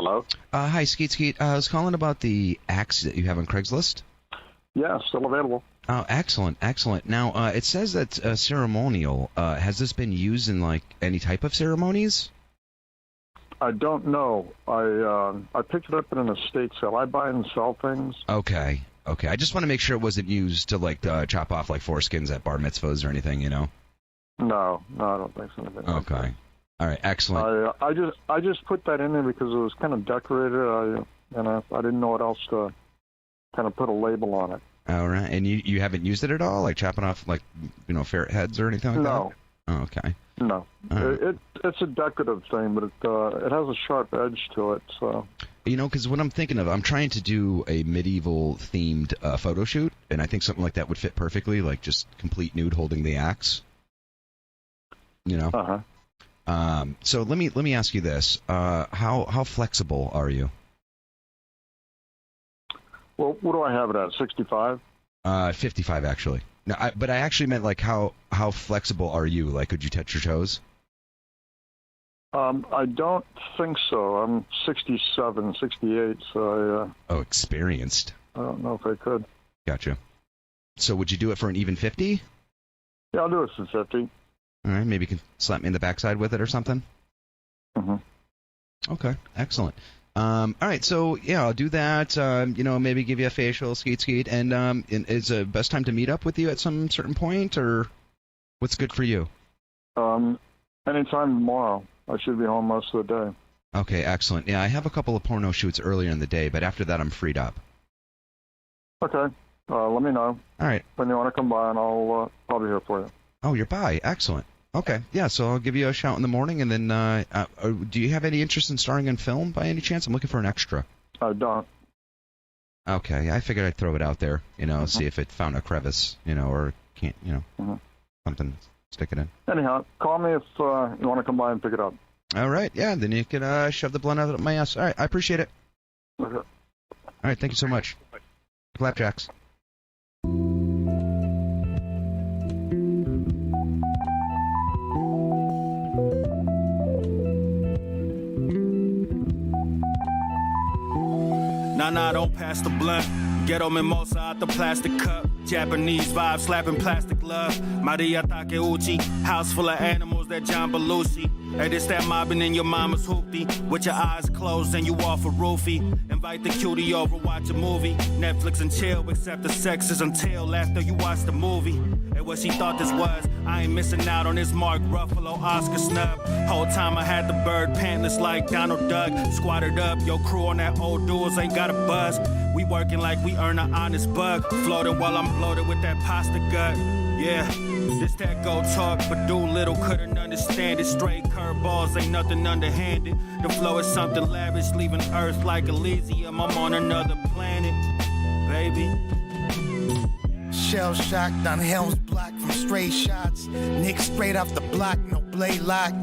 Hello? Hi, Skeet Skeet. I was calling about the axe that you have on Craigslist. Yeah, still available. Oh, excellent, excellent. Now, it says that ceremonial. Has this been used in, like, any type of ceremonies? I don't know. I picked it up in an estate sale. I buy and sell things. Okay, okay. I just want to make sure it wasn't used to, like, chop off, like, foreskins at bar mitzvahs or anything, you know? No, I don't think so. Okay. All right, excellent. I just put that in there because it was kind of decorated. I didn't know what else to kind of put a label on it. All right, and you haven't used it at all, like chopping off, like, ferret heads or anything like No. that? Oh, okay. No. It's a decorative thing, but it has a sharp edge to it. So. Because what I'm thinking of, I'm trying to do a medieval-themed photo shoot, and I think something like that would fit perfectly, like just complete nude holding the axe. Uh-huh. So let me ask you this: how flexible are you? Well, what do I have it at? 65? 55 actually. No, but I actually meant like how flexible are you? Like, could you touch your toes? I don't think so. I'm 67, 68, so Oh, experienced. I don't know if I could. Gotcha. So would you do it for an even 50? Yeah, I'll do it for 50. All right, maybe you can slap me in the backside with it or something. Mm-hmm. Okay, excellent. All right, so yeah, I'll do that. Maybe give you a facial, skeet, and is the best time to meet up with you at some certain point, or what's good for you? Anytime tomorrow. I should be home most of the day. Okay, excellent. Yeah, I have a couple of porno shoots earlier in the day, but after that I'm freed up. Okay, let me know. All right. When you want to come by, and I'll be here for you. Oh, you're by. Excellent. Okay, yeah, so I'll give you a shout in the morning, and then do you have any interest in starring in film by any chance? I'm looking for an extra. I don't. Okay, I figured I'd throw it out there, see if it found a crevice, or can't, something, stick it in. Anyhow, call me if you want to come by and pick it up. All right, yeah, then you can shove the blunt out of my ass. All right, I appreciate it. Okay. All right, thank you so much. Flapjacks. Nah, don't pass the blunt. Ghetto mimosa out the plastic cup. Japanese vibe slapping plastic love. Maria Takeuchi, house full of animals that John Belushi. Hey, this that mobbing in your mama's hoopty. With your eyes closed and you off a roofie. Invite the cutie over, watch a movie. Netflix and chill, except the sex is until after you watch the movie. And what she thought this was, I ain't missing out on this Mark Ruffalo Oscar snub. Whole time I had the bird pantless like Donald Duck. Squatted up, your crew on that old duels ain't got a buzz. We working like we earn an honest buck. Floating while I'm bloated with that pasta gut. Yeah, this that go talk, but do little couldn't understand it. Straight curveballs, ain't nothing underhanded. The flow is something lavish, leaving Earth like Elysium. I'm on another planet, baby. Shell shocked on Helm's Block from stray shots. Nick straight off the block, no blade lock.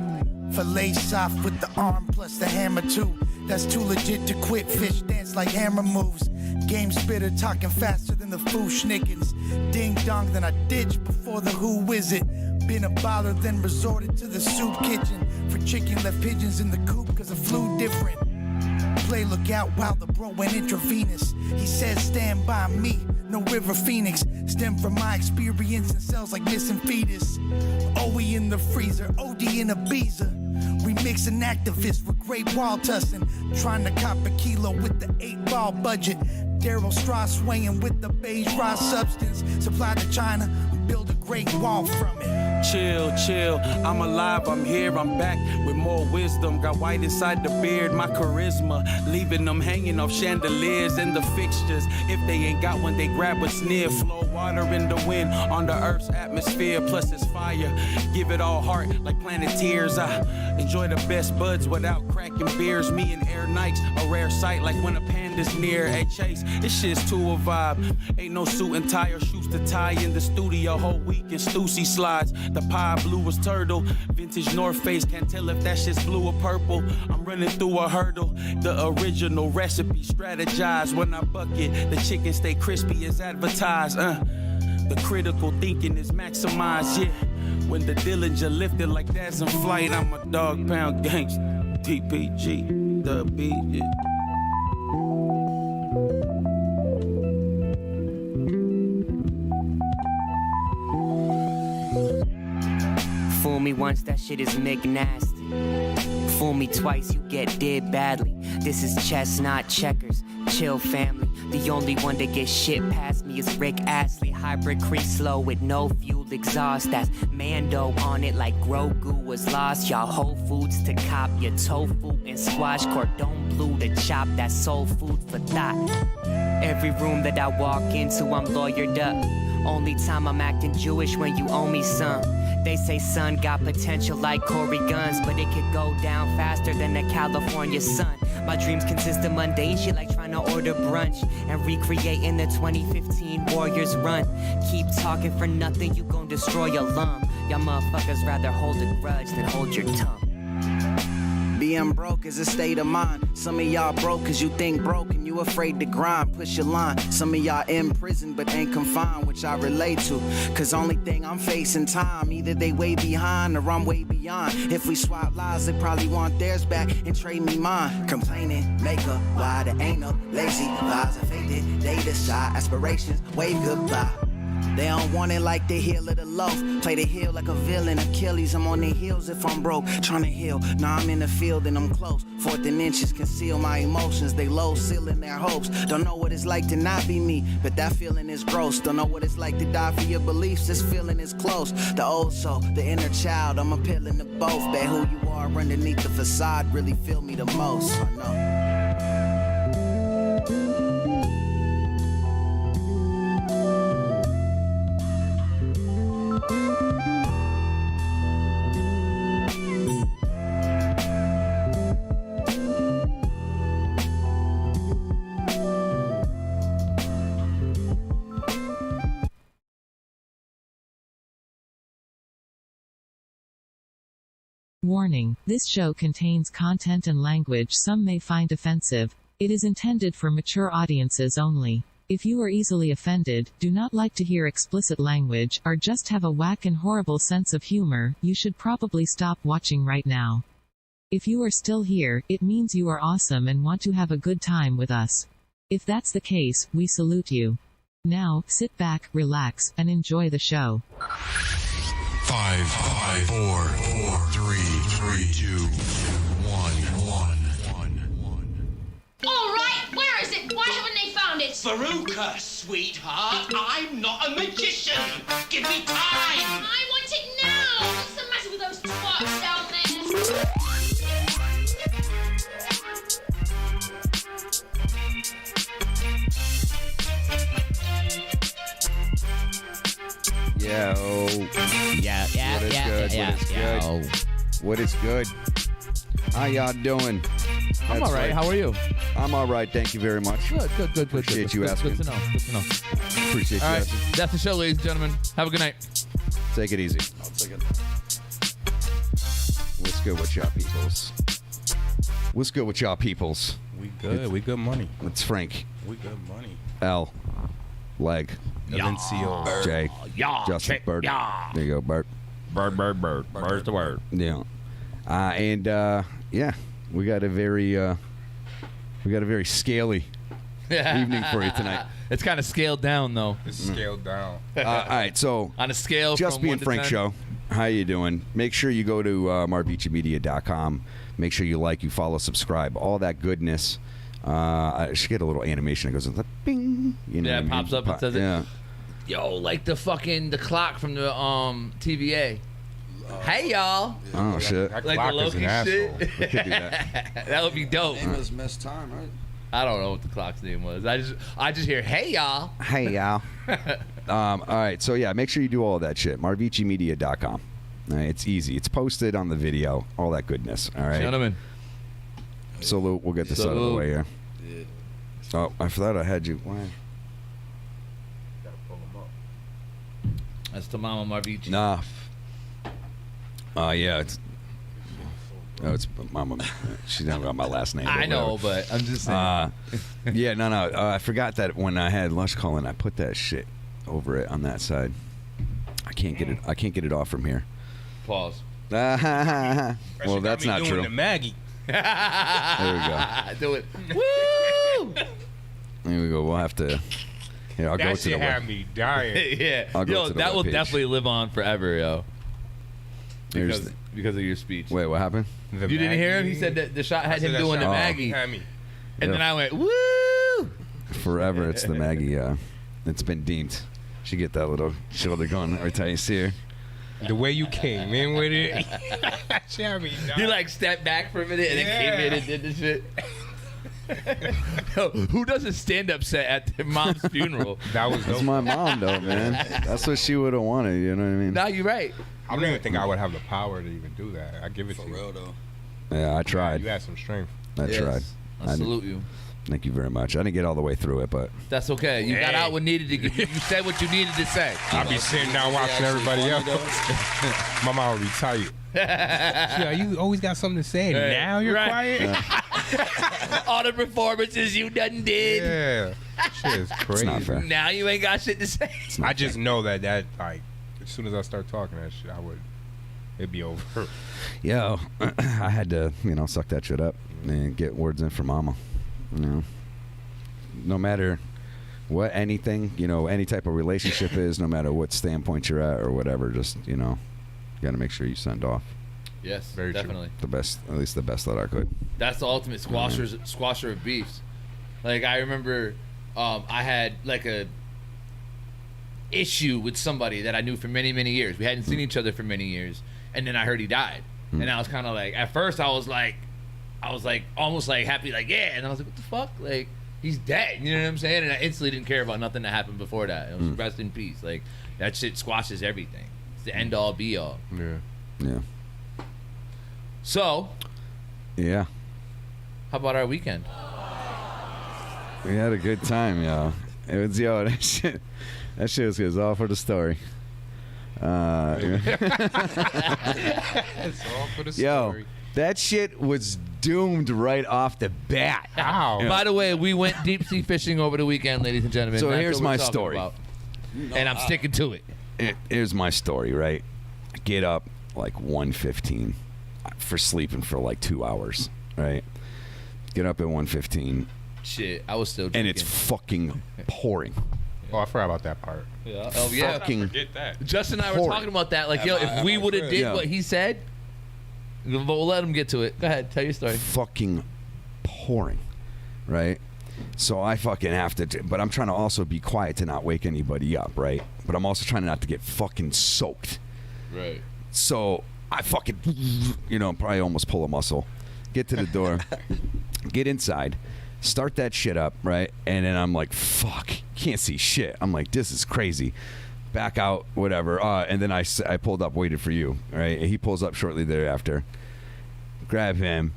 Fillet soft with the arm plus the hammer too. That's too legit to quit. Fish dance like hammer moves. Game spitter talking faster than the foo schnickens. Ding dong, then I ditch before the who is it. Been a baller, then resorted to the soup kitchen. For chicken, left pigeons in the coop cause I flew different. Play look out while the bro went intravenous. He says stand by me, no River Phoenix. Stem from my experience and cells like missing fetus. OE in the freezer, OD in Ibiza. We mixing activists with great wall tussing. Trying to cop a kilo with the 8-ball budget. Daryl Strauss swaying with the beige raw substance. Supply to China, build a great wall from it. Chill, I'm alive, I'm here, I'm back with more wisdom. Got white inside the beard, my charisma. Leaving them hanging off chandeliers and the fixtures. If they ain't got one, they grab a sneer. Flow water in the wind on the earth's atmosphere, plus it's fire. Give it all heart like Planeteers. I enjoy the best buds without cracking beers. Me and Air Nikes, a rare sight like when a panda's near. Hey Chase, this shit's too a vibe. Ain't no suit and tie or shoes to tie in the studio. Whole week in Stussy slides. The pie blue was turtle. Vintage North Face, can't tell if that shit's blue or purple. I'm running through a hurdle. The original recipe, strategize when I bucket. The chicken stay crispy as advertised. The critical thinking is maximized, yeah. When the Dillinger lifted like that's in flight, I'm a dog pound gangster. TPG. The beat, yeah. Fool me once, that shit is McNasty. Fool me twice, you get did badly. This is chess, not checkers. Chill, family. The only one that gets shit past me is Rick Astley. Hybrid crease slow with no fuel exhaust. That's Mando on it like Grogu was lost. Y'all Whole Foods to cop your tofu and squash. Cordon bleu to chop. That's soul food for thought. Every room that I walk into, I'm lawyered up. Only time I'm acting Jewish when you owe me some. They say son got potential like Corey Guns, but it could go down faster than the California sun. My dreams consist of mundane shit like trying to order brunch and recreating the 2015 Warriors run. Keep talking for nothing, you gon' destroy your lung. Y'all motherfuckers rather hold a grudge than hold your tongue. Being broke is a state of mind. Some of y'all broke cause you think broke and you afraid to grind, push your line. Some of y'all in prison but ain't confined, which I relate to. Cause only thing I'm facing time, either they way behind or I'm way beyond. If we swap lives, they probably want theirs back and trade me mine. Complaining, make up, why there ain't no lazy lies are faded. They decide aspirations, wave goodbye. They don't want it like the heel of the loaf. Play the heel like a villain. Achilles, I'm on their heels if I'm broke. Trying to heal. Now I'm in the field and I'm close. 4th and inches conceal my emotions. They low ceiling their hopes. Don't know what it's like to not be me, but that feeling is gross. Don't know what it's like to die for your beliefs. This feeling is close. The old soul, the inner child. I'm appealing to both. Bet who you are underneath the facade really feel me the most. I know. Warning, this show contains content and language some may find offensive. It is intended for mature audiences only. If you are easily offended, do not like to hear explicit language, or just have a whack and horrible sense of humor, you should probably stop watching right now. If you are still here, it means you are awesome and want to have a good time with us. If that's the case, we salute you. Now, sit back, relax, and enjoy the show. 5, 4, 3, 2, 1. All right, where is it? Why haven't they found it? Veruca, sweetheart, I'm not a magician. Give me time. I want it now. What's the matter with those twats down there? Yo. What is good? How y'all doing? I'm all right. How are you? I'm all right. Thank you very much. Good. Appreciate you asking. Good to know. Appreciate you all right. asking. That's the show, ladies and gentlemen. Have a good night. Take it easy. I'll take it. What's good with y'all peoples? What's good with y'all peoples? We good. We good money. It's Frank. We good money. L. Leg. NCO. Jay. Justin. Bird. There you go, Bert. Bird. Bird's the word. Yeah. Yeah, we got a very scaly evening for you tonight. It's kind of scaled down, though. It's scaled down. All right, so on a scale Just from Being 1 to Frank 10? show. How you doing? Make sure you go to marvichimedia.com. Make sure you like, you follow, subscribe, all that goodness. I should get a little animation that goes like bing. You know, yeah, it pops up and says yeah. it. Yo, like the clock from the TVA. Hey y'all. Oh shit. That Like clock the Loki is an shit. asshole. We could do that. That would be dope. Name was Miss Time, right? I don't know what the clock's name was. I just hear hey y'all. Hey y'all. All right, so yeah, make sure you do all of that shit. marvichimedia.com. All right, it's easy. It's posted on the video. All that goodness. All right. Gentlemen. Salute. We'll get this out of the way here. Yeah. Oh, I thought I had you. Why? That's to Mama Marvichi. Nah. Yeah, it's. Oh, it's Mama. She never got my last name. I know, but I'm just saying. Yeah, no. I forgot that when I had lunch calling, I put that shit over it on that side. I can't get it off from here. Pause. Well, that's not true. The Maggie. There we go. Do it. Woo! There we go. We'll have to. Here, I'll That go to the shit had web. me dying. Yeah. I'll go Yo, to the that will webpage. definitely live on forever, yo. Here's Because of your speech. Wait, what happened? The You didn't hear him? He Maggie. said that the shot I had said him that doing the shot Maggie. had me. And Yeah. then I went, woo! Forever, it's the Maggie. It's been deemed. She get that little shoulder going every time you see her. The way you came in with it. That shit had me dying. He like stepped back for a minute and then came in and did the shit. Yo, who does a stand-up set at their mom's funeral? That's my mom, though, man. That's what she would have wanted. You know what I mean? No, you're right. I don't even think I would have the power to even do that. I give it to you. For real, though. Yeah, I tried. You had some strength. I Yes. tried. I salute you. Thank you very much. I didn't get all the way through it, but That's okay. You got Hey. out what needed to get. You said what you needed to say. I'll be sitting down watching everybody else. My mom will be tight. Yeah, you always got something to say. Hey, Now you're right. quiet. All the performances you done did. Yeah, shit is crazy. not fair. Now you ain't got shit to say. I just know that like as soon as I start talking that shit, it'd be over. yeah, I had to, suck that shit up and get words in for mama. No matter what anything, any type of relationship is, no matter what standpoint you're at or whatever, just, you got to make sure you send off Yes, Very true. definitely. the best, at least the best that I could. That's the ultimate squasher of beefs. Like I remember, I had like a issue with somebody that I knew for many, many years. We hadn't seen each other for many years, and then I heard he died, and I was kind of like, at first I was like almost like happy, like yeah, and I was like, what the fuck, like he's dead, you know what I'm saying? And I instantly didn't care about nothing that happened before that. It was rest in peace. Like that shit squashes everything. It's the end all be all. Yeah. Yeah. So, Yeah. how about our weekend? We had a good time, yo. It was, that shit was all for the story. It's all for the Yo, story. that shit was doomed right off the bat. Ow. By the way, we went deep sea fishing over the weekend, ladies and gentlemen. So That's here's what we're my talking story. about. And I'm sticking to it. Here's my story, right? I get up like 1:15 for sleeping for like 2 hours, right? Get up at 1:15, Shit, I was still drinking. and it's fucking pouring. Oh, I forgot about that part. Yeah. Oh, yeah. Fucking Forget that. Justin and I were pouring. talking about that. Like, yo, if we would have did Yeah. what he said, we'll let him get to it. Go ahead. Tell your story. fucking pouring, right? So I fucking have to, but I'm trying to also be quiet to not wake anybody up, right? But I'm also trying not to get fucking soaked. Right. So I fucking, probably almost pull a muscle. Get to the door, get inside, start that shit up, right? And then I'm like, fuck, can't see shit. I'm like, this is crazy. Back out, whatever. And then I pulled up, waited for you, right? And he pulls up shortly thereafter. Grab him.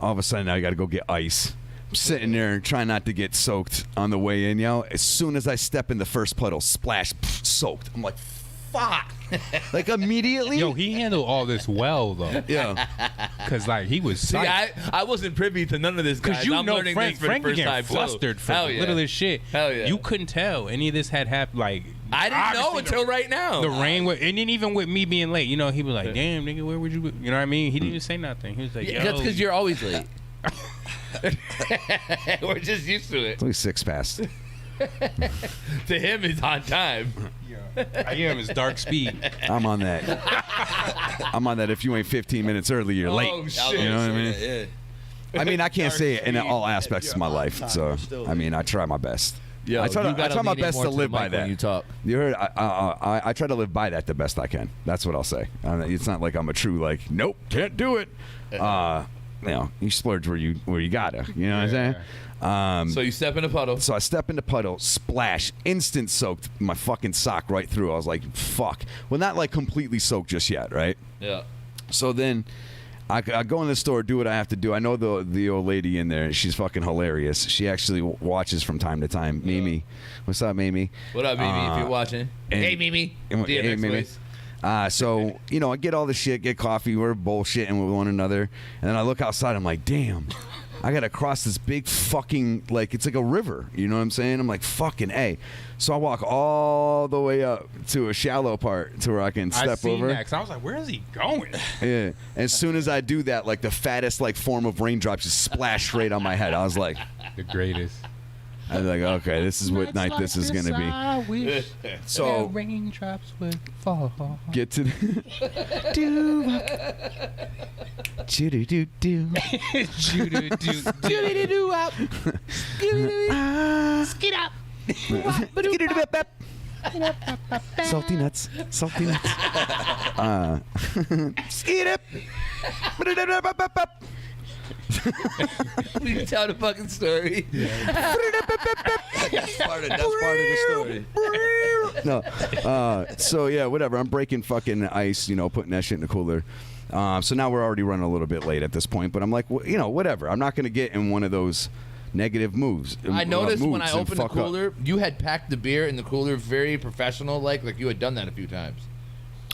All of a sudden, I got to go get ice. I'm sitting there trying not to get soaked on the way in, As soon as I step in the first puddle, splash, soaked. I'm like, fuck. Like immediately. Yo, he handled all this well though. Yeah. Cause like he was See, psyched. I wasn't privy to none of this, guys. Cause you I'm know learning Frank, this for Frank the was first getting time, too. flustered for Hell the yeah. littlest shit. Hell yeah. You couldn't tell any of this had happened. Like I didn't know obviously until right now. the rain, and then even with me being late, he was like, "Damn, nigga, where would you?" Be? You know what I mean? He didn't even say nothing. He was like, Yeah, "Yo, that's because you're always late. We're just used to it. It's only 6 past. To him, it's on time. I am his dark speed." I'm on that. I'm on that. If you ain't 15 minutes early, you're late. Oh, shit. You know what I mean? Yeah. I mean, I can't say it in all aspects of my life. So, I mean, I try my best. Yo, I try you gotta my lean in best more to the live by mic when that. you talk. You heard? I try to live by that the best I can. That's what I'll say. It's not like I'm a true like, nope, can't do it. You splurge where you gotta. You know what I'm saying? So you step in a puddle. So I step in the puddle, splash, instant soaked my fucking sock right through. I was like, fuck. Well, not like completely soaked just yet, right? Yeah. So then I go in the store, do what I have to do. I know the old lady in there. She's fucking hilarious. She actually watches from time to time. Mimi. What's up, Mimi? What up, Mimi, if you're watching? Hey, Mimi. Hey, Mimi. So, I get all the shit, get coffee, we're bullshitting with one another. And then I look outside, I'm like, damn, I got to cross this big fucking, like, it's like a river. You know what I'm saying? I'm like, fucking A. So I walk all the way up to a shallow part to where I can step over. That, 'cause I was like, where is he going? Yeah. As soon as I do that, like, the fattest, like, form of raindrops just splashed right on my head. I was like, the greatest. I was like, okay, this is what night this is going to be. I wish So raindrops would fall. Get to the do-do-do-do. Skid up. Salty nuts. Salty nuts. Skid up. We can tell the fucking story. That's part of the story. No. So yeah, whatever. I'm breaking fucking ice, you know, putting that shit in the cooler. So now we're already running a little bit late at this point, but I'm like, you know, whatever. I'm not going to get in one of those negative moves. I noticed when I and opened the fuck up. cooler, you had packed the beer in the cooler very professional, like you had done that a few times.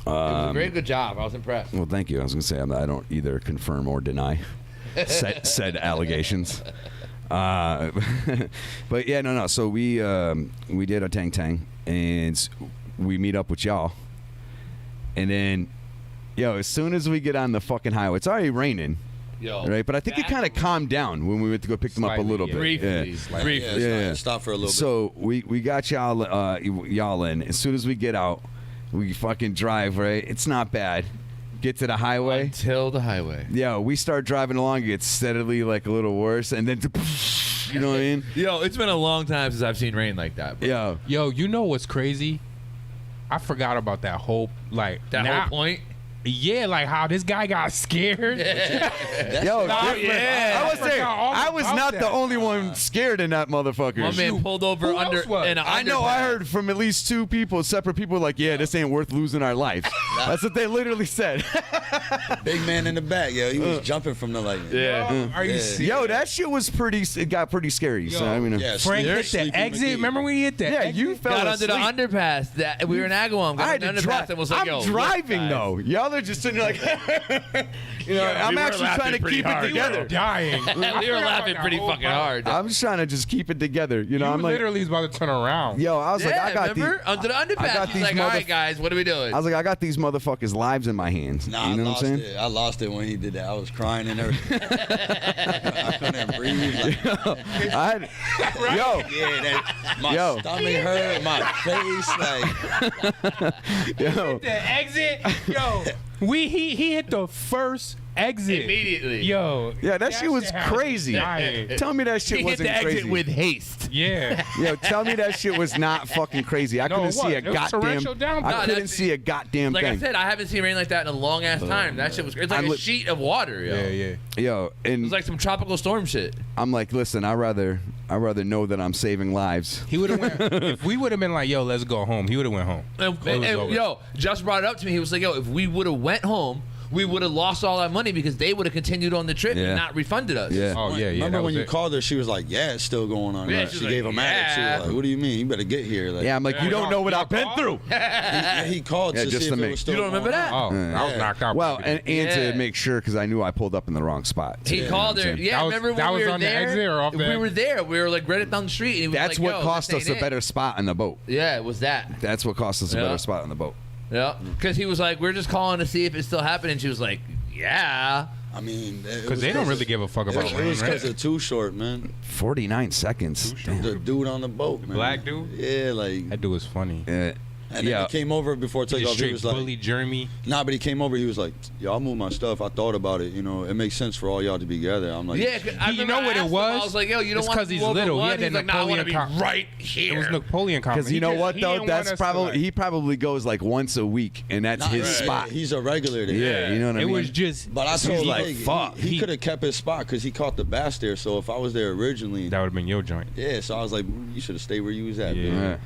It was a very good job. I was impressed. Well, thank you. I was going to say I don't either confirm or deny said allegations. But yeah, no. So we did a tang, and we meet up with y'all, and then, as soon as we get on the fucking highway, it's already raining. Right, but I think it kind of calmed down when we went to go pick them up a little bit. Briefly. Yeah, stop for a little bit. So we got y'all in. As soon as we get out, we fucking drive. Right, it's not bad. Get to the highway. Until the highway. Yeah, we start driving along. It gets steadily like a little worse, and then you know what I mean? Yo, it's been a long time since I've seen rain like that. Bro. Yo, you know what's crazy? I forgot about that whole whole point. Yeah, like how this guy got scared. Yo, yeah. I was not the only one scared in that motherfucker. My man pulled over under. I know. I heard from at least two people, separate people, like, yeah, this ain't worth losing our life. That's what they literally said. Big man in the back, yo, he was jumping from the lightning. Yeah. Are you serious? Yo, that shit was pretty. It got pretty scary. Yo, so I mean, Frank hit the exit. Remember when he hit the exit? you fell got asleep. under the underpass. We were in Agawam. I had to drive. And was like, I'm driving though. Y'all are just sitting there like, I'm actually trying to keep it together. We were dying. We were laughing pretty fucking hard. I'm just trying to just keep it together. You know, You I'm like, literally was about to turn around. yo, I was like, I got remember? Under the underpass. He's like, all right, guys, what are we doing? I was like, I got these motherfuckers' lives in my hands. Nah, you know what I'm saying? I lost it when he did that. I was crying and everything. I couldn't breathe. Like, my stomach hurt, my face, like. Yo, the exit. Yo, he hit the first exit immediately. Yo, yeah, that shit was crazy. Tell me that shit he wasn't hit the crazy. exit with haste. Yeah. Yo, tell me that shit was not fucking crazy. I couldn't see a goddamn. I couldn't see a goddamn like thing. I said, I haven't seen rain like that in a long ass time. That shit was. It's like a sheet of water. Yo. Yeah. Yo, and it was like some tropical storm shit. I'm like, listen, I rather know that I'm saving lives. He would have went. If we would have been like, yo, let's go home, he would have went home. And yo, just brought it up to me. He was like, yo, if we would have went home, we would have lost all our money because they would have continued on the trip and not refunded us. Yeah. Oh yeah. Remember when you called her? She was like, "Yeah, it's still going on." Yeah, Right? she She was gave like, him attitude. yeah. Like, what do you mean? You better get here. Like, Yeah, I'm like, you don't know what I've been through. he called to just see to if make- it was still You don't remember going that? on. Oh, I was knocked out. Well, and Yeah. to make sure, because I knew I pulled up in the wrong spot. He You know called what her. I'm saying? Yeah, That was- remember that when we was were on the there? exit or off the We exit? were there. We were like right down the street. And he was That's like, what yo, cost this us a ain't it. better spot on the boat. Yeah, it was that. That's what cost us a Yeah. better spot on the boat. Yeah, because he was like, we're just calling to see if it's still happening. She was like, yeah. I mean, because they don't really give a fuck about It rain, was right? because of Too Short, man. 49 seconds. Damn. The dude on the boat, man. Black dude? Yeah, like. That dude was funny. And then he came over before takeoff. He Straight was like, bully Jeremy. nah, but he came over. He was like, "Yo, I'll move my stuff. I thought about it. You know, it makes sense for all y'all to be together." I'm like, Yeah, 'cause I You remember know I what it asked him, was? I was like, yo, you don't It's want 'cause to he's go over little. He one? had that He's like, no, I want to be Napoleon right here. It was Napoleon comedy. Because you know what He though, didn't that's want us to, probably like- he probably goes like once a week, and that's Nah, his yeah, spot. He's a regular there. Yeah, you know what I It mean. was just. But I He's told like, Leg, fuck. he could have kept his spot because he caught the bass there. So if I was there originally, That would have been your joint. yeah. So I was like, you should have stayed where you was at. Yeah. man. Yeah.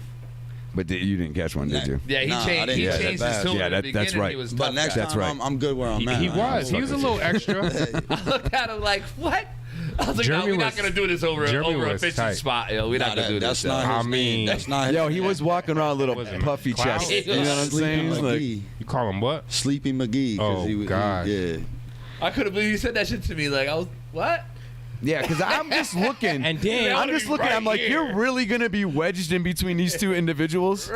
But you didn't catch one, did you? Yeah, he Nah, I changed. didn't He catch changed that his bad. tune Yeah, in the that's beginning. right. He was But tough next guy. That's time, right. I'm good where I'm at. He was. He was a little extra. I looked at him like, what? I was like, no, Jeremy we're not was- gonna do this over Jeremy a was fishing tight. spot. Yo, we're not gonna do That's this. not yo. his I name. mean- That's not his Yo, he name. was walking around a little Was it puffy Cloud? chest. You know what I'm Sleepy saying? He's like, McGee. You call him what? Sleepy McGee. 'cause Oh, he was, God. Yeah. I couldn't believe you said that shit to me. Like, I was, what? Yeah, because I'm just looking. And then I'm just looking. right I'm like, here. you're really gonna be wedged in between these two individuals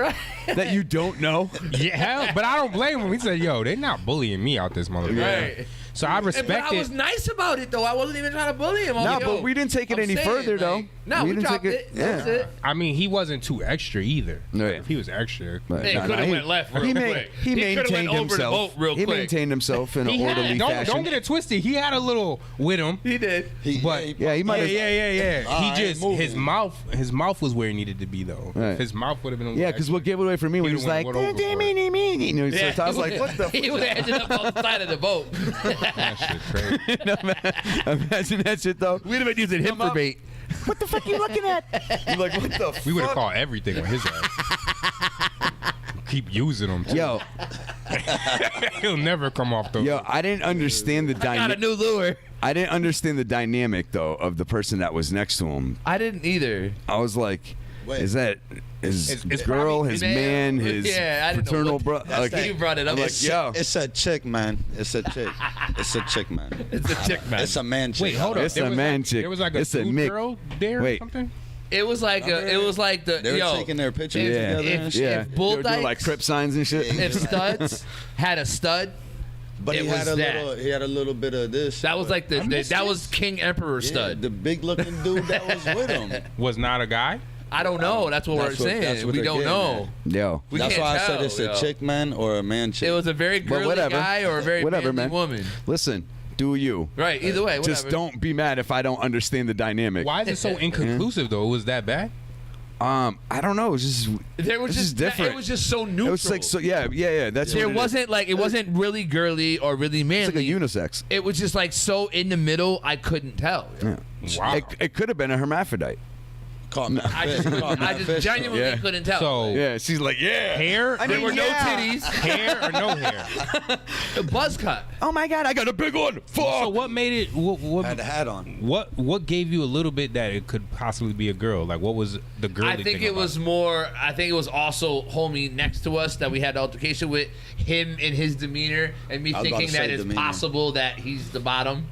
that you don't know. Yeah, hell, but I don't blame him. He said, "Yo, they're not bullying me out this motherfucker." Right. So I respect But I it. was nice about it though. I wasn't even trying to bully him. No, but we didn't take it any further though. No, we didn't dropped take it. That's it. I mean, he wasn't too extra either. No, yeah. If he was extra, But It no, could no, have he- went left real he quick. He He coulda maintained went over the himself. boat real He quick. maintained himself in an he orderly had, fashion. don't get it twisted. He had a little with him. He did. But Yeah, he might have. yeah. All He right, just moving. his mouth was where he needed to be though. Right. If his mouth would have been. a little Yeah, because extra, what gave it away for me when he was like, would've went overboard. you know, so I was like, what the He would have ended up on the side of the boat. That shit crazy. Imagine that shit though. We'd have been using him for bait. What the fuck you looking at? You're like, what the fuck? We would have caught everything with his ass. Keep using him. Too. Yo, He'll never come off the. yo, I didn't understand the Got a dynamic. new lure. I didn't understand the dynamic though of the person that was next to him. I didn't either. I was like, Wait. is that his It's girl, probably- his Man, man, his yeah, I didn't know paternal what- brother? That's Like, you brought it up. I'm like, It's, yo, it's a chick, man. It's a chick. It's a chick, man. It's a chick, man. It's a man chick. Wait, hold up. It's There a was man like, chick. There was like a It's a dude Mick. girl there Wait. or something. It was like the They were yo. taking their pictures yeah, together. and shit. yeah. if Bull They were doing Dykes- like crip signs and shit. If Studs had a stud, But it he was had a that. little. He had a little bit of this. that was like that was King Emperor Yeah, stud. the big looking dude that was with him. Was not a guy. I don't know. That's what That's we're what- saying. that's what We they're don't getting know. Yo, We That's can't why I tell, said it's yo. a chick man or a man chick. It was a very girly whatever. guy or a very Whatever, manly man. woman. listen, do you? Right. Either way. Just whatever. don't be mad if I don't understand the dynamic. Why is it so inconclusive though? Was that bad? I don't know. It was just There was it's just different. It was just so neutral. It was like so. Yeah. That's There what it is. wasn't like it wasn't really girly or really It's manly. like a unisex. It was just like so in the middle. I couldn't tell. Yeah. Wow. It could have been a hermaphrodite. Caught me. I just genuinely Yeah. couldn't tell. So Yeah. She's like, yeah. hair. there were no titties. Hair or no hair. A buzz cut. Oh my god, I got a big one. Fuck. So what made it? Had the hat on. What gave you a little bit that it could possibly be a girl? Like what was the girl? I think it was more. I think it was also homie next to us that we had the altercation with him and his demeanor, and me I was about thinking to that say it's demeanor. possible that he's the bottom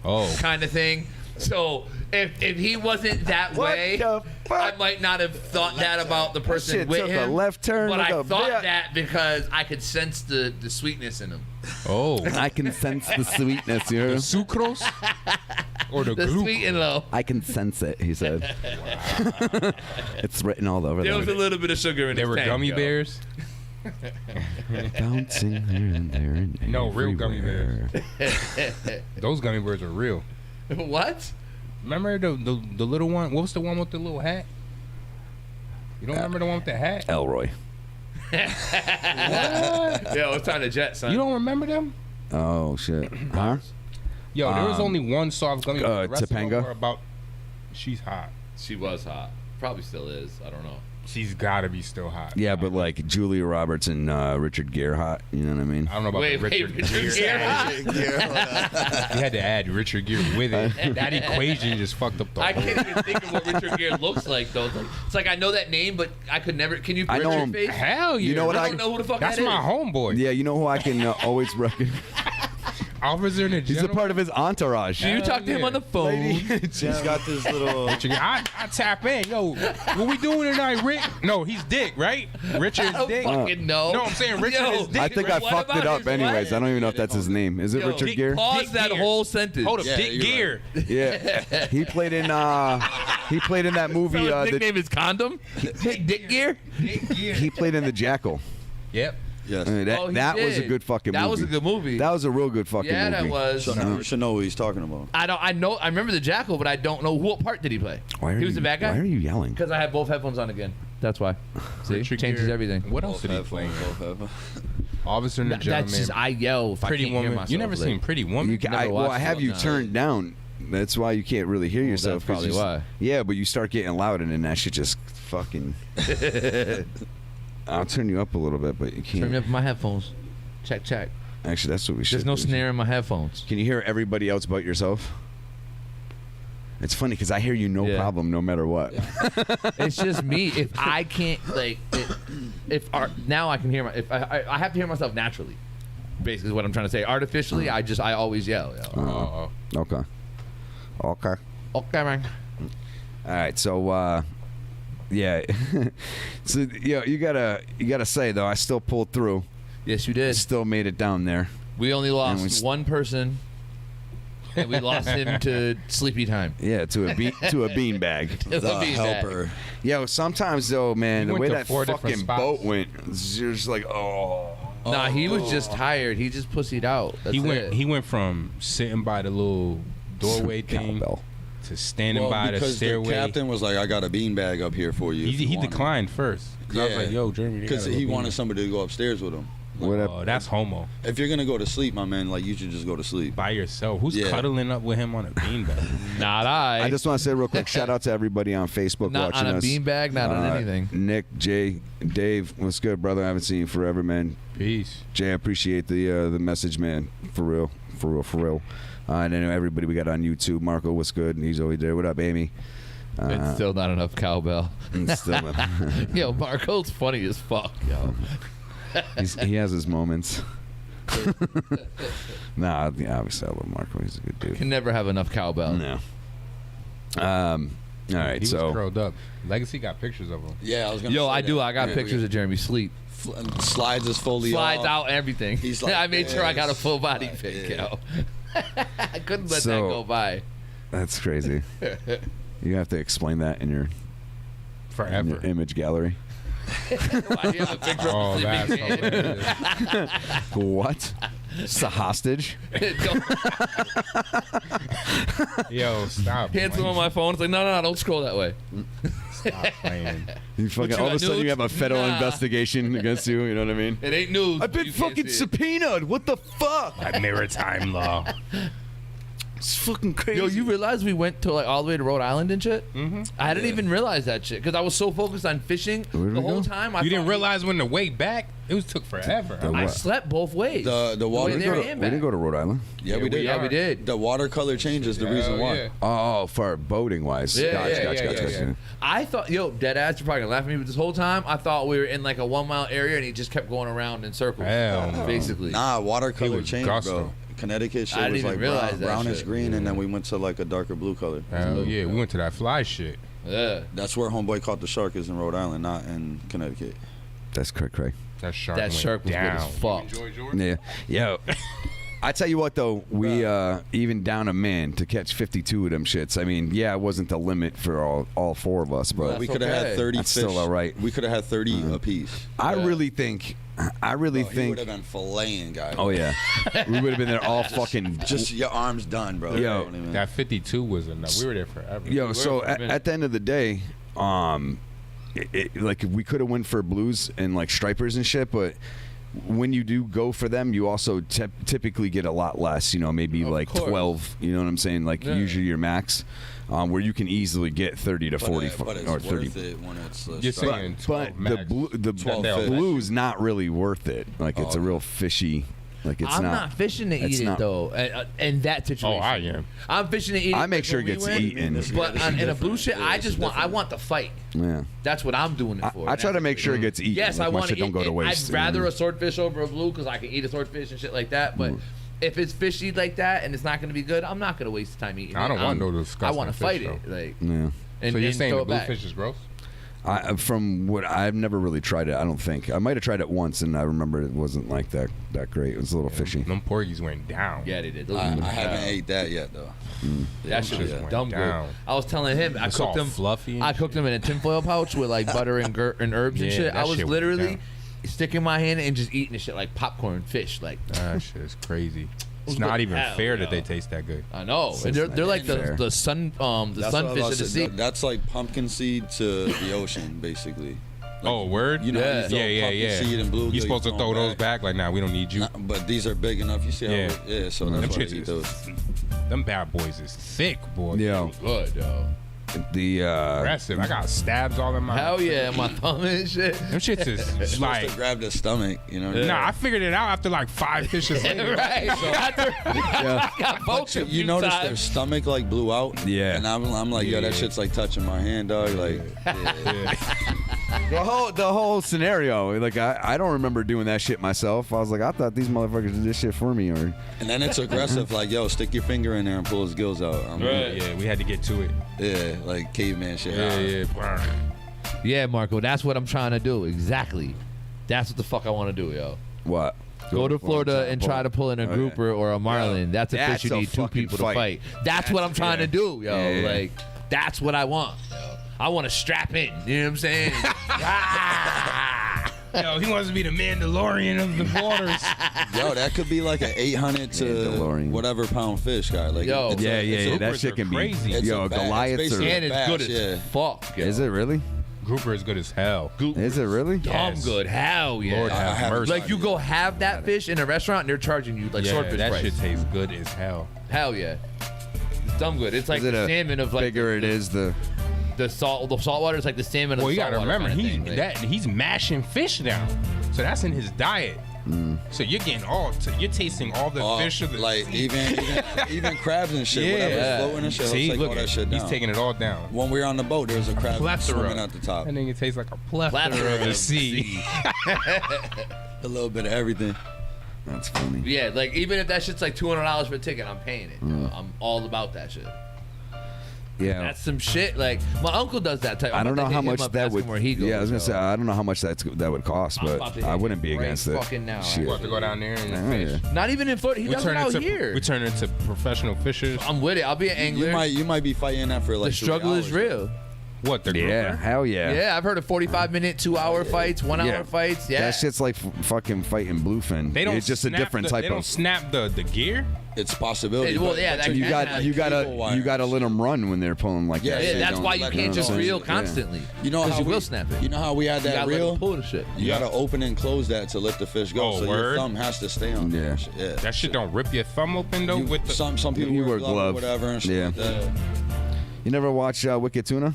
kind of thing. So if he wasn't that What way, the I fuck? might not have thought that about the person shit with took a him. left turn but like I a thought bit. that because I could sense the sweetness in him. Oh, I can sense the sweetness here. the sucrose or the The glucose? sweet and low. I can sense it, he said. It's written all over There was a them. little bit of sugar in They his were tank, gummy yo. bears. Bouncing here and there and No, real gummy everywhere. Those gummy bears are real. What? Remember the little one? What was the one with the little hat? You don't remember the one with the hat? Elroy. Yo, it's time to jet, son. You don't remember them? Oh shit. Huh? Yo, there was only one soft gummy bear. The rest of them Topanga? were about. She's hot. She was hot. Probably still is. I don't know. She's gotta be still hot. Yeah, but like Julia Roberts and Richard Gere hot. You know what I mean? I don't know about Wait, the Richard Richard Gere. Gere? You had to add Richard Gere with it. That equation just fucked up the I whole. can't even think of what Richard Gere looks like though. It's like I know that name, but I could never. Can you I picture know your him. face? Hell yeah! You know what I don't know who the fuck That's that is. my homeboy. Yeah, you know who I can always recognize? Officer in the He's a general. part of his entourage. Do you Hell talk to him yeah. on the phone? He's got this little. I tap in. Yo, what we doing tonight, Rick? No, he's Dick, right? Richard I is don't Dick. fucking know. No, I'm saying Richard Yo, is Dick. I think I What fucked it about up his anyways. wife? I don't even know if that's his name. Is it Yo, Richard Dick Gere? Pause Dick that Gere. whole sentence. Hold up, Yeah, Dick you're Gear. Yeah. He played in that movie. So his The, nickname is Condom? Dick Gear? he played in The Jackal. Yep. Yes. That, Oh, he that was a did. good fucking movie. That was a good movie. That was a real good fucking Yeah, movie. that was. So you should know what he's talking about. I know. I remember the Jackal, but I don't know what part did he play. Why are He was you, the bad guy? Why are you yelling? Because I have both headphones on again. That's why. See, Richard changes Gere. everything. What else did he play? Officer in the That's Gentleman. just I yell if Pretty I can't hear Woman. myself. You never seen Pretty Woman? You ca- Never well, I watched have it, you no. turned down. That's why you can't really hear yourself. that's 'cause probably why. Yeah, but you start getting loud and then that shit just fucking. I'll turn you up a little bit, but you can't. Turn me up my headphones. Check. Actually, that's what we should. There's no do. snare in my headphones. Can you hear everybody else but yourself? It's funny because I hear you no Yeah. problem no matter what. It's just me. If I can't now I can hear if I have to hear myself naturally. Basically, what I'm trying to say. Artificially, I always yell. Oh. Okay. Okay. Okay, man. All right, so yeah, so you gotta say though, I still pulled through. Yes, you did. Still made it down there. We only lost one person, and we lost him to sleepy time. Yeah, to a beanbag. The helper. Yo, sometimes though, man, the way that fucking boat went, you're just like, oh. Nah, he was just tired. He just pussied out. That's He went from sitting by the little doorway thing to standing by the stairway. The captain was like, "I got a beanbag up here for you." He declined first. Yeah. I was like, "Yo, Jeremy," because he wanted somebody to go upstairs with him. Oh, that's homo. If you're gonna go to sleep, my man, like you should just go to sleep by yourself. Who's cuddling up with him on a beanbag? Not I. I just want to say real quick, shout out to everybody on Facebook not watching on a us. beanbag, not on anything. Nick, Jay, Dave, what's good, brother? I haven't seen you forever, man. Peace. Jay, I appreciate the message, man. For real. And then everybody we got on YouTube. Marco, what's good? He's always there. What up, Amy? It's still not enough cowbell. Still not. Yo, Marco's funny as fuck, yo. He has his moments. Nah, obviously I love Marco. He's a good dude. Can never have enough cowbell. No. All right, he so was curled up. Legacy got pictures of him. Yeah, I was gonna. Yo, say I do. that. I got pictures of Jeremy sleep. Slides his fully Slides off. out everything. He's like, I made sure I got a full body pic, yo. I couldn't let that go by. That's crazy. You have to explain that in your image gallery. Why do you have a picture of a sleeping man? What? It's a hostage? Yo, stop. Hands him on my phone. It's like, no, don't scroll that way. Stop playing. You fucking, all of a sudden you have a federal investigation against you. You know what I mean? It ain't news. I've been fucking subpoenaed. What the fuck? By maritime law. It's fucking crazy. Yo, you realize we went to like all the way to Rhode Island and shit? Mm-hmm. I didn't even realize that shit because I was so focused on fishing the whole time. You didn't realize when the way back? It took forever. I slept both ways. The water. We didn't go to Rhode Island. Yeah, we did. Yeah, we did. The watercolor change is the reason why. Yeah. Oh, for boating wise. Gotcha. I thought, yo, dead ass, you're probably gonna laugh at me, but this whole time I thought we were in like a 1 mile area and he just kept going around in circles. Hell no. Basically. Nah, watercolor change, bro. Connecticut shit I was didn't like even realize that brownish shit. green, and then we went to like a darker blue color. Hell yeah, we went to that fly shit. Yeah. That's where Homeboy caught the shark is in Rhode Island, not in Connecticut. That's cray. That shark was good as fuck. Yeah. Yo. I tell you what though, we even down a man to catch 52 of them shits. I mean, yeah, it wasn't the limit for all four of us, but we could have had 30 that's fish. still all right. We could have had 30 apiece. I really think. He would have been filleting, guys. Oh yeah, we would have been there all fucking. Just your arms done, bro. Yo, that 52 was enough. We were there forever. Yo, so at the end of the day, like we could have went for blues and like stripers and shit, but when you do go for them, you also typically get a lot less. You know, maybe like 12. You know what I'm saying? Like usually your max. Where you can easily get 30 to 40 but it's or 30. Worth it when it's You're saying but the blue's not really worth it. Like it's a real fishy. Like it's I'm not fishing to eat it though. In that situation. Oh, I am. I'm fishing to eat it. I make sure it gets eaten. But in a blue shit, I want the fight. Yeah. That's what I'm doing it for. I try to make sure it gets eaten. Yes, like I want to. Don't go to waste. I'd rather a swordfish over a blue because I can eat a swordfish and shit like that. But if it's fishy like that and it's not going to be good, I'm not going to waste time eating it. I don't want no disgusting I want to fight fish, it. Like, yeah. So you're saying the throw it back. bluefish is gross? From what I've never really tried it. I don't think I might have tried it once, and I remember it wasn't like that great. It was a little fishy. Them porgies went down. Yeah, they did. I haven't ate that yet though. That shit was dumb good. down. I was telling him I It's cooked all them fluffy. I cooked them in a tinfoil pouch with like butter and herbs and Yeah, shit. that I was shit went literally down. sticking my hand and just eating the shit like popcorn fish. Like That shit is crazy. It's was not good. even Hell, fair yo. that they taste that good. I know. And they're like the sunfish of the sea. That's like pumpkin seed to the ocean, basically. Oh, word? You know, Yeah. you throw Yeah. pumpkin seed and bluegill, You supposed to them throw those back? Like, nah, we don't need you. Nah, but these are big enough. You see how? Yeah. So Them that's why I shits eat is- those. Them bad boys is thick, boy. Yeah. Good, yo. The Aggressive. I got stabs all in my. Hell yeah, my thumb and shit. Them shits is Supposed like. to grab the stomach, you know. Nah, I figured it out after like 5 fishes later. Right. I got both a You few notice times. their stomach like blew out. Yeah. And I'm like, yo, that shit's like touching my hand, dog. Like, The whole scenario, like I don't remember doing that shit myself. I was like, I thought these motherfuckers did this shit for me, or. And then it's aggressive, like, yo, stick your finger in there and pull his gills out. I mean, Right. Yeah, we had to get to it. Yeah, like caveman shit. Yeah. Yeah, Marco, that's what I'm trying to do. Exactly. That's what the fuck I want to do, yo. What? Go to Florida and try to pull in a grouper or a marlin. That's a fish you need two people to fight. That's what I'm trying to do, yo. Yeah. Like, that's what I want, yo. I want to strap in. You know what I'm saying? Yo, he wants to be the Mandalorian of the waters. Yo, that could be like an 800 to whatever pound fish, guy. Like, Yo, that shit can be. It's Yo, a bass. Goliaths are. And it's good bass, as fuck, yo. Is it really? Grouper is good as hell. Is it really? Dumb good. Hell yeah. Lord have mercy. Like, you go have that fish in a restaurant and they're charging you like swordfish that price. shit tastes good as hell. Hell yeah. It's dumb good. It's like Is it the a salmon of like bigger it is the. the salt water is like the salmon of Well, the you gotta saltwater remember, kind of thing. he's mashing fish down, so that's in his diet. So you're getting you're tasting all the fish of the like sea. even crabs and shit, Yeah. whatever's floating and shit. See, he'll take look all that at- shit down. he's taking it all down. When we were on the boat, there was a crab Plethora. swimming at the top. And then it tastes like a plethora of the sea. A little bit of everything. That's funny. Yeah, like even if that shit's like $200 for a ticket, I'm paying it. yo. I'm all about that shit. Yeah. That's some shit. Like my uncle does that type. I don't know how much that that would. Where he goes, Yeah, I was gonna yo. say I don't know how much that would cost, I'm but about to I hit wouldn't be right against it. fucking now, Shit. We'll have to go down there and Oh, fish. yeah. Not even in Florida. He does it out here. We turn into professional fishers. I'm with it. I'll be an angler. You might be fighting that for like the struggle 3 is hours. real. What the Yeah, grouper? hell yeah. Yeah, I've heard of 45-minute, 2-hour fights, 1 hour fights. Yeah, That shit's like fucking fighting bluefin. They don't. It's just a snap different type They don't of. snap the gear. It's a possibility. Well, but- yeah, but that you can got happen. You gotta let them run when they're pulling like Yeah, that. yeah, so that's don't- why you can't just know. reel Yeah. constantly. You know 'Cause how you we will snap it. You know how we had You that gotta let reel? them pull the shit. You gotta open and close that to let the fish go. Oh, so word? your thumb has to stay on. Yeah. That shit. Yeah. That shit don't rip your thumb open though. With the Some people You wear wear glove or glove. whatever and shit Yeah. like that. You never watch Wicked Tuna?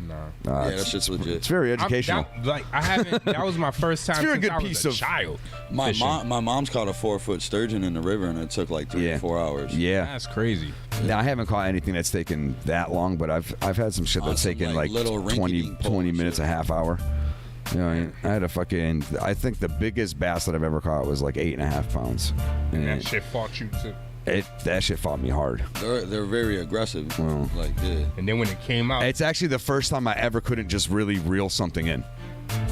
no. Yeah, it's, that shit's legit. it's very educational. I haven't. That was my first time. It's a very since good I was piece a of- child. My fishing. mom's caught a 4-foot sturgeon in the river and it took like 3 Yeah. to 4 hours. Yeah. That's crazy. Now, I haven't caught anything that's taken that long, but I've had some shit On that's some, taken like, like little 20 rinky-dink pole minutes, shit. a half hour. You know, I had a fucking. I think the biggest bass that I've ever caught was like 8.5 pounds. And And that shit fought you too. that shit fought me hard. They're very aggressive. Well. Like, yeah. And then when it came out, It's actually the first time I ever couldn't just really reel something in.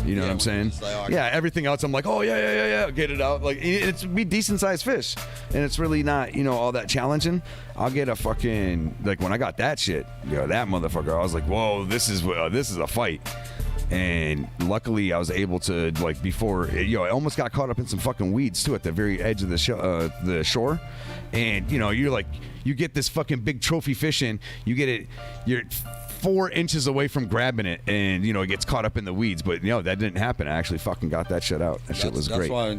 You know what I'm when saying? it's like, oh, I Yeah, everything else I'm like, oh yeah, get it out. Like it's be decent sized fish, and it's really not all that challenging. I'll get a fucking like when I got that shit, that motherfucker. I was like, whoa, this is a fight. And luckily, I was able to before I almost got caught up in some fucking weeds too at the very edge of the shore. And you're like, you get this fucking big trophy fish in, you get it, you're 4 inches away from grabbing it, and it gets caught up in the weeds. But that didn't happen. I actually fucking got that shit out. That shit was That's great. why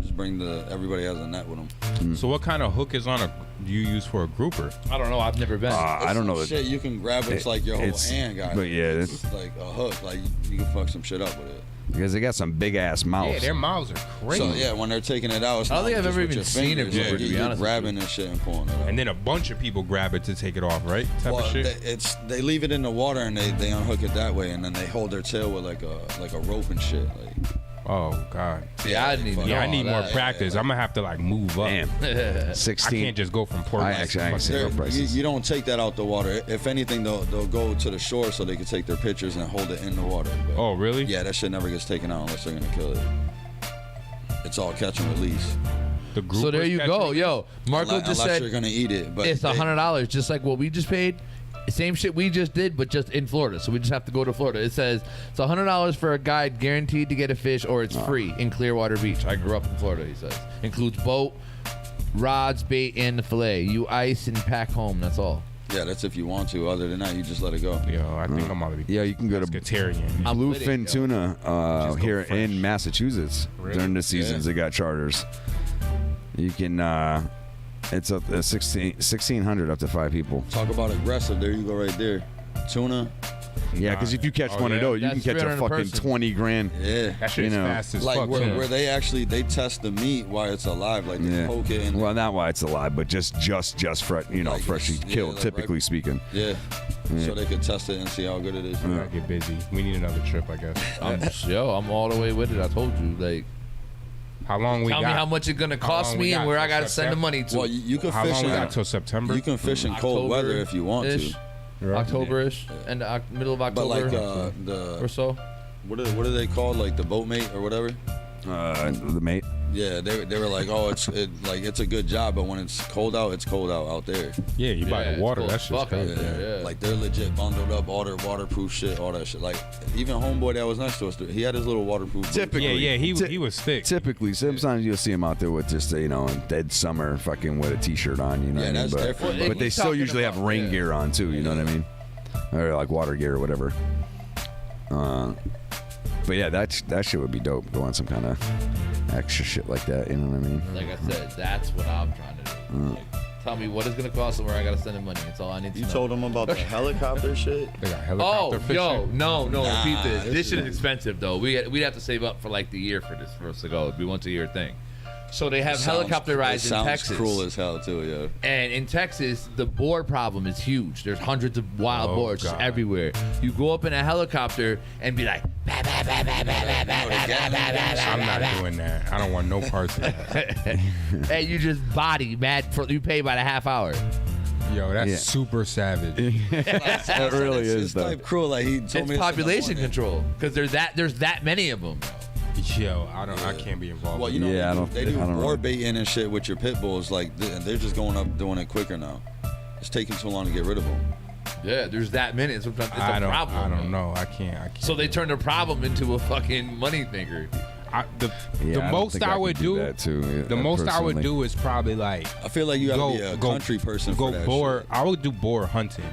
just bring everybody has a net with them. So what kind of hook is on do you use for a grouper? I don't know. I've never been. I don't know. Shit, you can grab it. It's like your whole hand, guys. But yeah, it's like a hook. Like you can fuck some shit up with it. because they got some big ass mouths. Yeah, their mouths are crazy. So yeah, when they're taking it out, it's I don't not think I've just ever with even your seen it fingers. before, to be You're honest with grabbing this shit and pulling it out. And then a bunch of people grab it to take it off, right? Type Well, of shit. they leave it in the water and they unhook it that way, and then they hold their tail with like a rope and shit. Like, oh God. Yeah, I need. Yeah, I need more that. practice. I'm gonna have to move up. Damn. I 16. can't just go from port. I ain't seen no you, prices. you don't take that out the water. If anything, they'll go to the shore so they can take their pictures and hold it in the water. But Oh really? yeah, that shit never gets taken out unless they're gonna kill it. It's all catch and release. The group. So there you go, yo. Marco Unless just said you're gonna eat it, but it's $100, just like what we just paid. Same shit we just did, but just in Florida. So we just have to go to Florida. It says it's $100 for a guide, guaranteed to get a fish, or it's free in Clearwater Beach. I grew up in Florida. He says includes boat, rods, bait, and the fillet. You ice and pack home. That's all. yeah, that's if you want to. Other than that, you just let it go. Yo, I think I'm gonna be. Yeah, you can go to pescatarian. Bluefin Tuna here in Massachusetts Really? during the seasons. They got charters. You can. It's up 1600 up to 5 people. Talk about aggressive. There you go, right there. Tuna. Yeah, because if you catch one of those, you can catch a fucking 20 grand. Yeah, that shit's fast as like fuck. where they actually test the meat while it's alive, like they poke it in. Well, not while it's alive, but just fresh, Like freshly killed, like typically speaking. Yeah. So they could test it and see how good it is. We gotta get busy. We need another trip, I guess. I'm all the way with it. I told you, like. How long we Tell got? me how much it's gonna cost me and where I gotta send the money to. Well, you can How fish long we in got till September? You can fish in cold weather if you want to. October-ish, and middle of October. But like or so. What are they called? Like the boat mate or whatever? The mate. Yeah, they were like, oh, it's a good job, but when it's cold out there. Yeah, you buy the water. That shit's crazy. Yeah. Like they're legit bundled up, all their waterproof shit, all that shit. Like even homeboy that was next to us, he had his little waterproof. Typically, he was thick. Typically, sometimes you'll see him out there with just in dead summer, fucking with a t-shirt on. You know what I mean? that's different. But they still usually have rain gear on too. You know what I mean? Or like water gear or whatever. But yeah, that shit would be dope. Go on some kind of extra shit like that. You know what I mean? Like I said, that's what I'm trying to do. Like, tell me what it's gonna cost and where I gotta send the money. That's all I need to know. You told them about the helicopter shit? They got helicopter fishing. No, Nah, repeat this. This shit is is- expensive though. We'd have to save up for like the year for this for us to go. It'd be once a year thing. So they have helicopter rides in Texas. Sounds cruel as hell too, yeah. And in Texas, the board problem is huge. There's hundreds of wild boards just God. everywhere. You go up in a helicopter and be like, bah, bah, bah, bah, bah, bah, bah, bah, bah, bah, bah, I'm not bah, doing that. I don't want no parts of that. and you just body mad for you pay by the half hour. Yo, that's Yeah. super savage. That really is It's though. type cruel. Like he told me It's this population in the morning. control because there's that many of them. Yo, I can't be involved. Well, with you know, Yeah, they do I don't board know. baiting and shit with your pit bulls. Like they're just going up doing it quicker now. It's taking too long to get rid of them. Yeah, there's that many. It's a problem. I don't know. I can't. So they turn the problem into a fucking money thinker. The Yeah, I don't most think I could would do that too. Yeah, the most I would personally. do is probably like I feel like you gotta be a country person Go for that boar. shit. I would do boar hunting,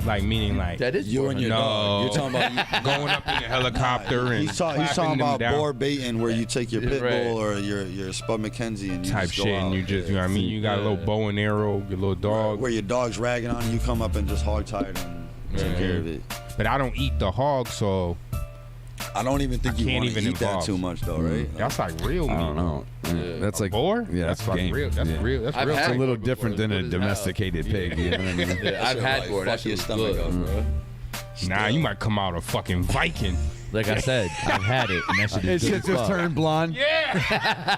like meaning like That is You and your dog. You're talking about going up in a helicopter and He's talking clapping them about down boar baiting where you take your pit Right. bull or your Spud McKenzie and you type just go shit, out. and you just you know what I mean. You got a little bow and arrow, your little dog. Where your dog's ragging on you, come up and just hog tie it and take care of it. But I don't eat the hog, so I don't even think I you can't want to even eat that involve. too much though, right? that's like real meat. I don't know. That's like boar. Yeah, that's that's like game. real. That's Yeah. real. That's I've real. had It's a little boar different before. than a It's good as hell. domesticated pig. You know what I mean? Yeah, I've had board. That Fuck shit your was stomach good. up, bro. Nah, you might come out a fucking Viking. Like I said, I've had it, and that shit is His good shit as just fuck. turned blonde. Yeah,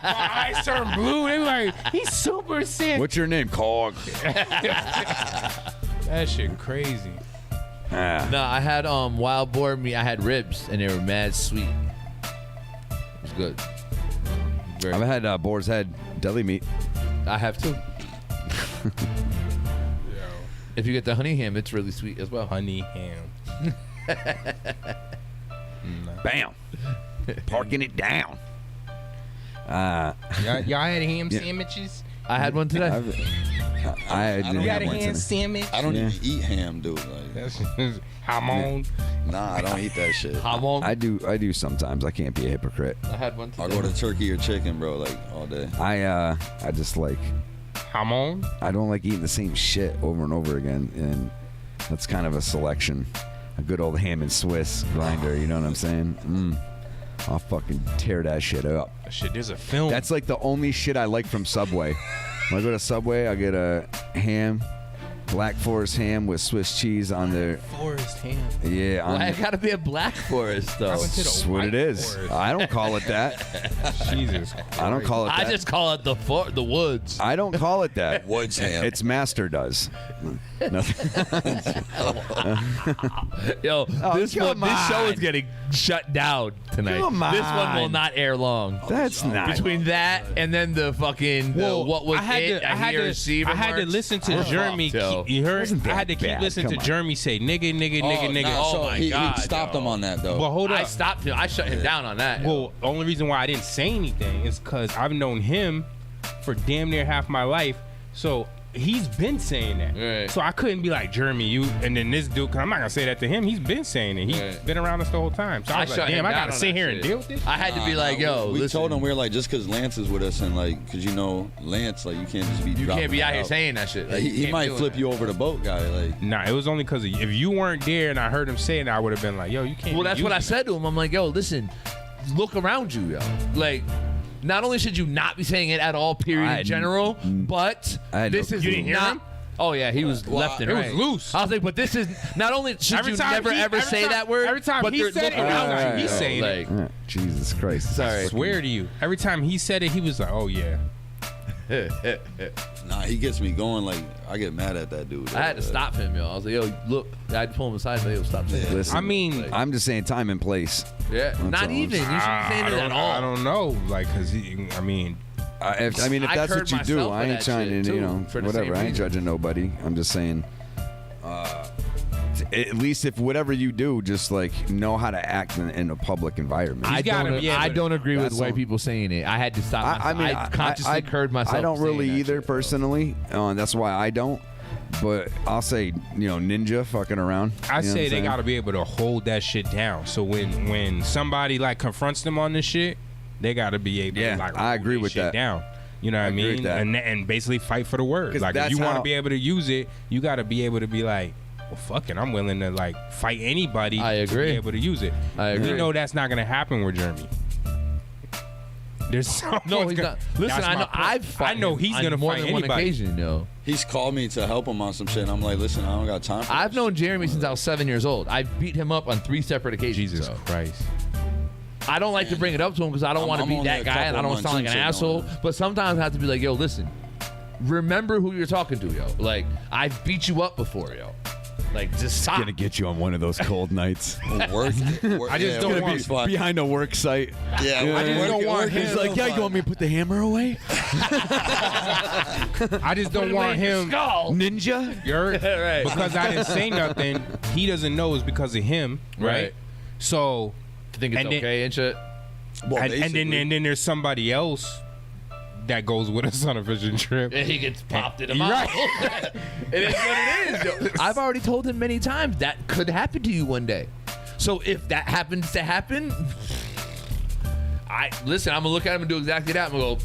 my eyes turn blue. They like he's super sick. What's your name? Cog. That shit crazy. Ah. No, I had wild boar meat. I had ribs, and they were mad sweet. It was good. I've had boar's head deli meat. I have too. If you get the honey ham, it's really sweet as well. Honey ham. Bam. Parking it down. Y'all had ham Yeah. sandwiches? I had one today. I didn't You have had a one ham today. sandwich? I don't Yeah. even eat ham, dude. Like, That's hamon. nah, I don't eat that shit. Hamon. I do sometimes. I can't be a hypocrite. I had one I'll today. go to turkey or chicken, bro, like all day. I just like Hamon? I don't like eating the same shit over and over again, and that's kind of a selection. A good old ham and Swiss grinder, you know what I'm saying? I'll fucking tear that shit up. Shit, there's a film. That's like the only shit I like from Subway. When I go to Subway, I get a ham, Black Forest ham with Swiss cheese on there. Forest ham. Yeah, on Why it gotta be a Black Forest though? I went to the That's what White it is. Forest. I don't call it that. Jesus. I don't call it that. I just call it the woods. I don't call it that. Woods ham. It's Master does. Nothing. Yo, this come show is on. getting shut down tonight. Come This one will on. not air long. That's not. Between that and then the fucking what was I had it? to, I had hear to, receive I had to remarks? listen to We're Jeremy. fucked, yo. You heard? Wasn't I that had to keep bad. listening to Come on. Jeremy say nigga, nigga, Oh, nigga, nigga. nah, Oh so my he God, stopped yo. him on that though. Well, hold up. I stopped him. I shut him down on that. Well, the only reason why I didn't say anything is because I've known him for damn near half my life. So he's been saying that. Right. So I couldn't be like, Jeremy, you, and then this dude, because I'm not going to say that to him. He's been saying it. He's been around us the whole time. So I was like, damn, I got to sit here and deal with this? I had to be like, yo, we listen. told him, we were like, just because Lance is with us and like, because you know, Lance, like, you can't just be You dropping can't be that out here saying that shit. Like, you he can't might be doing flip that. you over the boat, guy. Like, Nah, it was only because if you weren't there and I heard him saying that, I would have been like, yo, you can't. Well, be that's what I using said to him. I'm like, yo, listen, look around you, yo. Like, not only should you not be saying it at all, period, in general, but this is You didn't hear not. him? Oh yeah, he was left and it right. was loose. I was like, but this is not only should Every you time never he- ever every say time- that word. every time but he they're said it, looking I was around like, you, he's yo. saying like, it. Jesus Christ. I swear to you. Every time he said it, he was like, oh, yeah. nah, he gets me going. Like, I get mad at that dude. I had to stop him, yo. I was like, yo, look, I had to pull him aside and say, yo, stop saying that. Listen, I mean, I'm just saying time and place. Yeah, That's not all. even. You shouldn't be saying it at all. I don't know. Like, because I mean, If I've that's heard what you do, myself I for ain't that trying shit, to, you too, know, for the whatever. same I ain't reason. judging nobody. I'm just saying, at least if whatever you do, just like know how to act in a public environment. I don't agree with That's white all. people saying it. I had to stop myself. I mean, I consciously curbed myself. I don't from saying really that either shit. personally. That's why I don't. But I'll say, ninja fucking around. I You know say what I'm they saying? got to be able to hold that shit down. So when somebody like confronts them on this shit, they got to be able to like I agree hold with shit that. down. You know what I agree with mean? that. And basically fight for the word. 'Cause Like if that's you want to how- be able to use it, you got to be able to be like, well, fuck it, I'm willing to like fight anybody. I To agree. be able to use it. I agree. We know that's not gonna happen with Jeremy. There's someone's No, he's gonna, not. Listen, that's I my know. point. I've fought I know him he's on gonna more fight than one anybody. occasion, yo. He's called me to help him on some shit. And I'm like, listen, I don't got time for I've this. known Jeremy since I was 7 years old. I beat him up on 3 separate occasions. Jesus so. Christ. I don't like to bring it up to him because I don't want to I'm be only that a guy and I couple don't sound like an months into asshole. knowing But sometimes I have to be like, yo, listen, remember who you're talking to, yo. Like, I've beat you up before, yo. Like, just stop. Gonna get you on one of those cold nights. Work. I just don't want fun. behind a work site. Yeah, I just don't want him. He's like, yeah, you want me to put the hammer away? I just don't want him. Ninja? You're Right. because I didn't say nothing. He doesn't know it's because of him, right? Right. So, I think it's And then- okay and shit. Well, and then basically. there's somebody else that goes with us on a fishing trip. And he gets popped in the You're mouth. right. It is what it is, yo. I've already told him many times that could happen to you one day. So if that happens to happen, I'm gonna look at him and do exactly that. I'm gonna go.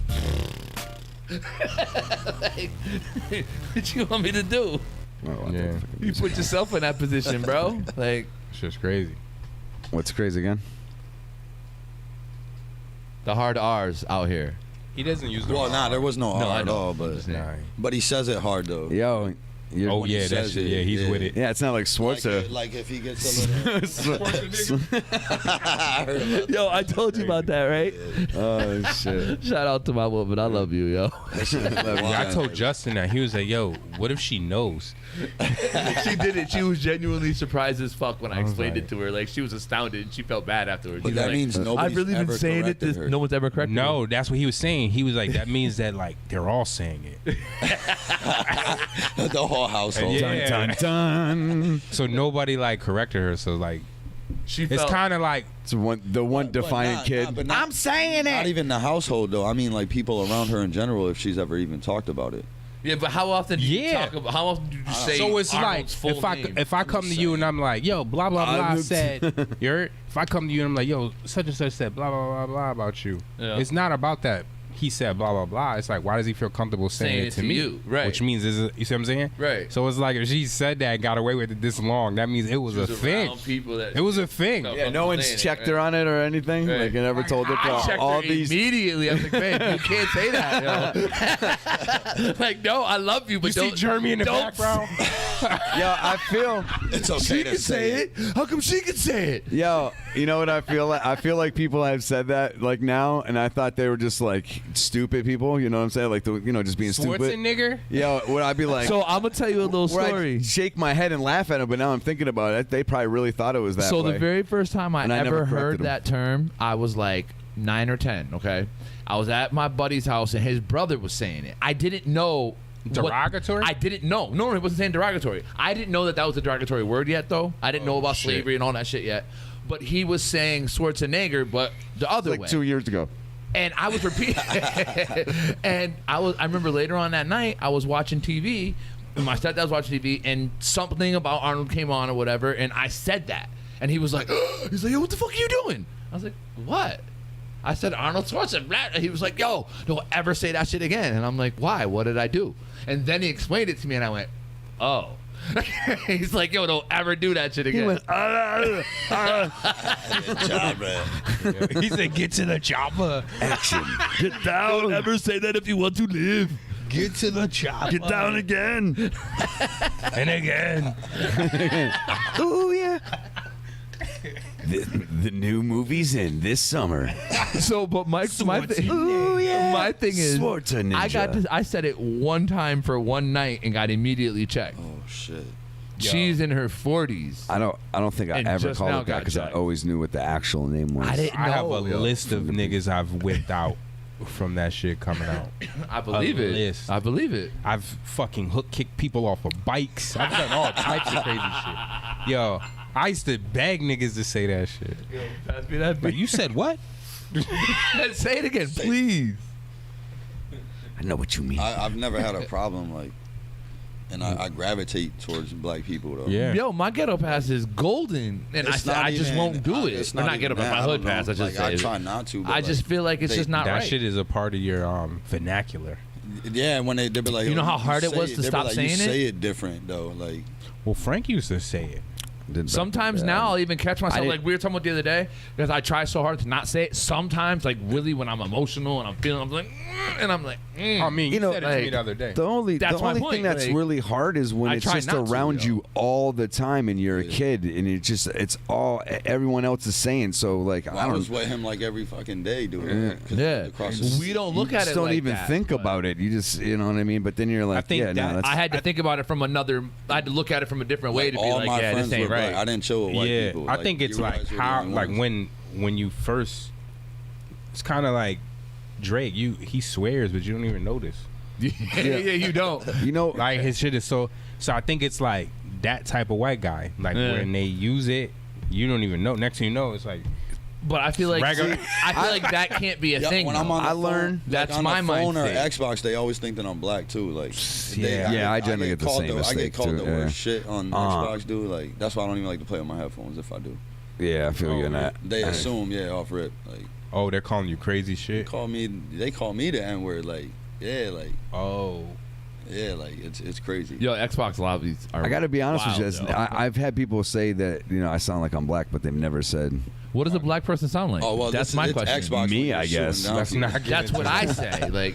Like, what you want me to do? Yeah, You put yourself in that position, bro. Like, it's just crazy. What's crazy again? the hard R's out here. He doesn't use the. Well, nah, there was no No, R I at know. all, I'm but just saying. Nah. he says it hard though. Yo. Oh when he yeah, that's says it, yeah. He's yeah. with it. Yeah, it's not like Schwarzer. Like if he gets a little. I heard about Yo, I told you about that, right? Oh shit. Shout out to my woman. I love you, yo. that shit. Yeah, I told Justin that. He was like, "Yo, what if she knows?" She did it. She was genuinely surprised as fuck when I was explained like- it to her. Like, she was astounded and she felt bad afterwards. But She's that like, means I've nobody's really been ever saying it. corrected her. No one's ever corrected No, me. that's what he was saying. He was like, "That means that like they're all saying it." The whole household. Yeah. Dun dun. So nobody like corrected her. So like, She it's felt kind of like It's the one defiant kid. But not, I'm saying not it. even the household though. I mean, like people around her in general. If she's ever even talked about it. yeah, but how often do you Yeah. talk about? How often do you say? so. It's Arnold's like full name? if I come to you and I'm like, "Yo, blah blah blah," said, if I come to you and I'm like, "Yo, such and such said blah blah blah blah about you," Yeah. it's not about that. He said blah blah blah. It's like, why does he feel comfortable saying it to me? you, right? Which means you see what I'm saying? Right. So it's like if she said that and got away with it this long, that means it was a She thing. around people that It was a thing. No. Yeah, no one's checked her on it or anything. Right. Like, I never told her I to checked all her these. immediately. I was like, man, you can't say that, yo. Like, no, I love you, but You see don't. Jeremy in the don't background? Yo, I feel. It's okay She to can say it. How come she can say it? Yo, you know what I feel like? I feel like people have said that like now, and I thought they were just like stupid people. You know what I'm saying? Like just being stupid. Schwarzenegger? Yo, would I be like? So I'm gonna tell you a little where story. I'd shake my head and laugh at it, but now I'm thinking about it. They probably really thought it was that So way. the very first time I And I never ever heard corrected him. that term, I was like 9 or 10. Okay, I was at my buddy's house and his brother was saying it. I didn't know. Derogatory? I didn't know. No, he wasn't saying derogatory. I didn't know that was a derogatory word yet, though. I didn't know about slavery and all that shit yet. But he was saying Schwarzenegger, but the other like way. 2 years ago. And I was repeating, and I remember later on that night, I was watching TV, and my stepdad was watching TV, and something about Arnold came on or whatever, and I said that. And he was like, yo, what the fuck are you doing? I was like, what? I said, Arnold Schwarzenegger. He was like, yo, don't ever say that shit again. And I'm like, why? What did I do? And then he explained it to me, and I went, oh. He's like, yo, don't ever do that shit again. He went, He said, get to the chopper. Action. Get down. Don't ever say that if you want to live. Get to the chopper. Get down again. And again. Ooh, yeah. The new movie's in this summer. So, but my thing, Ooh, yeah. my thing is, Schwarzenegger. I said it one time for one night and got immediately checked. Oh shit. She's in her 40s. I don't think I And ever just called now it that got because I checked. always knew what the actual name was. I didn't know. I have a yo. list of niggas I've whipped out from that shit coming out. I believe A it. list. I believe it. I've fucking hook kicked people off of bikes. I've done all types of crazy shit. Yo, I used to beg niggas to say that shit. Yo, pass me that. But you said what? Say it again, please. I know what you mean. I've never had a problem like, and I gravitate towards black people though. Yeah. Yo, my ghetto pass is golden, and It's I said not I just even- won't do it. it's Or not even ghetto pass, that, my I hood don't know. pass. I just Like, say I it. try not to. But I just feel like it's just not That right. shit is a part of your vernacular. Yeah, when they be like, You know "Oh, how hard it say was to they be stop like, saying you it? say it different though, like. Well, Frank used to say it. Sometimes now I'll even catch myself, like we were talking about the other day, because I try so hard to not say it. Sometimes, like really, when I'm emotional and I'm feeling, I'm like, and I'm like, I mean, you know, said it to me the other day. The only That's my thing point, that's like, really hard is when I it's try just not to, around yo. you all the time and you're a kid and it's all everyone else is saying. So like Well, I I don't. was with him like every fucking day, dude. Yeah. We don't look you at just it don't like even that, think about it. You just you know what I mean. But then you're like, yeah, no, that's, I had to think about it from another. I had to look at it from a different way to be all like, my yeah, friends this ain't were right. black. I didn't chill with white Yeah, people. I Like, think it's you like guys were the how, only like ones. when you first, it's kind of like Drake. He swears, but you don't even notice. yeah, you don't. You know, like his shit is so. So I think it's like that type of white guy. Like Yeah. when they use it, you don't even know. Next thing you know, it's like. But I feel like Regular- I feel like that can't be a Yeah, thing. when I'm though. on the I phone, learned- That's on my the phone or mindset. Xbox, they always think that I'm black too. Like, Yeah, I generally get the called same I mistake, get called too, the yeah. worst shit on Xbox, dude. Like, that's why I don't even like to play on my headphones if I do. yeah, I feel you in that. They assume, yeah, off rip. Like, Oh, they're calling you crazy shit. they call me the N word. Like, yeah, like, Oh. yeah, like it's crazy. Yo, Xbox lobbies are. I got to be honest wild, with you. yo. I've had people say that I sound like I'm black, but they've never said. What does a black person sound like? Oh well, that's this my is, question. It's Xbox. Me, when you're I shooting guess. down That's people. not. That's what I say. Like,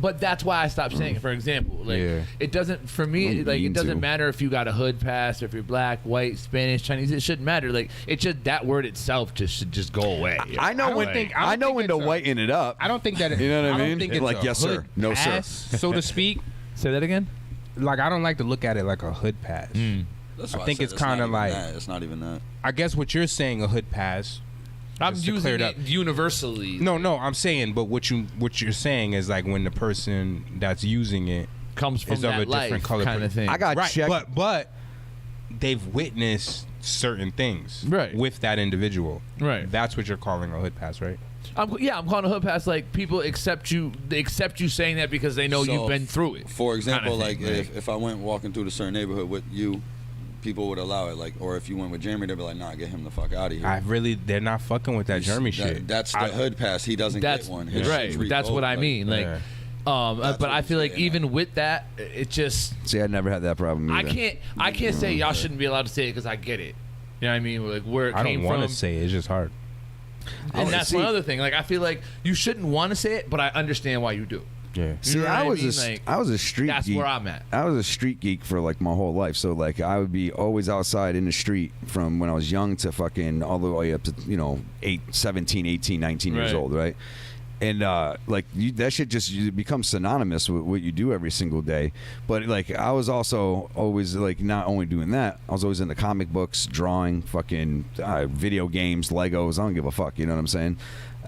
but that's why I stopped saying it. For example, like Yeah. it doesn't for me. Don't Like it mean doesn't to. matter if you got a hood pass or if you're black, white, Spanish, Chinese. It shouldn't matter. Like it's just that word itself just should just go away. I know when I I know think when to it's a- whiten it up. I don't think that. You know what I I don't mean? think it's Like, a yes, sir. hood No, sir. pass, so to speak. Say that again. Like I don't like to look at it like a hood pass. That's I why think said it's not kinda even like- that. It's not even that. I guess what you're saying, a hood pass. I'm just to clear using it up. it universally. No, I'm saying, but what you're saying is like when the person that's using it comes from is of that a different life color kind of thing. I got right, checked. but they've witnessed certain things Right. with that individual. Right. That's what you're calling a hood pass, right? I'm calling a hood pass. Like people accept you. They accept you saying that because they know So, you've been through it. For example, kinda like thing, if I went walking through the certain neighborhood with you, people would allow it. Like, or if you went with Jeremy, they'd be like, "Nah, get him the fuck out of here." They're not fucking with that Jeremy shit. That's the hood pass. He doesn't That's get one. His right. shit's That's what I revoked, mean. Like, Yeah. but what I I'm feel like saying, even with that, it just See, I never had that problem. I Either. can't say y'all shouldn't be allowed to say it because I get it. You know what I mean? Like where it I came don't want from. to say it. It's just hard. And that's one other thing. Like I feel like you shouldn't want to say it, but I understand why you do. Yeah. You See, know what I was mean? a Like, I was a street that's geek. where I'm at. I was a street geek for like my whole life. So like I would be always outside in the street from when I was young to fucking all the way up to 17, 18, 19 years Right. old, right? And like that shit just you become synonymous with what you do every single day. But like I was also always like not only doing that, I was always into comic books, drawing, fucking video games, Legos. I don't give a fuck. You know what I'm saying?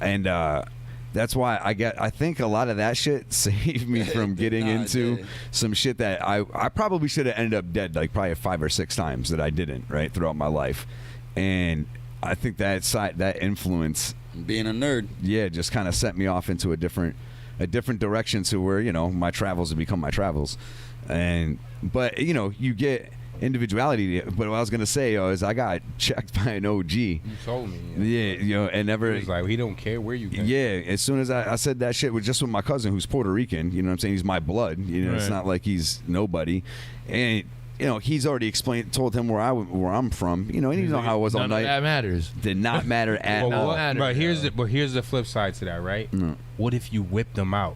And that's why I think a lot of that shit saved me from getting into some shit that I probably should have ended up dead like probably 5 or 6 times that I didn't right throughout my life. And I think that influence Being a nerd. Yeah, just kind of sent me off into a different direction to where, my travels have become my travels. But you get individuality. But what I was gonna say is I got checked by an OG. You told me. Yeah, and never. He was like, he don't care where you go. Yeah, as soon as I said that shit with my cousin who's Puerto Rican. You know what I'm saying? He's my blood. It's not like he's nobody. And he's already told him where I'm from. And you know how it was all night. None of that matters. Did not matter at all. But here's the flip side to that, right? What if you whipped them out?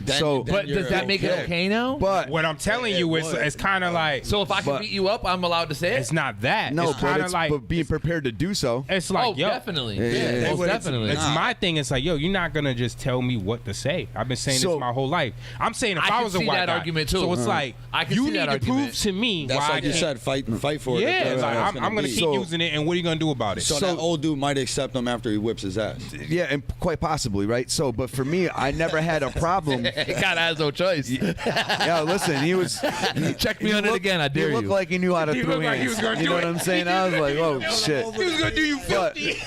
But does that make it okay now? But what I'm telling you is, it's kind of like. So if I can beat you up, I'm allowed to say it. It's not that. No, it's but like being prepared to do so. It's like, definitely. Yeah. Most definitely. It's my thing. It's like, you're not gonna just tell me what to say. I've been saying this my whole life. I'm saying if I was a white guy, argument too. so it's like you need to prove to me That's why like you said, fight for it. Yeah, it's like, I'm gonna keep using it, and what are you gonna do about it? So that old dude might accept him after he whips his ass. Yeah, and quite possibly, right? So, but for me, I never had a problem. He kind of has no choice. Yeah, listen, he was. Check me on it again. I dare you. He looked like he knew how to He throw looked like he hands. was gonna You do know it. what I'm saying? I was like, oh shit. He was gonna do you filthy.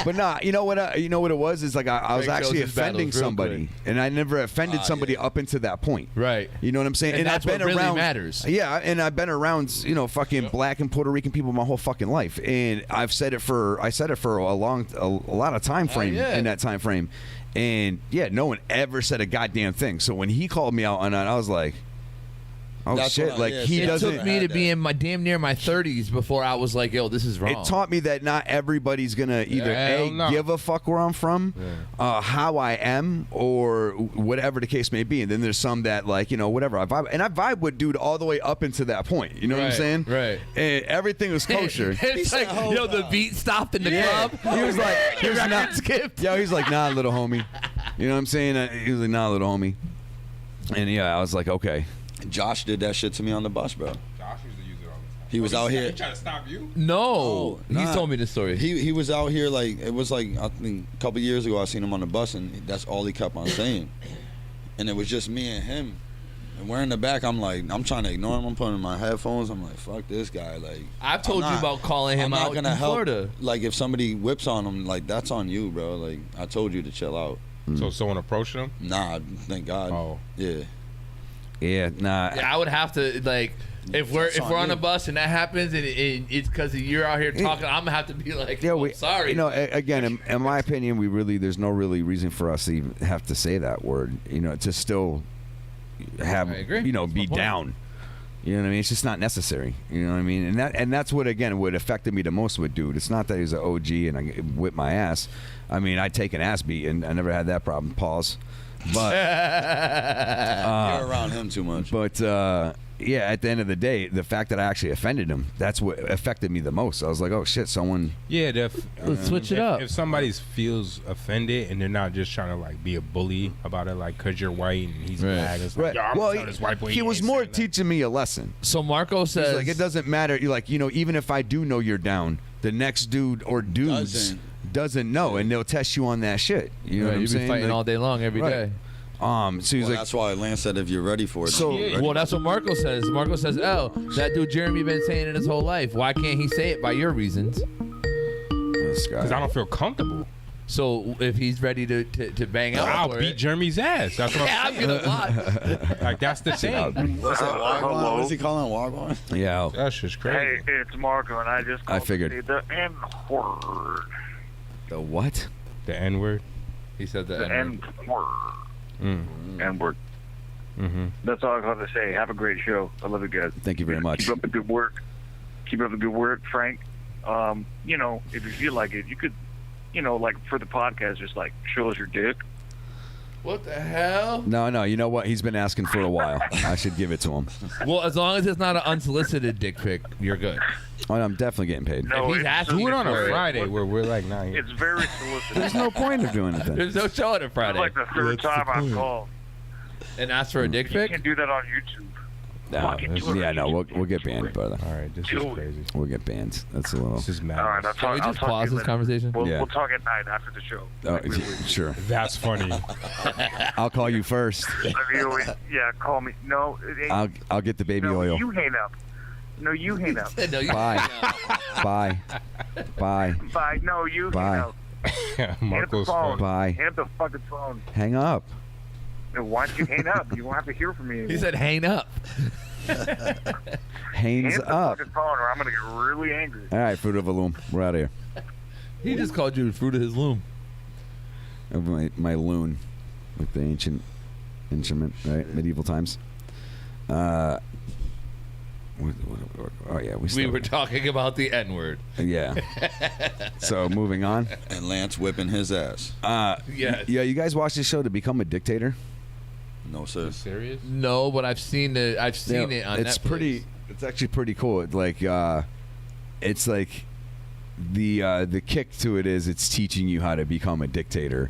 But nah, you know what it was is like I was Frank actually shows his battles offending real somebody, and I never offended somebody up until that point. Right. You know what I'm saying? And that's I've been what really around, matters. Yeah, and I've been around fucking black and Puerto Rican people my whole fucking life, and I said it for a lot of time frame in that time frame, and no one ever said a goddamn thing. So when he called me out on that, I was like, oh That's shit! what Like he It doesn't. took me to be in my damn near my 30s before I was like, yo, this is wrong. It taught me that not everybody's gonna either give a fuck where I'm from, how I am, or whatever the case may be. And then there's some that whatever I vibe, and I vibe with dude all the way up into that point. You know what I'm saying? Right. And everything was kosher. It's like, the beat stopped in the club. He was like, Your record skipped. Yo, he's like, nah, little homie. You know what I'm saying? He was like, nah, little homie. And I was like, okay. Josh did that shit to me on the bus, bro. Josh used to use it all the time. He was out here. He tried to stop you? No, he told me the story. He was out here it was I think a couple years ago I seen him on the bus and that's all he kept on saying, and it was just me and him, and we're in the back. I'm trying to ignore him. I'm putting in my headphones. I'm like, fuck this guy. Like I've told you about calling him out in Florida. Like if somebody whips on him, like that's on you, bro. Like I told you to chill out. So someone approached him? Nah, thank God. Oh. Yeah. Yeah, nah. Yeah, I would have to if we're on a bus and that happens and it's because you're out here talking, I'm gonna have to be like, I'm sorry. Again, in my opinion, there's no really reason for us to even have to say that word. To still have be down. You know what I mean? It's just not necessary. You know what I mean? And that's what affected me the most with dude. It's not that he's an OG and I whip my ass. I mean, I take an ass beat and I never had that problem. Pause. But you're around him too much. But at the end of the day, the fact that I actually offended him, that's what affected me the most. I was like, oh shit, someone. Yeah, let's switch it up. If somebody feels offended and they're not just trying to be a bully about it, because you're white and he's black, it's like, I'm telling this white boy. He was more teaching me a lesson. So Marco says, it doesn't matter. Even if I do know you're down, the next dude or dudes doesn't know, and they'll test you on that shit. You know what I'm saying? You've been fighting all day long, every day. So he's that's why Lance said if you're ready for it. Well, that's what Marco says. Marco says, that dude Jeremy been saying it his whole life. Why can't he say it by your reasons? Because I don't feel comfortable. So if he's ready to bang out, I'll beat Jeremy's ass. That's what I'm saying. I'm gonna that's the thing. What's that? Wagwan? What's he calling Wagwan? Yeah. That's just crazy. Hey, it's Marco, and I just called figured. to say the N-word. The what? The N-word? He said the N-word. N-word. Mm-hmm. That's all I got to say. Have a great show. I love you guys. Thank you very much. Keep up the good work. Keep up the good work, Frank. If you feel like it, you could, for the podcast, just show us your dick. What the hell? No. You know what? He's been asking for a while. I should give it to him. Well, as long as it's not an unsolicited dick pic, you're good. Oh, I'm definitely getting paid. No, if he's asking do it on a for Friday where we're not here. It's very solicited. There's no point of doing it then. There's no show on a Friday. It's like the third time I've called. And ask for a dick You pic? can't do that on YouTube. We'll get banned, brother. All right, this is crazy. We'll get banned. That's a little. This is mad. All right, Can we just pause this conversation? We'll talk at night after the show. Sure. That's funny. I'll call you first. Yeah, call me. No, it ain't. I'll get the baby oil. You hang up. No, you hang up. No, you Bye. Bye. Bye. Bye. No, you Bye. hang up. Marco's phone. Bye. Hang up the fucking phone. Hang up. Why don't you hang up? You won't have to hear from me anymore. He said hang up. Hangs Hang up up. the fucking phone or I'm going to get really angry. All right, Fruit of a Loom. We're out of here. He just called you Fruit of his Loom. Of my loon, like the ancient instrument, right? Medieval times. Oh yeah, We were talking about the N-word. Yeah. So moving on. And Lance whipping his ass. Yes. Yeah, you guys watch this show To Become a Dictator? No, sir. Serious? No, but I've seen it. I've seen it on it's Netflix. It's actually pretty cool. It's like the kick to it is it's teaching you how to become a dictator,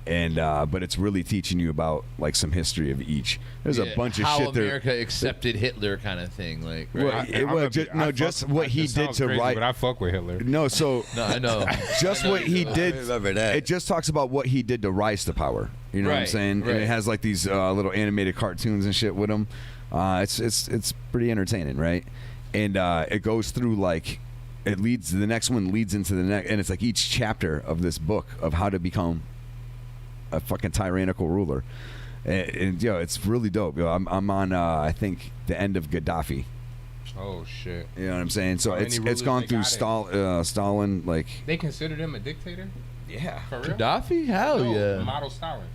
and but it's really teaching you about like some history of each. There's a bunch of how shit there. America accepted Hitler kind of thing, like right? Just what he did to write. But I fuck with Hitler. No, so No, I know. just I know what you he do. did. I remember that. It just talks about what he did to rise to power. You know what I'm Right, saying? right. And it has like these little animated cartoons and shit with him. It's pretty entertaining, right? And it goes through like the next one leads into the next, and it's like each chapter of this book of how to become a fucking tyrannical ruler. And it's really dope. I'm on I think the end of Gaddafi. Oh shit. You know what I'm saying? So How many it's rulers gone they through got Stalin, like They considered him a dictator? Yeah. For real? Gaddafi? Hell No, yeah. Model Stalin.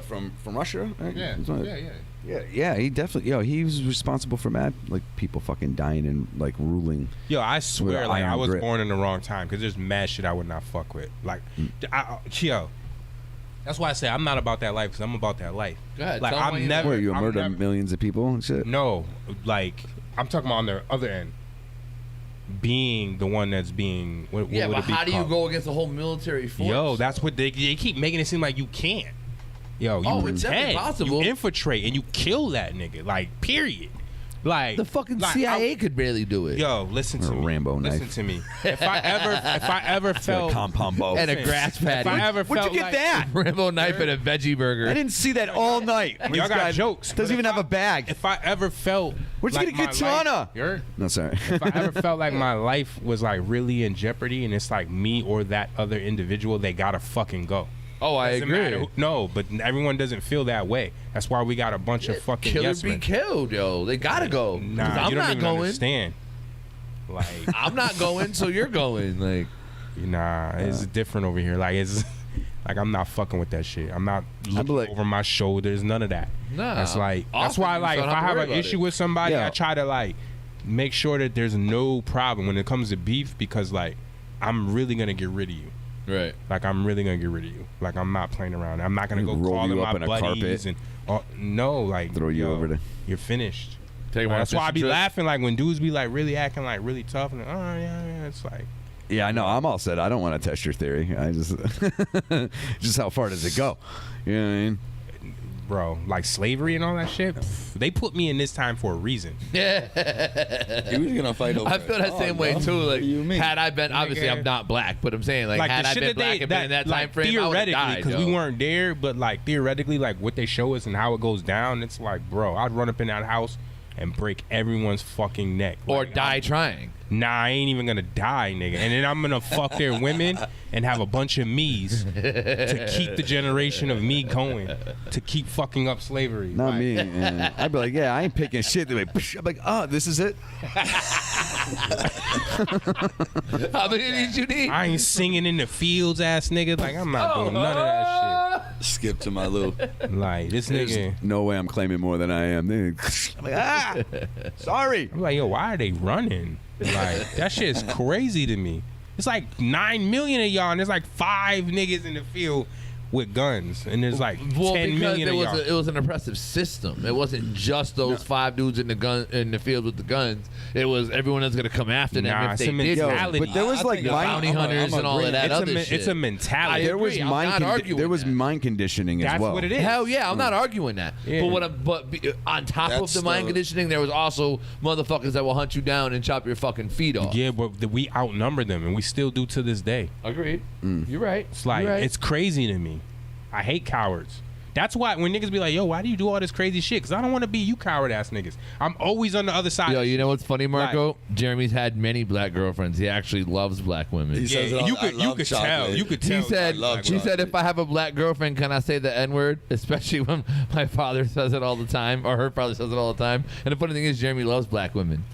from Russia. Right? Yeah. He definitely he was responsible for mad like people fucking dying and like ruling. Yo, I swear, like I was grip. born in the wrong time because there's mad shit I would not fuck with. Like, that's why I say I'm not about that life because I'm about that life. Go ahead, Like tell 'em I'm what you never. Where you I'm murder never- millions of people and shit. No, like I'm talking about on the other end, being the one that's being. What Yeah, would but it be how do you called? go against the whole military force? Yo, that's what they keep making it seem like you can't. Yo, you It's definitely can. possible. You infiltrate and you kill that nigga. Like, period. Like The fucking like, CIA could barely do it. Yo, listen to Or a me. Rambo Listen knife. to me. If I ever felt compound bow. And a grass patty. If I ever Where'd felt you get like, that? Rambo knife and a veggie burger. I didn't see that all night. Y'all This got guy jokes. Doesn't but even if have a bag. If I ever felt Where'd you like get a katana? You heard? No, sorry. If I ever felt like my life was like really in jeopardy and it's like me or that other individual, they gotta fucking go. Oh, I Doesn't agree. matter who- no, but everyone doesn't feel that way. That's why we got a bunch of fucking Kill or yes be men. killed, yo. They gotta go. 'Cause Nah, I'm you don't not even going. understand. Like, I'm not going, so you're going. Like, nah, it's different over here. Like, it's like I'm not fucking with that shit. I'm not looking over my shoulders. None of that. Nah, that's like that's often why you like if don't have I to have worry an about issue it. with somebody, Yeah. I try to like make sure that there's no problem when it comes to beef because like I'm really gonna get rid of you. right. Like I'm really gonna get rid of you. Like I'm not playing around. I'm not gonna go Roll calling you my up in a buddies carpet. and no, like Throw you yo, over there. You're finished. Take Like, one that's why I fishing be trip. laughing like when dudes be like really acting like really tough and yeah, it's like Yeah, I know. I'm all set. I don't want to test your theory. I just, just how far does it go? You know what I mean? bro, like slavery and all that shit. They put me in this time for a reason. Yeah. He was gonna fight over. I feel that it. same Oh, way bro. too. What Like, do you mean? had I been, obviously, I'm not black, but I'm saying, like had the I shit been that black and been in that time like, frame, I would have theoretically, died. because we weren't there, but like theoretically, like what they show us and how it goes down, it's like, bro, I'd run up in that house and break everyone's fucking neck. Or Like, die trying. Nah, I ain't even gonna die, nigga. And then I'm gonna fuck their women and have a bunch of me's to keep the generation of me going, to keep fucking up slavery. Not Like, me. Man. I'd be like, yeah, I ain't picking shit. They're like, I'm like, oh, this is it. How many did you need? I ain't singing in the fields, ass nigga. Like I'm not doing none of that Skip to my little. shit. Like this There's nigga. no way I'm claiming more than I am. I'm like, ah, sorry. I'm like, yo, why are they running? Like that shit is crazy to me. It's like 9 million of y'all, and there's like 5 niggas in the field with guns, and there's like 10 million of y'all. it was an oppressive system. It wasn't just those 5 dudes in the field with the guns. It was everyone that's gonna come after them Nah, if it's they a did. mentality. But there was like the bounty hunters and all of that other shit. It's a mentality. There was I'm not arguing there was that. mind conditioning as That's well. what it is. Hell yeah, I'm not arguing that. Yeah. On top of That's the mind the- conditioning, there was also motherfuckers that will hunt you down and chop your fucking feet off. Yeah, but we outnumber them, and we still do to this day. Agreed. You're right. It's like You're right. it's crazy to me. I hate cowards. That's why when niggas be like, yo, why do you do all this crazy shit? Because I don't want to be you coward ass niggas. I'm always on the other side. Yo, you know what's funny, Marco? Jeremy's had many black girlfriends. He actually loves black women. He says it all- you I could love tell. You could tell. He said, love she said, chocolate. if I have a black girlfriend, can I say the N-word? Especially when my father says it all the time, or her father says it all the time. And the funny thing is, Jeremy loves black women.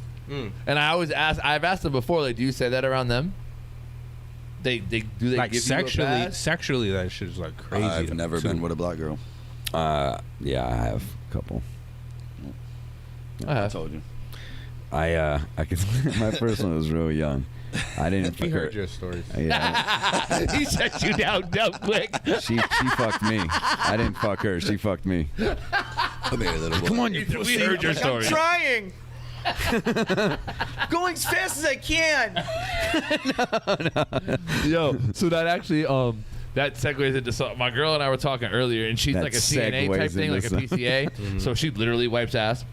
And I always I've asked him before, like, do you say that around them? Do they like give sexually, you a pass? sexually, that shit is like crazy. I've never been with a black girl. Yeah, I have a couple. I told you. I could. My first one was real young. I didn't. We fuck her. heard your stories. Yeah. He shut you down quick. She fucked me. I didn't fuck her. She fucked me. Come here, little boy. Come on, you We pussy. heard your story. Trying. Going as fast as I can. Yo, so that actually that segues into something. My girl and I were talking earlier, and she's That like a CNA type segues thing, like a into PCA. So she literally wipes ass.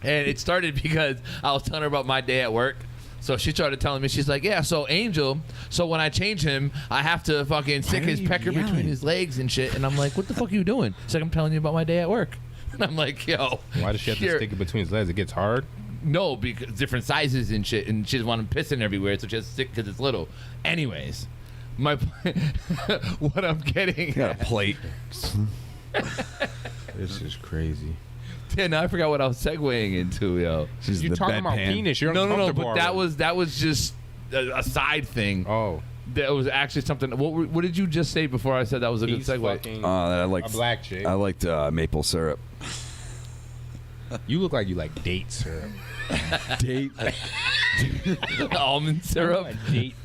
And it started because I was telling her about my day at work. So she started telling me, she's like, yeah, so Angel, so when I change him, I have to fucking stick his pecker between his legs and shit. And I'm like, what the fuck are you doing? She's like, I'm telling you about my day at work. And I'm like, yo. Why does she have to you're- stick it between his legs? It gets hard. No, because different sizes and shit, and she doesn't want him pissing everywhere, so she has to stick because it's little. Anyways, my what I'm getting. You got a plate. This is crazy. Then I forgot what I was segueing into, yo. She's You the talking about bedpan. penis? You're No, uncomfortable but already. that was just a side thing. Oh, That was actually something. What did you just say before I said that was a good he's segue? fucking I liked a black chick. I liked maple syrup. You look like you like date syrup. Date. Almond syrup.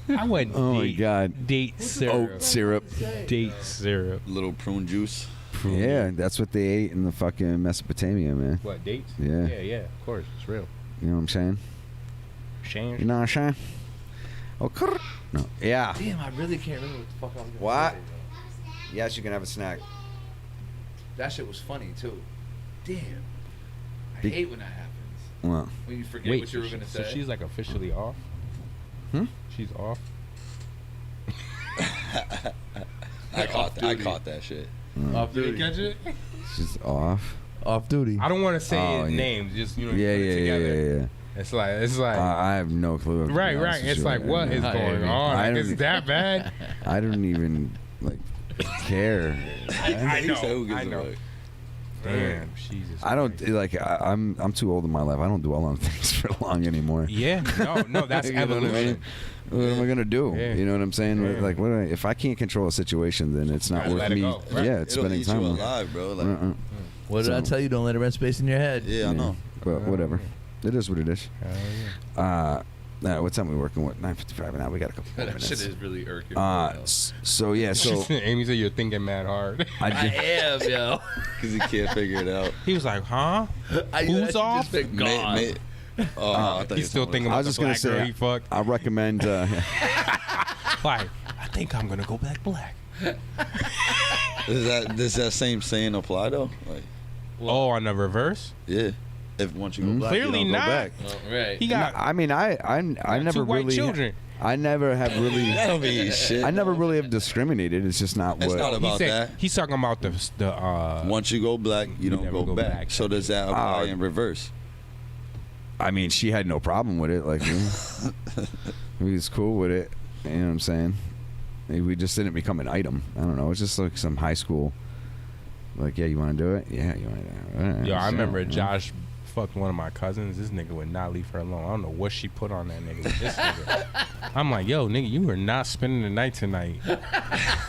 I went Oh my date, god. date syrup. Oat syrup. Date syrup. Little prune juice. Yeah, that's what they ate in the fucking Mesopotamia, man. What, dates? Yeah. Yeah, of course. It's real. You know what I'm saying? Shane. You know what I'm saying? Oh, no. Yeah. Damn, I really can't remember what the fuck I was going to What? say. Though. Yes, you can have a snack. That shit was funny too. Damn. I Be- hate when that happens. Well, When you forget Wait, what you were going to so say. she's like officially off? She's off? I caught that shit. Off Did duty. you catch it? she's off. Off duty. I don't want to say Oh, his yeah. names. Just, you know, Yeah, put it together. yeah. It's like I have no clue. if to be right. honest with It's you like, right what now. is I going mean, on? I Like, is don't- that bad? I don't even like care. I He said, "Who know. gives I a know. fuck?" Damn, Jesus. I don't like. I'm too old in my life. I don't dwell on things for long anymore. Yeah, no, that's You know what I evolution. mean? What am I gonna do? Yeah. You know what I'm saying? Yeah. Like, if I can't control a situation, then it's not Gotta worth let it me. go. Right. Yeah, It'll spending eat time you with. alive, bro. Like, What did I tell you? Don't let it rent space in your head. yeah, I know. But whatever. It is what it is. Hell yeah. What time are we working with? 9:55 now. We got a couple more That minutes. shit is really irking. So yeah, so Amy said you're thinking mad hard. I am, yo. Because he can't figure it out. He was like, huh? Who's off? Just been gone. Oh, I thought He's still thinking I about was the just gonna black girl say, he fucked. I recommend. Like, I think I'm gonna go back black. Does that same saying apply though? Like, Oh, on the reverse? yeah. If once you go black, Clearly you don't not. go back. Oh, right. He got I mean, I never two white really. children. I never have really. That don't mean shit. I never really have discriminated. It's just not It's what. not about that. He's talking about the Once you go black, you don't never go go back. back. So does that apply in reverse? I mean, she had no problem with it. Like, we was cool with it. You know what I'm saying? Maybe we just didn't become an item. I don't know. It's just like some high school. Like, yeah, you want to do it? Yeah, you want to do it. Yo, I remember Yeah. Josh fucked one of my cousins. This nigga would not leave her alone. I don't know what she put on that nigga. This nigga. I'm like, yo, nigga, you are not spending the night tonight.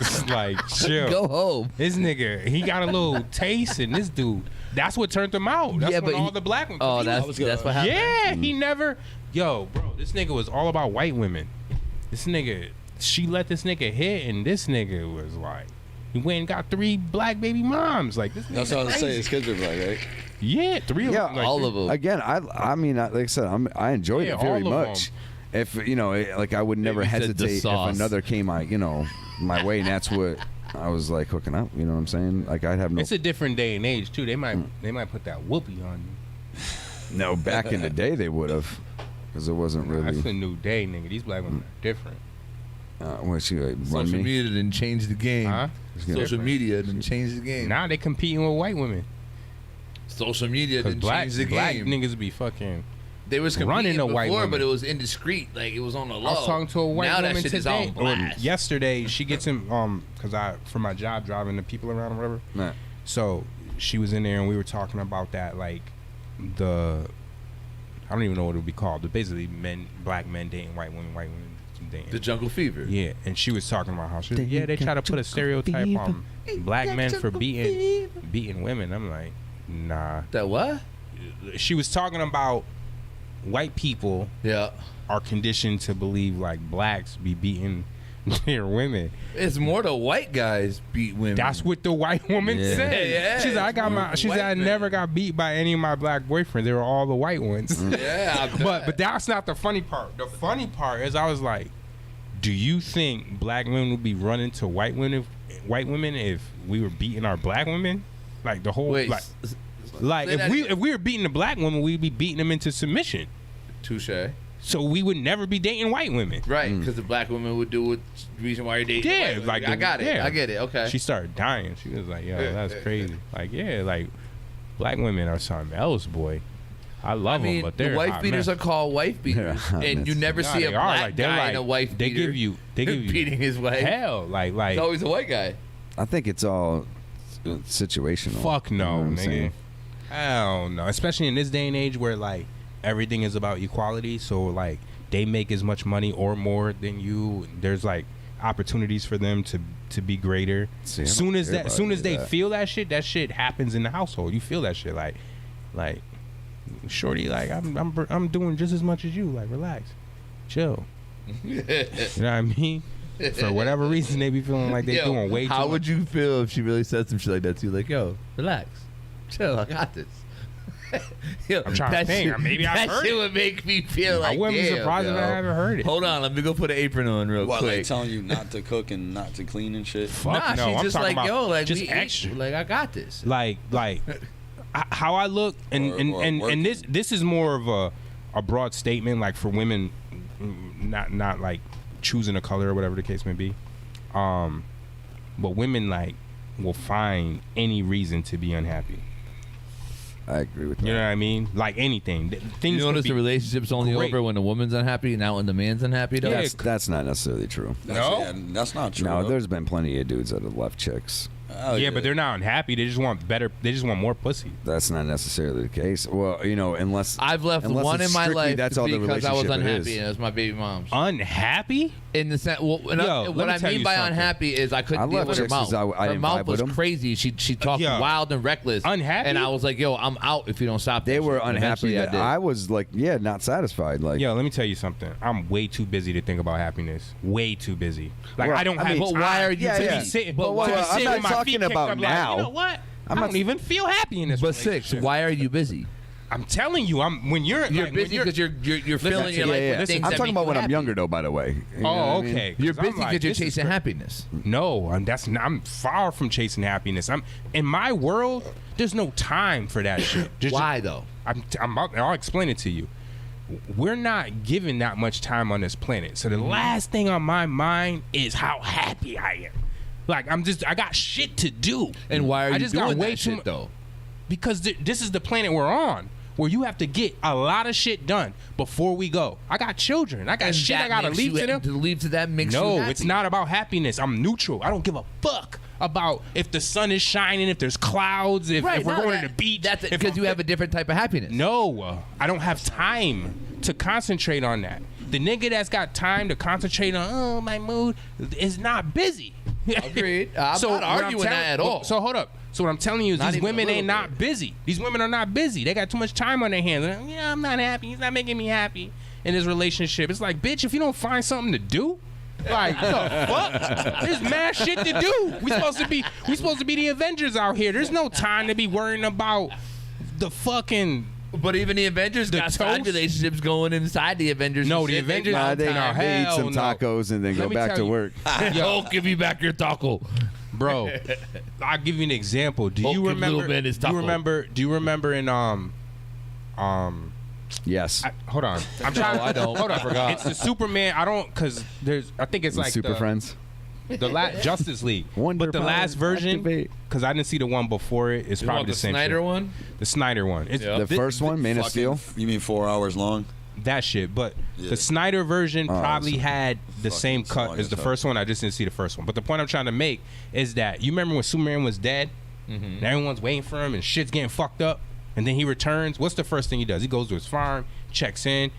It's like, chill. Go home. This nigga, he got a little taste, and this dude, that's what turned him out. That's Yeah, when but all he- the black ones. Oh, he that's was- what happened. Yeah, he never. Yo, bro, this nigga was all about white women. This nigga, she let this nigga hit, and this nigga was like, he went and got 3 black baby moms. Like this. That's what I was saying. His kids are black, right? Yeah, 3 of Yeah, them. Like, all of them. Again, I mean, like I said, I enjoyed Yeah, it very all of much. If you know, like I would never Maybe said the hesitate if sauce. another came, my way, and that's what I was like hooking up. You know what I'm saying? Like I'd have no. It's a different day and age too. They might put that whoopee on you. No, back in the day they would have, because it wasn't really. That's a new day, nigga. These black women are different. What she run Social me? media didn't change the game. Huh? Social media done changed the game. Now they competing with white women. Social media done changed the black game. niggas be fucking. They was competing running a before, white woman. but it was indiscreet. Like it was on the low. I was talking to a white now woman that shit today. is on blast. Yesterday, she gets in because I for my job driving the people around or whatever. Nah. So she was in there and we were talking about that, like I don't even know what it would be called, but basically black men dating white women dating. The jungle fever. Yeah, and she was talking about how they try to put a stereotype on black men for beating women. I'm like, nah. That what? She was talking about white people are conditioned to believe like blacks be beating their women. It's more the white guys beat women. That's what the white woman said. Yeah, She's like, I never got beat by any of my black boyfriends. They were all the white ones. Yeah, but that's not the funny part. The funny part is I was like, do you think black women would be running to white women if we were beating our black women? Like the whole like if we were beating the black women, we'd be beating them into submission. Touche. So we would never be dating white women. Right, because the black woman would do what reason why you're dating. Yeah, white like women. I got it. I get it. Okay. She started dying. She was like, "Yo, that's crazy." Like, yeah, like black women are something else, boy. I love them, but they're the wife hot beaters mess. are called wife beaters, and you never see a black guy in a wife beater. They give you beating his wife. Hell, like it's always a white guy. I think it's all situational. Fuck no, You know what I'm nigga. saying? Hell no. Especially in this day and age where like everything is about equality. So like they make as much money or more than you. There's like opportunities for them to be greater. See, as soon as they that. feel that shit happens in the household. You feel that shit like shorty, like I'm doing just as much as you. Like relax, chill. You know what I mean? For whatever reason, they be feeling like they doing way too much. How would you feel if she really said some shit like that to you? Like, yo, relax, chill, I got this. Yo, I'm trying to think. Maybe I've heard it. it. Would make me feel like I wouldn't be surprised if I haven't heard it. Hold on, let me go put an apron on real What, quick. like telling you not to cook and not to clean and shit? Fuck no, she's I'm just talking like, about yo, like just we extra. Like I got this. Like how I look, and this is more of a broad statement, like for women, not like choosing a color or whatever the case may be. But women like will find any reason to be unhappy. I agree with that. You know what I mean? Like anything. Things You notice could be the relationship's only great. over when the woman's unhappy, not when the man's unhappy, though? That's not necessarily true. That's not true. No, though. there's been plenty of dudes that have left chicks. Yeah, but they're not unhappy. They just want better. They just want more pussy. That's not necessarily the case. Well, you know, unless I've left one it's in my strictly life that's all the because I was relationship unhappy, is. and it was my baby mom's. Unhappy? In the sense, Yo, what let I me tell mean you by something. unhappy is I couldn't I deal left with her chicks 'cause mouth. I Her didn't mouth vibe was with 'em. crazy. She talked Yo. wild and reckless. Unhappy? And I was like, yo, I'm out if you don't stop. They that were shit. And unhappy eventually that did. I was like, not satisfied. Like, Yo, let me tell you something. I'm way too busy to think about happiness. Way too busy. Like Well, I don't I have mean, time. but why are you to busy? be sitting? But to be I'm sitting not with my talking feet kicked about up now. Like, you know what? I don't even feel happy in this But six, relationship. why are you busy? I'm telling you, when you're busy because you're filling your life with things I'm that talking make about when you I'm happy. younger, though. By the way. You know what I mean? Okay. You're 'Cause I'm busy like, because you're this is chasing cra- happiness. No, I'm far from chasing happiness. I'm in my world. There's no time for that shit. Why though? I'll explain it to you. We're not given that much time on this planet. So the last thing on my mind is how happy I am. Like I got shit to do. And why are I you just got doing way that too shit though? Because this is the planet we're on, where you have to get a lot of shit done before we go. I got children. I got shit I gotta leave to them. To leave to that makes you No, happy. it's not about happiness. I'm neutral. I don't give a fuck about if the sun is shining, if there's clouds, if we're going to the beach. That's because you have a different type of happiness. No, I don't have time to concentrate on that. The nigga that's got time to concentrate on, my mood, is not busy. Agreed. I'm not what arguing that at all. So hold up. So what I'm telling you is Not these even a women little ain't not bit. busy. These women are not busy. They got too much time on their hands. Yeah, I'm not happy. He's not making me happy in this relationship. It's like, bitch, if you don't find something to do, like, the fuck? There's mad shit to do. We supposed to be the Avengers out here. There's no time to be worrying about the fucking. But even the Avengers got side relationships going inside the Avengers. No, and the shit. Avengers- Nah, they eat hell some no. tacos and then Let go me back tell to you. work. Don't give me back your taco, Bro, I'll give you an example. Do Hulk you give remember? little man his Do you taco. remember? Do you remember in Yes. hold on. I'm trying. I don't. Hold on. I forgot. It's the Superman. I don't because there's. I think it's like Super the, Friends. The Justice League. But the last version, because I didn't see the one before it, it's probably the same Snyder shit. one? The Snyder one. It's, The first one, Man of Steel. You mean 4 hours long? That shit. But Yeah. the Snyder version Oh, probably it's had the same cut long as as the hell. first one. I just didn't see the first one. But the point I'm trying to make is that you remember when Superman was dead? And everyone's waiting for him and shit's getting fucked up. And then he returns. What's the first thing he does? He goes to his farm, checks in.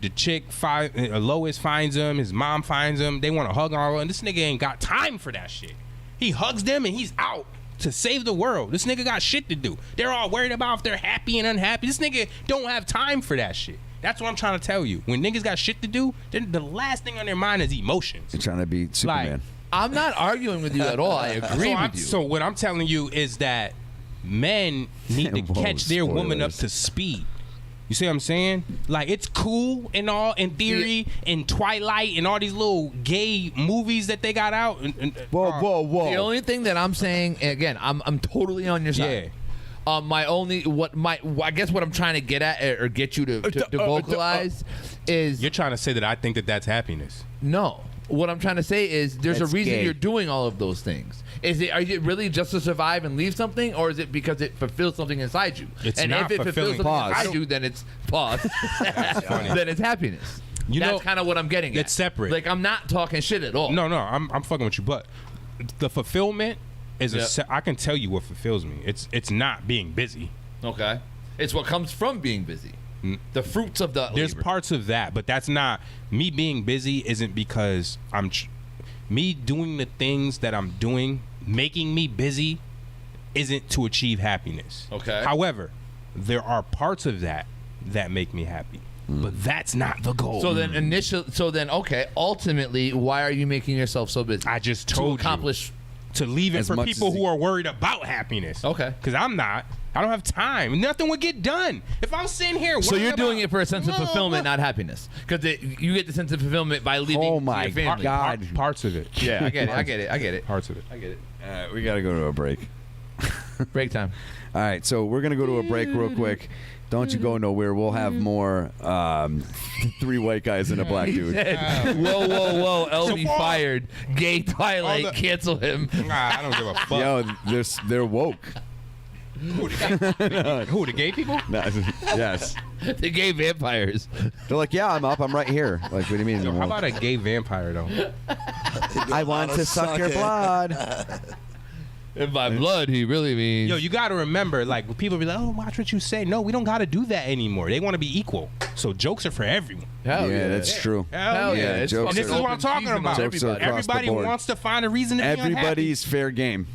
The chick, Lois finds him. His mom finds him. They want to hug all, and this nigga ain't got time for that shit. He hugs them and he's out to save the world. This nigga got shit to do. They're all worried about if they're happy and unhappy. This nigga don't have time for that shit. That's what I'm trying to tell you. When niggas got shit to do, then the last thing on their mind is emotions. You're trying to be Superman. I'm not arguing with you at all. I agree with you. So what I'm telling you is that men need to Whoa, catch their woman up spoilers. to speed. You see what I'm saying? Like, it's cool and all in theory, and Twilight and all these little gay movies that they got out. Whoa. The only thing that I'm saying, and again, I'm totally on your side. I guess what I'm trying to get at or get you to vocalize is you're trying to say that I think that that's happiness. No. What I'm trying to say is there's That's a reason gay. you're doing all of those things. Are you really just to survive and leave something, or is it because it fulfills something inside you? It's and not if it fulfills fulfilling. something inside you, then it's pause. Then it's happiness. That's kind of what I'm getting at. It's separate. Like, I'm not talking shit at all. No, I'm fucking with you. But the fulfillment is I can tell you what fulfills me. It's not being busy. Okay. It's what comes from being busy. The fruits of the There's labor. parts of that, but that's not me being busy. Isn't because me doing the things that I'm doing, making me busy, isn't to achieve happiness. Okay. However, there are parts of that that make me happy, but that's not the goal. So then ultimately, why are you making yourself so busy? I just told to accomplish you to leave it As for much people as who are worried about happiness. Okay. Because I'm not. I don't have time. Nothing would get done if I'm sitting here. So worried you're doing about- it for a sense of fulfillment, not happiness, because you get the sense of fulfillment by leaving Oh my your family. God. Parts of it. Yeah, I get it. Parts of it. I get it. We got to go to a break. Break time. All right, so we're going to go to a break real quick. Don't you go nowhere. We'll have more 3 white guys and a black dude. Whoa. LB fired. Gay Twilight. All the- Cancel him. Nah, I don't give a fuck. Yo, they're woke. Who, the gay people? No, yes. The gay vampires. They're like, yeah, I'm up. I'm right here. Like, what do you mean? How about a gay vampire, though? I want to suck your blood. And by blood, he really means. Yo, you got to remember, like, people be like, oh, watch what you say. No, we don't got to do that anymore. They want to be equal. So jokes are for everyone. Hell yeah, that's true. Hell yeah. It's jokes And this fucking is what I'm open talking season about. on Jokes are everybody. across the Everybody board. wants to find a reason to be unhappy. Everybody's fair game.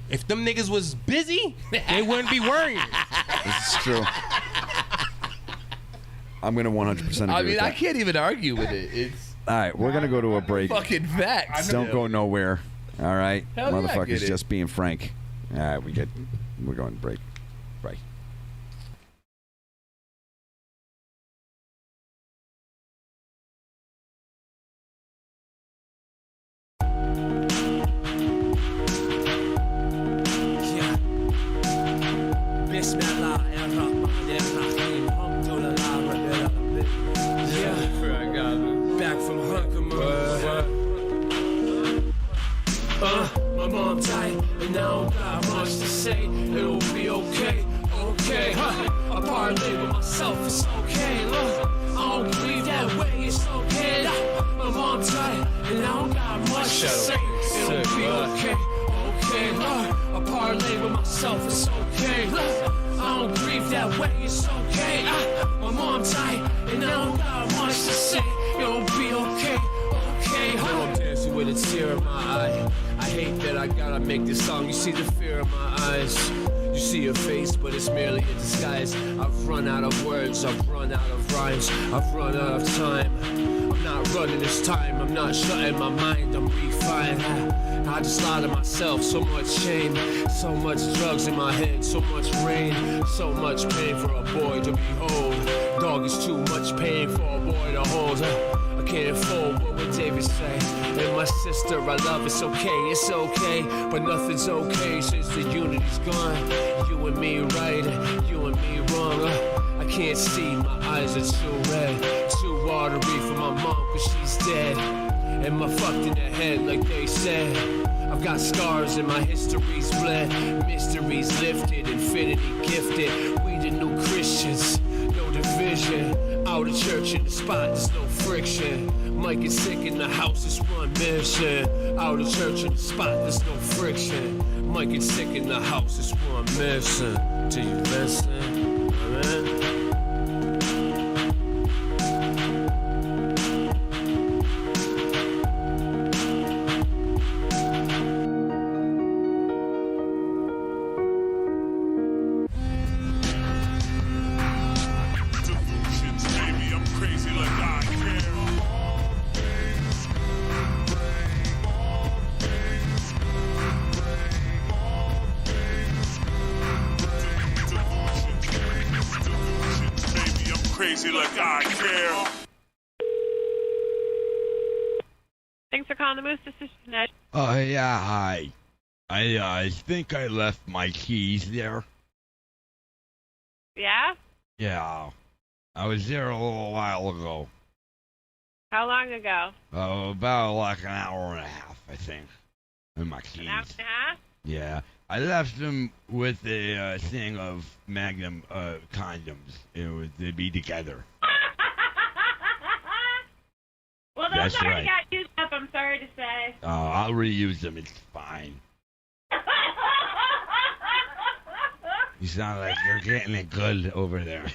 If them niggas was busy, they wouldn't be worrying. This is true. I'm going to 100% agree I with mean, that. I can't even argue with it. It's All right, we're going to go to a break. fucking facts. Don't go nowhere. All right? Hell yeah, I Motherfuckers get it. just being frank. All right, we're going to break. Right. Back from my mom died, and I don't got much to say. It'll be okay, okay. I parlay with myself, it's okay. Look, I don't believe that way, it's okay. My mom died, and I don't got much to say. It'll be okay, okay. Look, I parlay with myself, it's okay. Look, I don't grieve that way, it's okay. My mom died, and I don't got much to say. It'll be okay, okay. Now I'm dancing with a tear in my eye. I hate that I gotta make this song. You see the fear in my eyes. You see your face, but it's merely a disguise. I've run out of words, I've run out of rhymes, I've run out of time. I'm not running this time, I'm not shutting my mind, I'm refined. I just lie to myself, so much shame, so much drugs in my head, so much rain, so much pain for a boy to behold. Dog is too much pain for a boy to hold. I can't fold, what would David say? And my sister, I love, it's okay, but nothing's okay since the unity's gone. You and me right, you and me wrong. I can't see, my eyes are too red, too watery for my mom, cause she's dead. Am I fucked in the head like they said? I've got scars and my history's bled. Mysteries lifted, infinity gifted. We the new Christians, no division. Out of church in the spot, there's no friction. Mike is sick in the house, it's one mission. Out of church in the spot, there's no friction. Mike is sick in the house, it's one mission. Do you listen? Amen. Crazy like I care. Thanks for calling the Moose. This is Jeanette. Oh, yeah, hi. I think I left my keys there. Yeah? Yeah. I was there a little while ago. How long ago? About like an hour and a half, I think. With my keys. An hour and a half? Yeah. I left them with a thing of Magnum condoms. They'd be together. Well, those That's already right. got used up, I'm sorry to say. I'll reuse them. It's fine. You sound like you're getting it good over there.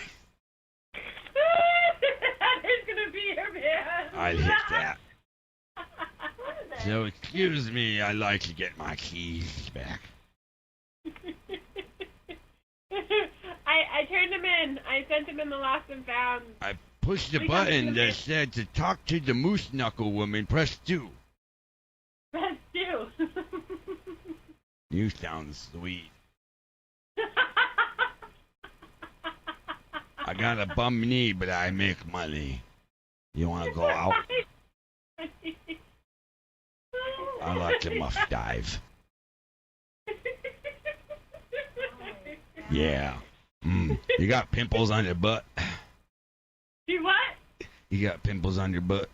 There's gonna be your man. I hit that. So excuse me, I'd like to get my keys back. I turned him in. I sent him in the lost and found. I pushed the button that said to talk to the moose knuckle woman. Press 2. Press 2. You sound sweet. I got a bum knee, but I make money. You want to go out? I like to muff dive. Yeah. You got pimples on your butt? You what? You got pimples on your butt?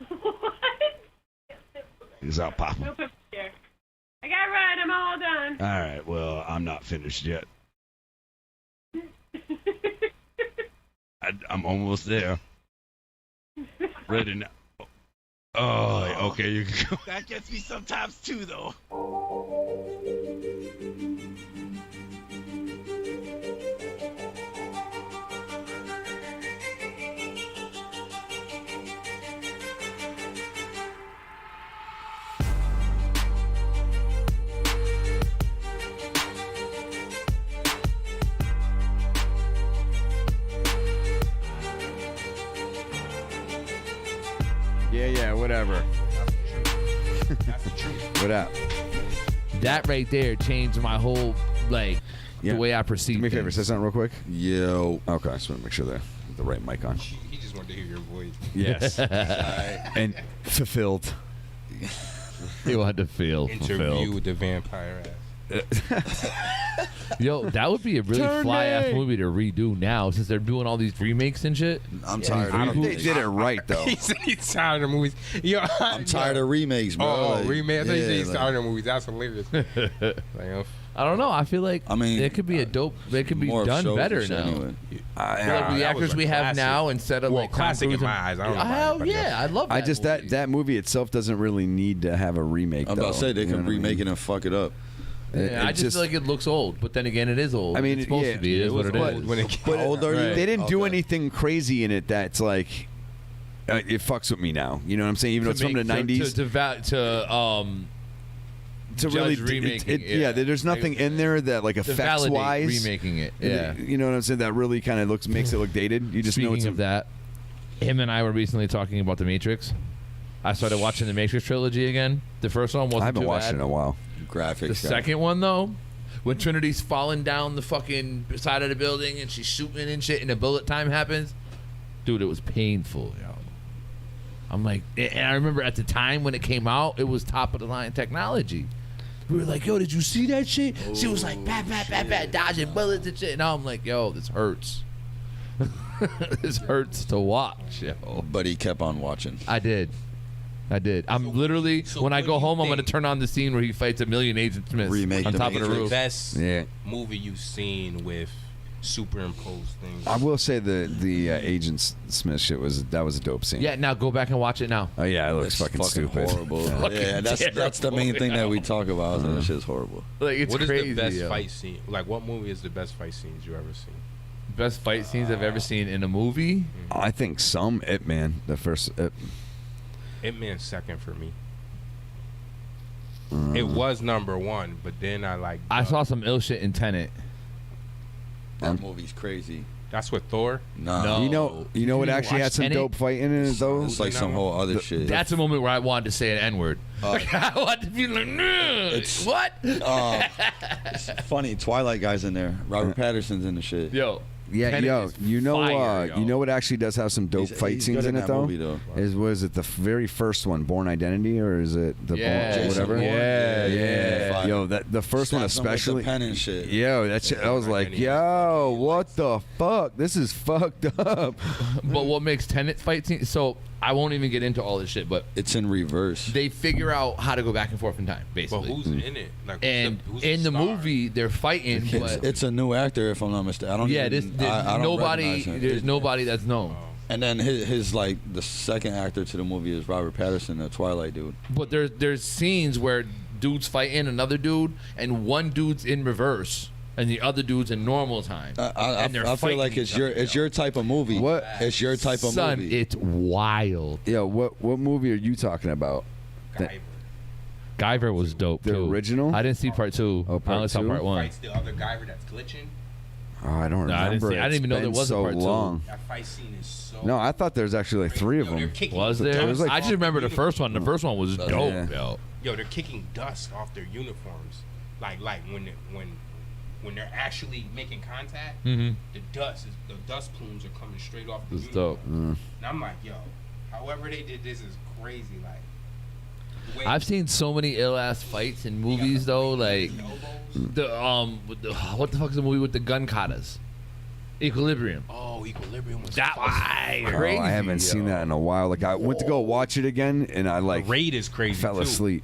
What? Because I'll pop No them. pimples here. I gotta run. I'm all done. All right, well, I'm not finished yet. I'm almost there. Ready now. Oh, okay, you can go. That gets me sometimes too, though. Yeah, whatever. What up? That right there changed my whole the way I perceive. Do me a favor, things. say something real quick. Yo. Okay, I just want to make sure the right mic on. He just wanted to hear your voice. Yes. And fulfilled. He wanted to feel Interview fulfilled. with the vampire ass. Yo, that would be a really Turn fly ass me. movie to redo now, since they're doing all these remakes and shit. I'm tired. I of don't think remakes. they did it right though. He's tired of movies. Yo, I'm tired of remakes, bro. Oh, Like, remake. I thought you said he's like- tired of movies. That's hilarious. I don't know. I feel like it could be a dope. It could be more of done shows better and shit now. anyway. I feel like with the actors we have now, instead of like Tom classic in Cruise my and- eyes. I don't know about Hell anybody yeah, I love that. I just movie. that movie itself doesn't really need to have a remake. I'm about to say they can remake it and fuck it up. Yeah, I just feel like it looks old, but then again, it is old. I mean, it's supposed yeah, to be. It is what it is. But older you? they didn't do Okay. anything crazy in it that's like it fucks with me now. You know what I'm saying? Even though it's from the '90s. To really remaking it, yeah, there's nothing in there that like To effects validate wise remaking it. Yeah. you know what I'm saying, that really kind of makes it look dated. You just know Speaking it's of that, him and I were recently talking about The Matrix. I started watching The Matrix trilogy again. The first one wasn't I haven't too watched bad. it in a while. Graphics. The second one, though, when Trinity's falling down the fucking side of the building and she's shooting and shit and the bullet time happens, dude, it was painful, yo. I'm like, and I remember at the time when it came out, it was top of the line technology. We were like, yo, did you see that shit? She was like, bat, bat, bat, bat, dodging bullets and shit. And now I'm like, yo, this hurts. This hurts to watch, yo. But he kept on watching. I did. I did. I'm literally when I go home, I'm gonna turn on the scene where he fights a million Agent Smiths on top of the roof. Best movie you've seen with superimposed things. I will say the Agent Smith shit was a dope scene. Yeah, now go back and watch it now. Oh yeah, it looks fucking stupid. Horrible. Yeah. That's the main thing that we talk about. That shit's horrible. Like it's what crazy. is the best yo. fight scene? Like, what movie is the best fight scenes you ever seen? Best fight scenes I've ever seen in a movie? I think some Ip Man, the first Ip. Ip Man's second for me. It was number one, but then I saw some ill shit in Tenet. That movie's crazy. That's with Thor? No. You know what actually had some dope fighting in it though? It's like some whole other shit. That's a moment where I wanted to say an N-word. I wanted to be like, It's- what? It's funny. Twilight guy's in there. Robert Patterson's in the shit. Yo. Yeah, Tenet yo, is you know, fire, yo. you know what actually does have some dope fight he's scenes good in in it that though? movie, though. Was it the very first one, Born Identity, or is it the Yeah. Born, Jason whatever? Bourne? Yeah. Fire. Yo, the first one Snaps him with the especially. pen and shit. Yo, that shit. I was like, yo, what the fuck? This is fucked up. But what makes Tenet fight scenes? So I won't even get into all this shit, but it's in reverse. They figure out how to go back and forth in time, basically. But who's in it? Like, and who's in the star? movie, they're fighting. But It's a new actor, if I'm not mistaken. I don't. yeah, even, there's I don't nobody. recognize him. There's nobody that's known. And then his like the second actor to the movie is Robert Patterson, the Twilight dude. But there's scenes where dudes fighting another dude, and one dude's in reverse, and the other dude's in normal time. And they're I feel fighting like each other. it's your type of movie. What? It's your type of Son, movie. it's wild. Yo, what movie are you talking about? Guyver was dope. The too. original? I didn't see part two. Oh, I part only saw two? part one. Fights the other Guyver that's glitching. Oh, I don't No, I didn't remember. see- I didn't It's even know there been was a so part two. long. That fight scene is so. No, I thought there was actually like three of Yo, they're them. kicking Was There there? was like- I just remember the first one. The first one was dope, Yeah. yo. Yo, they're kicking dust off their uniforms. Like when they're actually making contact, Mhm. the dust plumes are coming straight off the It's uniform. dope. Mm. And I'm like, yo, however they did this is crazy. Like, the way I've seen so many ill ass fights in movies though, like what the fuck is the movie with the gun katas? Equilibrium. Oh, Equilibrium was That was Oh, crazy. I haven't seen that in a while. Like I went to go watch it again, and I like Raid is crazy. fell too. asleep.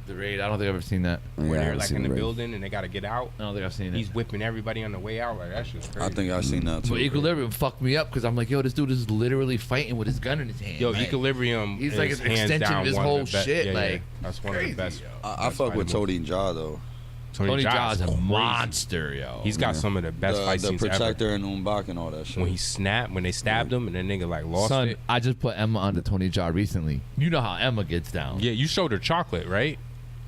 The Raid. I don't think I've ever seen that. Yeah, I Where they're haven't like seen in the Raid. building and they got to get out. I don't think I've seen He's it. whipping everybody on the way out. Like, that shit's crazy. I think I've seen that too. But Equilibrium fucked me up because I'm like, yo, this dude is literally fighting with his gun in his hand. Yo, Like, Equilibrium He's is like an hands extension down of his one whole of the best. shit. Yeah, like, that's one of the best. I fuck with Tony Jaa though. Tony Jaa is a crazy. monster, yo. He's got some of the best fight The scenes Protector ever. and Umbach and all that shit. When they stabbed him and the nigga like lost Son, it. I just put Emma on the Tony Jaa recently. You know how Emma gets down. Yeah, you showed her chocolate, right?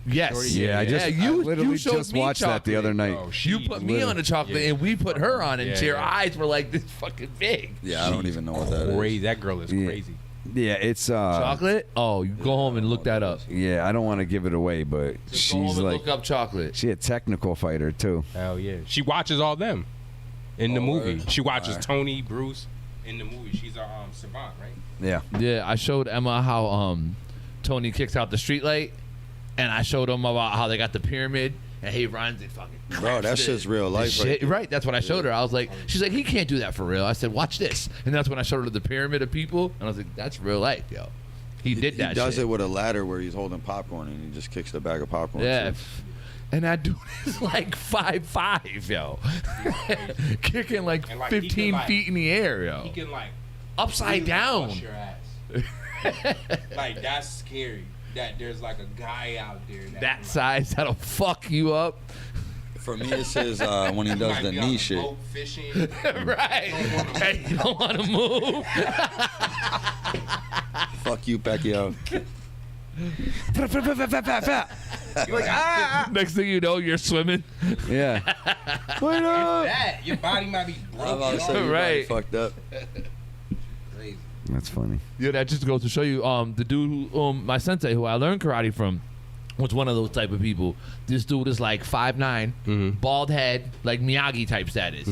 Yes. Yeah, I you literally showed just me watched that the chocolate. other night. Oh, You put me on the chocolate, and we put her on, and Yeah, her yeah. eyes were like this fucking big. Yeah, I don't even know what that is. Crazy. That girl is Yeah. crazy. Yeah, it's Chocolate? Oh, you go home and look that up. Yeah, I don't want to give it away, but Just go home she's and like look up chocolate. she a technical fighter too. Hell yeah. She watches all them in the movie. word. She watches Alright. Tony, Bruce in the movie. She's a savant, right? Yeah. Yeah, I showed Emma how Tony kicks out the streetlight, and I showed him about how they got the pyramid, and he runs and fucking. Bro, that cracks shit's it. real life, Shit, right? right? That's what I showed her. I was like, she's like, he can't do that for real. I said, watch this, and that's when I showed her the pyramid of people, and I was like, that's real life, yo. He did that. He does shit. it with a ladder where he's holding popcorn and he just kicks the bag of popcorn. Yeah. too. And that dude is like 5'5", yo. Kicking like And, like, he 15 can, like- feet in the air, yo. He can like Upside really down. bust your ass. Like, that's scary. That there's like a guy out there That size, that'll fuck you up. For me, it says when he does the knee shit. boat fishing. Right. Hey, you don't want to move. Fuck you, Pacquiao. You're like, ah. Next thing you know, you're swimming. Yeah. Wait up. That your body might be I'm broken. about to say you Right. fucked up. Crazy. That's funny. Yeah, that just goes to show you, the dude who, my sensei, who I learned karate from, was one of those type of people. This dude is like 5'9", bald head, like Miyagi type status,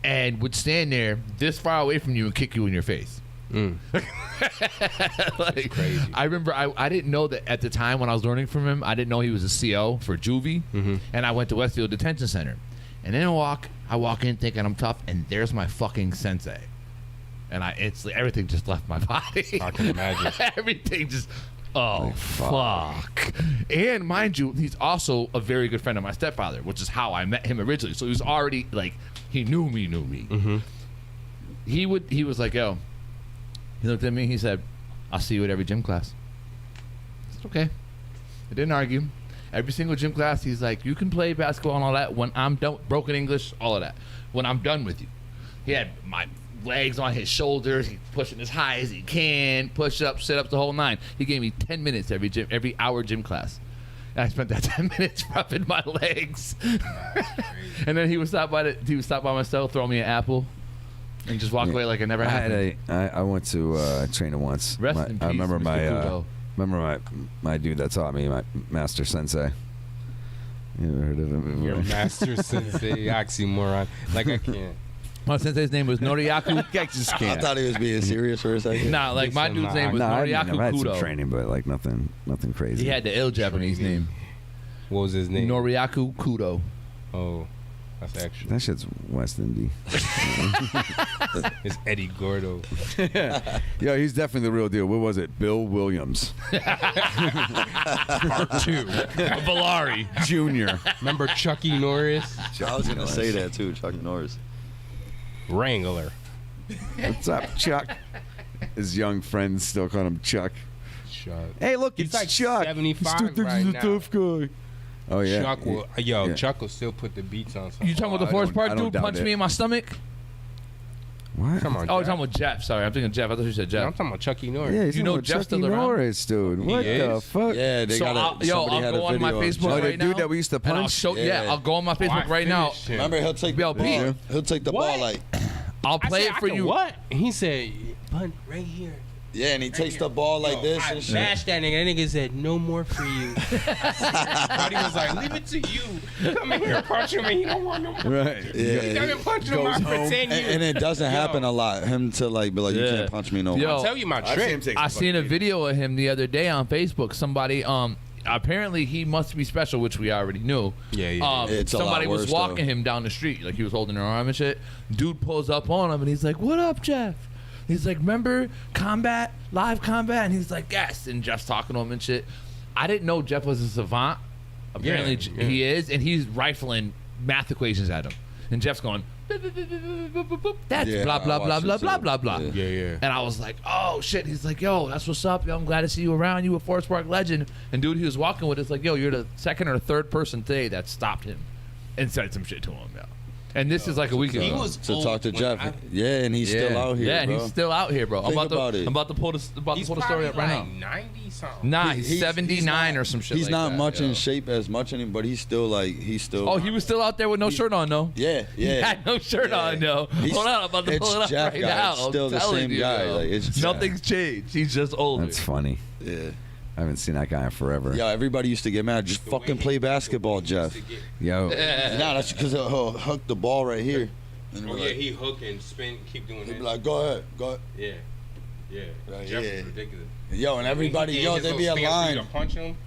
and would stand there this far away from you and kick you in your face. Like, crazy. I remember I didn't know that at the time when I was learning from him. I didn't know he was a CO for juvie, and I went to Westfield Detention Center, and then I walk in thinking I'm tough, and there's my fucking sensei, and everything just left my body. I can imagine. Everything just Oh, fuck. And mind you, he's also a very good friend of my stepfather, which is how I met him originally. So he was already, like, he knew me. Mm-hmm. He was like, yo, he looked at me, he said, I'll see you at every gym class. I said, okay. I didn't argue. Every single gym class, he's like, you can play basketball and all that when I'm done, broken English, all of that, when I'm done with you. He had my legs on his shoulders. He's pushing as high as he can, push-ups, sit-ups, the whole nine. He gave me 10 minutes every hour gym class. And I spent that 10 minutes rubbing my legs. And then he would stop by my cell, throw me an apple, and just walk away like it never happened. I went to training once. Rest in peace, I remember Mr. my dude that taught me, my master sensei. You ever heard of him? Your master sensei oxymoron. Like I can't. My sensei's name was Noriyaku. I just can't. I thought he was being serious for a second. Nah, like my dude's name was Noriyaku I had Kudo. some training, but like nothing crazy. He had the ill Japanese name. What was his name? Noriyaku Kudo. Oh, that's actually. That shit's West Indy. It's Eddie Gordo. Yeah, he's definitely the real deal. What was it? Bill Williams. Part 2. Valari Jr. Remember Chucky Norris? I was gonna say that too, Chuck Norris. Wrangler. What's up, Chuck? His young friends still call him Chuck. Chuck. Hey, look, He's it's like Chuck. 75 He still thinks right he's a now. tough guy. Oh yeah. Chuck will, Chuck will still put the beats on. You talking about the first part, I don't dude? doubt Punch it. me in my stomach? What? Come on. Oh, you're Jeff. talking about Jeff. Sorry, I'm thinking Jeff. I thought you said Jeff. No, I'm talking about Chucky Norris. Yeah, he's You know talking about Jeff's Chucky still around? Norris, dude. He What the is. fuck? Yeah, they So got I'll it. go Somebody had a on my video of Facebook Oh, the right now. dude that we used to and I'll punch? show. Yeah. Yeah, I'll go on my Facebook I right now. finished him. Remember, he'll take Yo, the ball. Pete. He'll take the ball like. I'll I play said, it for I can you. What? He said, punt right here. Yeah, and he takes the ball like this I and shit. bashed that nigga. That nigga said, no more for you. Buddy was like, leave it to you. Come in here, punch him, and he don't want no more. Right. Yeah, He done been punching him goes out for home. 10 years. And it doesn't happen a lot. Him to like be like, you Yeah. can't punch me no more. Yo, I'll tell you my trick. I seen a video of him the other day on Facebook. Somebody, apparently he must be special, which we already knew. Yeah. It's a lot somebody was worse, walking though. him down the street, like he was holding her arm and shit. Dude pulls up on him and he's like, "What up, Jeff?" He's like, "Remember live combat?" And he's like, "Yes." And Jeff's talking to him and shit. I didn't know Jeff was a savant. Apparently he is, and he's rifling math equations at him. And Jeff's going, "That's Yeah, blah blah I blah watched blah it blah too. blah blah." Yeah. And I was like, "Oh shit!" He's like, "Yo, that's what's up. Yo, I'm glad to see you around. You a Forest Park legend." And dude, he was walking with us like, "Yo, you're the second or third person today that stopped him and said some shit to him." Yeah. And this is like a week ago. He was To old talk to when Jeff. Yeah, and he's still out here. Yeah, and bro. he's still out here, bro. Think I'm about it. about to pull the He's story up right like now. 90 something. Nah, He- he's 79 or some shit. He's like not that, much yo. in shape as much anymore, but he's still Oh, he was still out there with no shirt on, though. Yeah, He yeah. had no shirt on, though. He's- Hold on, I'm about to it's pull it up Jeff, right guys. now. It's I'm still the telling same you, guy. yo. Like, it's Nothing's changed. He's just older. That's funny. Yeah. I haven't seen that guy in forever. Yo, everybody used to get mad. Just fucking play basketball, Jeff. Yo. Nah, that's because he'll hook the ball right here. And Oh, we're yeah, like, he hook and spin, keep doing he'd that. be like, go ahead, go ahead. Yeah. Right, Jeff yeah. is ridiculous. Yo, and everybody, When he yo, gave they his be little stance for you aligned. to punch him.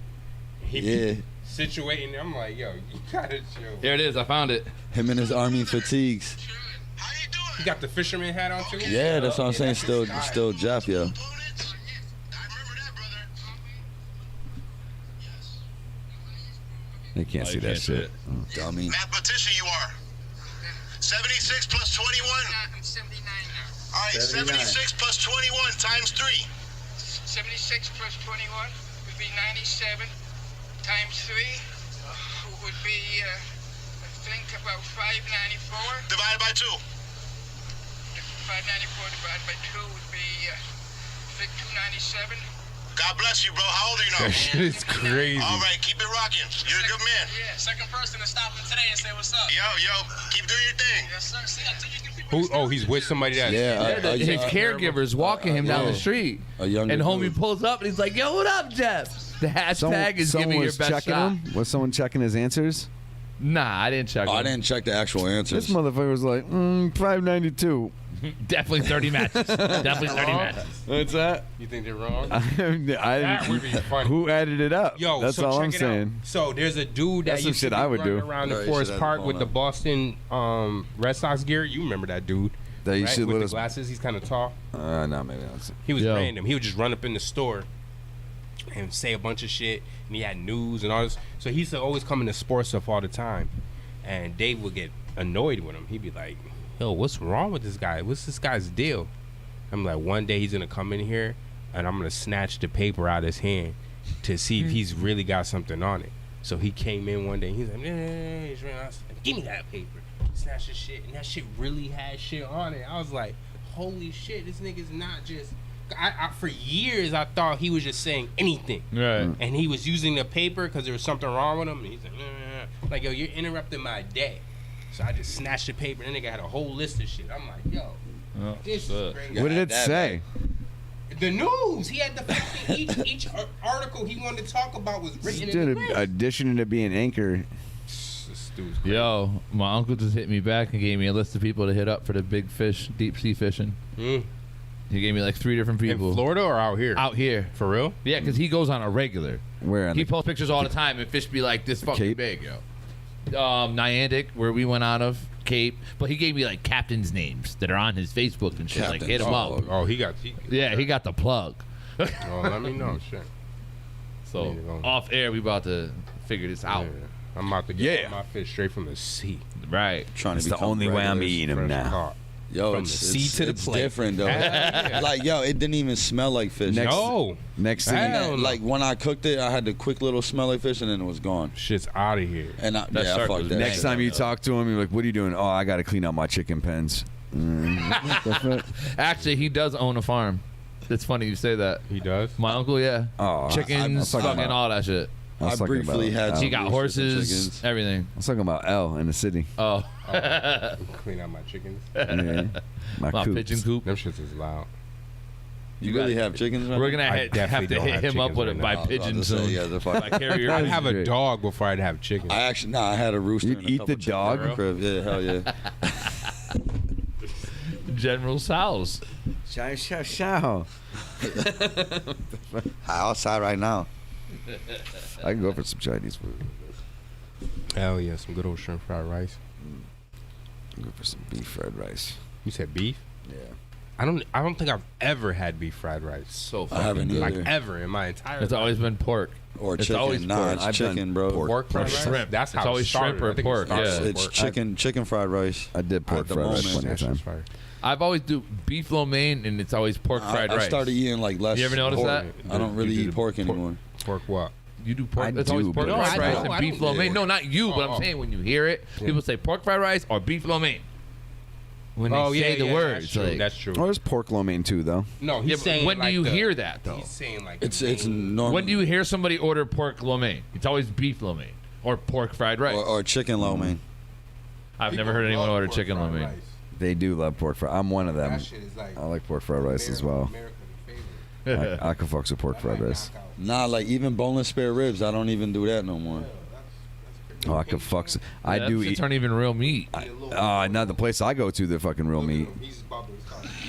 He Yeah. be situating. I'm like, yo, you gotta chill. There it is. I found it. Him and his army fatigues. He got the fisherman hat on too. Yeah, that's what I'm saying. Still Jeff, yo. They can't see that shit. Dummy. Mathematician you are. 76 plus 21. I'm 79 now. All right, 76 plus 21 times 3. 76 plus 21 would be 97 times 3 would be, I think, about 594. Divided by 2. 594 divided by 2 would be, I think, 297. God bless you, bro. How old are you now? That shit is crazy. All right, keep it rocking. You're a good man. Yeah, second person to stop him today and say what's up. Yo, keep doing your thing. Yes, sir. See, I told you can Who? Oh, he's with somebody that. His caregiver's walking him down the street. A younger And homie dude. pulls up and he's like, "Yo, what up, Jeff?" The hashtag is someone "Give me your was best checking shot." him? Was someone checking his answers? Nah, I didn't check. Oh, I him. didn't check the actual answers. This motherfucker was like, 592. Definitely 30 matches. Definitely 30 matches. What's that? You think they're wrong? That would be funny. Who added it up? Yo, that's so all check I'm it out. saying. So there's a dude that That's some used to shit be I would running do. around No, the you Forest should have Park the with the phone Boston Red Sox gear. You remember that dude? That used to with let the us. glasses. He's kind of tall. No, maybe not. He was Yo. random. He would just run up in the store and say a bunch of shit, and he had news and all this. So he used to always come into sports stuff all the time, and Dave would get annoyed with him. He'd be like, "Yo, what's wrong with this guy? What's this guy's deal?" I'm like, one day he's gonna come in here, and I'm gonna snatch the paper out of his hand to see if he's really got something on it. So he came in one day, and he's like, "Give me that paper." Snatched the shit, and that shit really had shit on it. I was like, "Holy shit, this nigga's not just." I for years I thought he was just saying anything, right? And he was using the paper because there was something wrong with him. And he's like, "Yo, you're interrupting my day." So I just snatched the paper, and the nigga had a whole list of shit. I'm like, "Yo, this is crazy." What did it say? The news. He had the fact that each article he wanted to talk about was written in the list. Addition to being anchor. Yo, my uncle just hit me back and gave me a list of people to hit up for the big fish, deep sea fishing. He gave me like 3 different people. In Florida or out here? Out here. For real? Yeah, because he goes on a regular. Where? He posts pictures all the time, and fish be like this fucking big, yo. Nyandic, where we went out of, Cape. But he gave me like captains' names that are on his Facebook and shit. Like, hit him up. Oh, he got the plug. Oh, let me know. Shit. So, off air, we about to figure this out. Yeah. I'm about to get my fish straight from the sea. Right. Trying to It's the only way I'm regulars. eating them now. Yo, From the sea to the it's plate. different though. Yeah. Like, yo, it didn't even smell like fish. Next thing, Hell no. like when I cooked it, I had the quick little smell like fish, and then it was gone. Shit's out of here. And I fucked that. Next time you talk to him, you're like, "What are you doing?" "Oh, I got to clean out my chicken pens." Actually, he does own a farm. It's funny you say that. He does? My uncle, yeah. Oh, chickens, fucking all that shit. I briefly had. He got horses, chickens. everything. I was talking about L in the city. Oh. Clean out my chickens. Yeah. My My coops. pigeon coop. Them shits is loud. You really have chickens? Right We're now? gonna I have definitely to don't hit have him up chickens with right it by now. pigeon Say, soon. yeah, the fuck. By carrier I'd have a pigeon. dog before I'd have chickens. I actually, I had a rooster. You'd and a eat couple the chickens dog? in the crib. Yeah, hell yeah. General Sal's. Chow, chow, chow. Outside right now. I can go for some Chinese food. Hell yeah, some good old shrimp fried rice. I'll go for some beef fried rice. You said beef? Yeah. I don't think I've ever had beef fried rice. So I fucking haven't good. Like either. ever in my entire It's life. always been pork. Or It's chicken. always Nah, pork. it's I've chicken, done bro. Pork fried rice? shrimp. That's how It's always it started. shrimp or I think it pork, started yeah. with It's pork. chicken fried rice. I did pork At the fried rice moment. plenty That of shit's time. fire. I've always do beef lo mein, and it's always pork fried I rice. started eating like less. You ever notice pork. that? I don't really You do eat the pork anymore. Pork what? You do pork. I It's do, always pork but fried it's rice not. and beef lo mein. No, not you, but I'm saying when you hear it, people say pork fried rice or beef lo mein. When they say the words, That's true. like, That's true. Oh, there's pork lo mein too, though. No, he's yeah, but saying when like do you the- hear that though? He's saying like It's the main- normal. When do you hear somebody order pork lo mein? It's always beef lo mein or pork fried rice. or chicken lo mein. I've never heard anyone order chicken lo mein. They do love pork fried. I'm one of them. That shit is like I like pork fried rice as well. American favorite. I can fuck with pork fried rice. Nah, like even boneless spare ribs, I don't even do that no more. Oh, I can fuck. I Yeah, do that eat. shits aren't even real meat. Not the place I go to. They're fucking real meat.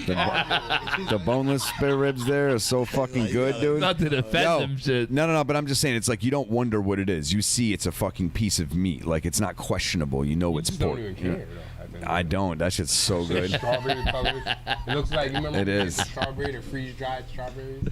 The boneless spare ribs there are so fucking good, dude. Not to defend them shit. No. But I'm just saying, it's like you don't wonder what it is. You see, it's a fucking piece of meat. Like it's not questionable. You know, it's just pork. don't even care, though. I don't. That shit's so good. Strawberry colors. It looks like you remember It is. the strawberry, the freeze dried strawberries.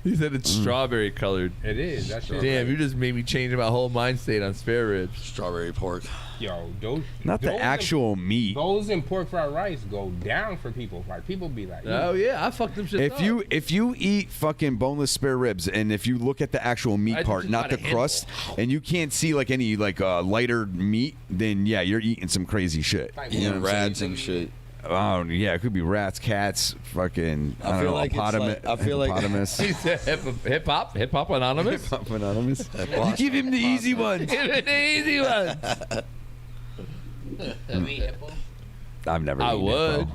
He said it's strawberry colored. It is. That shit. Damn, you just made me change my whole mind state on spare ribs. Strawberry pork. Yo, those. Not the those actual meat. Those in pork fried rice go down for people. Like people be like, Oh yeah, I fucked them shit up. If you eat fucking boneless spare ribs, and if you look at the actual meat I part, just not gotta the handle. crust, and you can't see like any like lighter meat, then yeah, you're eating some crazy shit. Like, You know Eating what I'm rats saying? and shit. Oh yeah, it could be rats, cats, fucking. I don't feel know, like it's hippopotamus. like- I feel like- hippopotamus. He said hip hop anonymous. Anonymous. You give him the easy ones. Give it the easy one. I've never. I eaten would. hippo.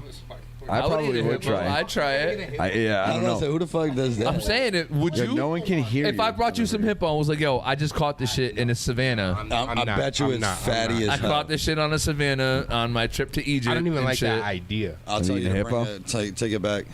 I probably eat a would hippo. try. I'd try it. I don't know. Who the fuck does that? I'm saying it. Would Yeah, you? no one can hear If you. I brought you some hippo and was like, "Yo, I just caught this shit in a savannah." I bet you it's fatty I as caught hell. this shit on a savannah on my trip to Egypt. I don't even and like shit. that idea. I'll Have tell you you to eaten bring hippo? it, take it back.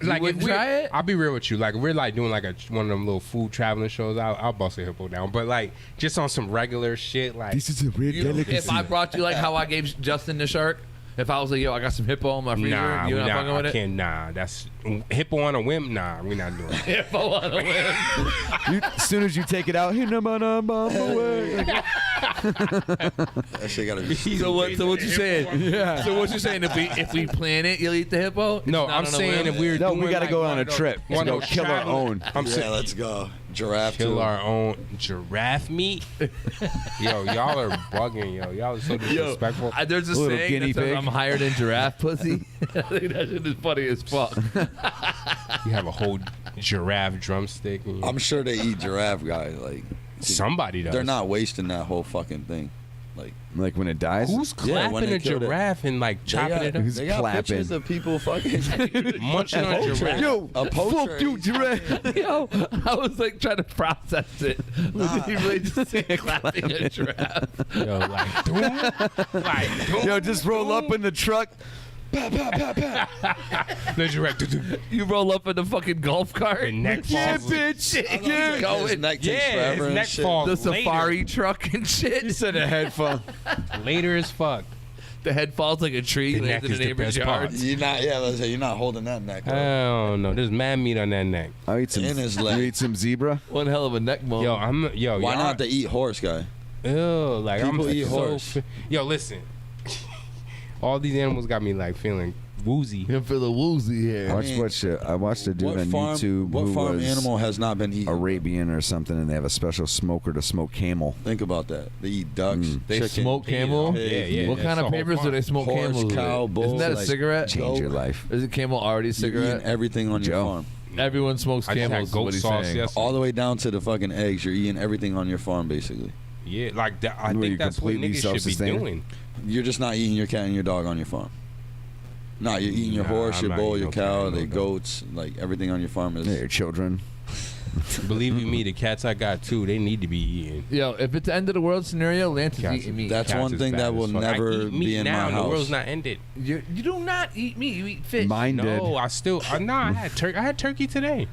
Like wouldn't if we- try it? I'll be real with you. Like if we're like doing like one of them little food traveling shows, I'll bust a hippo down. But like just on some regular shit, like This is a real delicacy. If I brought you like how I gave Justin the shark, If I was like, yo, I got some hippo in my freezer, Nah, you we not not. fucking with I it? can't. Nah, that's hippo on a whim. Nah, we not doing it. Hippo on a whim. As soon as you take it out, hit him on a away. That shit gotta be. So what you saying? Yeah. So what you saying? If we plan it, you'll eat the hippo? It's No, not I'm on a saying whim? if we're No, doing we gotta like go one on a of those- trip. one Go of those kill our travel- own. I'm Yeah, saying let's go. Giraffe kill too. our own giraffe meat. Yo, y'all are bugging. Yo, y'all are so disrespectful. There's a Little saying guinea that says pig. I'm higher than giraffe pussy. I think that shit is funny as fuck. You have a whole giraffe drumstick. And I'm sure they eat giraffe, guys. Like somebody does. they're not wasting that whole fucking thing. Like when it dies. Who's Yeah, when clapping they a killed it. giraffe and like chopping it up? Who's They got clapping? pictures of people fucking Munching on a giraffe. Yo, A poacher. fuck you, giraffe. Yo, I was like trying to process it. Was he really just clapping a giraffe? Yo, like, doom? Like, doom? Yo, just roll up in the truck. Pa, pa, pa, pa. The giraffe. You roll up in the fucking golf cart. The neck Yeah, falls. bitch. Yeah, His going. neck takes Yeah, forever his and neck shit. falls. The Later. safari truck and shit. He said a headphone. Later as fuck. The head falls like a tree. The lands neck in is the the neighbor's best yard. part. You're not. Yeah, let's say you're not holding that neck. I Up. don't know. There's mad meat on that neck. I'll eat some. In his You leg. eat some zebra. One hell of a neck bone. Yo, Why y'all- not to eat horse, guy? Ew, like People I'm eat so horse. Yo, listen. All these animals got me like feeling woozy. You feel the woozy here. I watched a dude What on farm? YouTube What who farm was animal has not been eaten? Arabian or something, and they have a special smoker to smoke camel. Think about that. They eat ducks. They chicken, smoke camel? pig, Yeah, What kind that's of the whole papers do they smoke Horse, camels cow, with? bull, Isn't that a like, cigarette? Change your life. Is a camel already a You're eating cigarette? everything on your Joe. farm. Everyone smokes I just had camels. is goat what he's sauce saying. yesterday. All the way down to the fucking eggs. You're eating everything on your farm, basically. Yeah, like that. I Were you think that's what completely niggas should be self-sustaining? doing. You're just not eating your cat and your dog on your farm. No, you're eating your Nah, horse, I'm your not bull, eating your no cat cow, and no the dog. goats, like everything on your farm is. Yeah, your children. Believe you me, the cats I got too, they need to be eaten. Yo, if it's the end of the world scenario, Lance is Cats eating meat. That's Cats one is thing bad that as will fuck. never I eat meat be in now, my and house. the world's not ended. You do not eat meat. You eat fish. Mine did. No, I still. I had turkey. I had turkey today.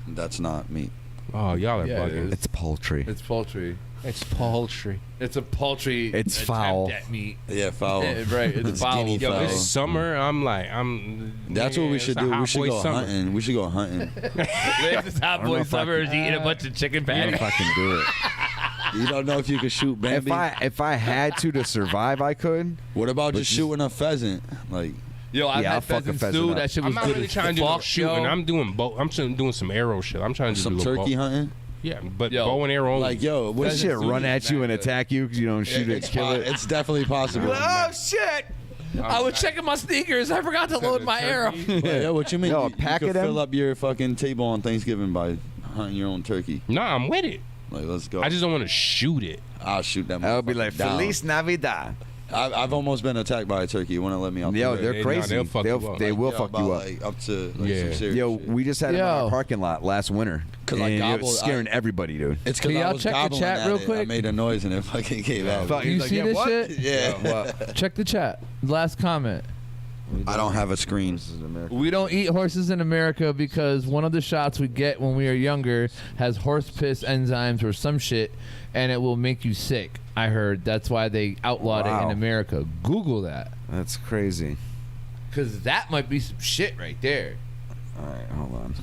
That's not meat. Oh, y'all are Yeah, it bugging. is. It's poultry. It's poultry. It's poultry. It's a poultry. It's attempt foul. At meat. Yeah, foul. Yeah, right. It's foul. guinea Yo, fowl. it's summer. I'm. That's what we should do. We should go hunting. We should go hunting. Lance's hot don't know boy if I summer is eating a bunch of chicken I don't know patties. if I can do it. You don't know if you could shoot Bambi. If I had to survive, I could. What about But just just- shooting a pheasant? Like, Yo, I Yeah, I'll had fuck a pheasant pheasant stew. up. That shit I'm was not good really as trying to do no fuck, shooting. yo. I'm doing bow. I'm doing some arrow shit. I'm trying to some do a little turkey bow. hunting. Yeah, but Yo, bow and arrow. Like, yo, what This shit run at you and attack you because you don't shoot it, it's, kill it. it's definitely possible. Oh shit! I was checking my sneakers. I forgot to load my arrow. Yeah, what you mean? Yo, a you pack could of them? fill up your fucking table on Thanksgiving by hunting your own turkey. Nah, I'm with it. Like, let's go. I just don't want to shoot it. I'll shoot that. I would be like, motherfucker down. Feliz Navidad. I've almost been attacked by a turkey. It wouldn't let me out. Yo, the they're way. Nah, crazy. they'll fuck you up. They will Yeah, fuck about, you up. Like, up to like, Yeah. some serious Yo, shit. we just had it in Yo. our parking lot last winter. 'Cause I and it gobbled- was scaring everybody, dude. It's Can because I y'all was check the gobbling chat at real it. I quick? made a noise and it fucking came out. Fuck, You he's like, see yeah, this what? shit? Yeah. Check the chat. Last comment. I don't have a screen. We don't eat horses in America because one of the shots we get when we are younger has horse piss enzymes or some shit, and it will make you sick. I heard that's why they outlawed it Wow. in America. Google that. That's crazy. Because that might be some shit right there. All right, hold on.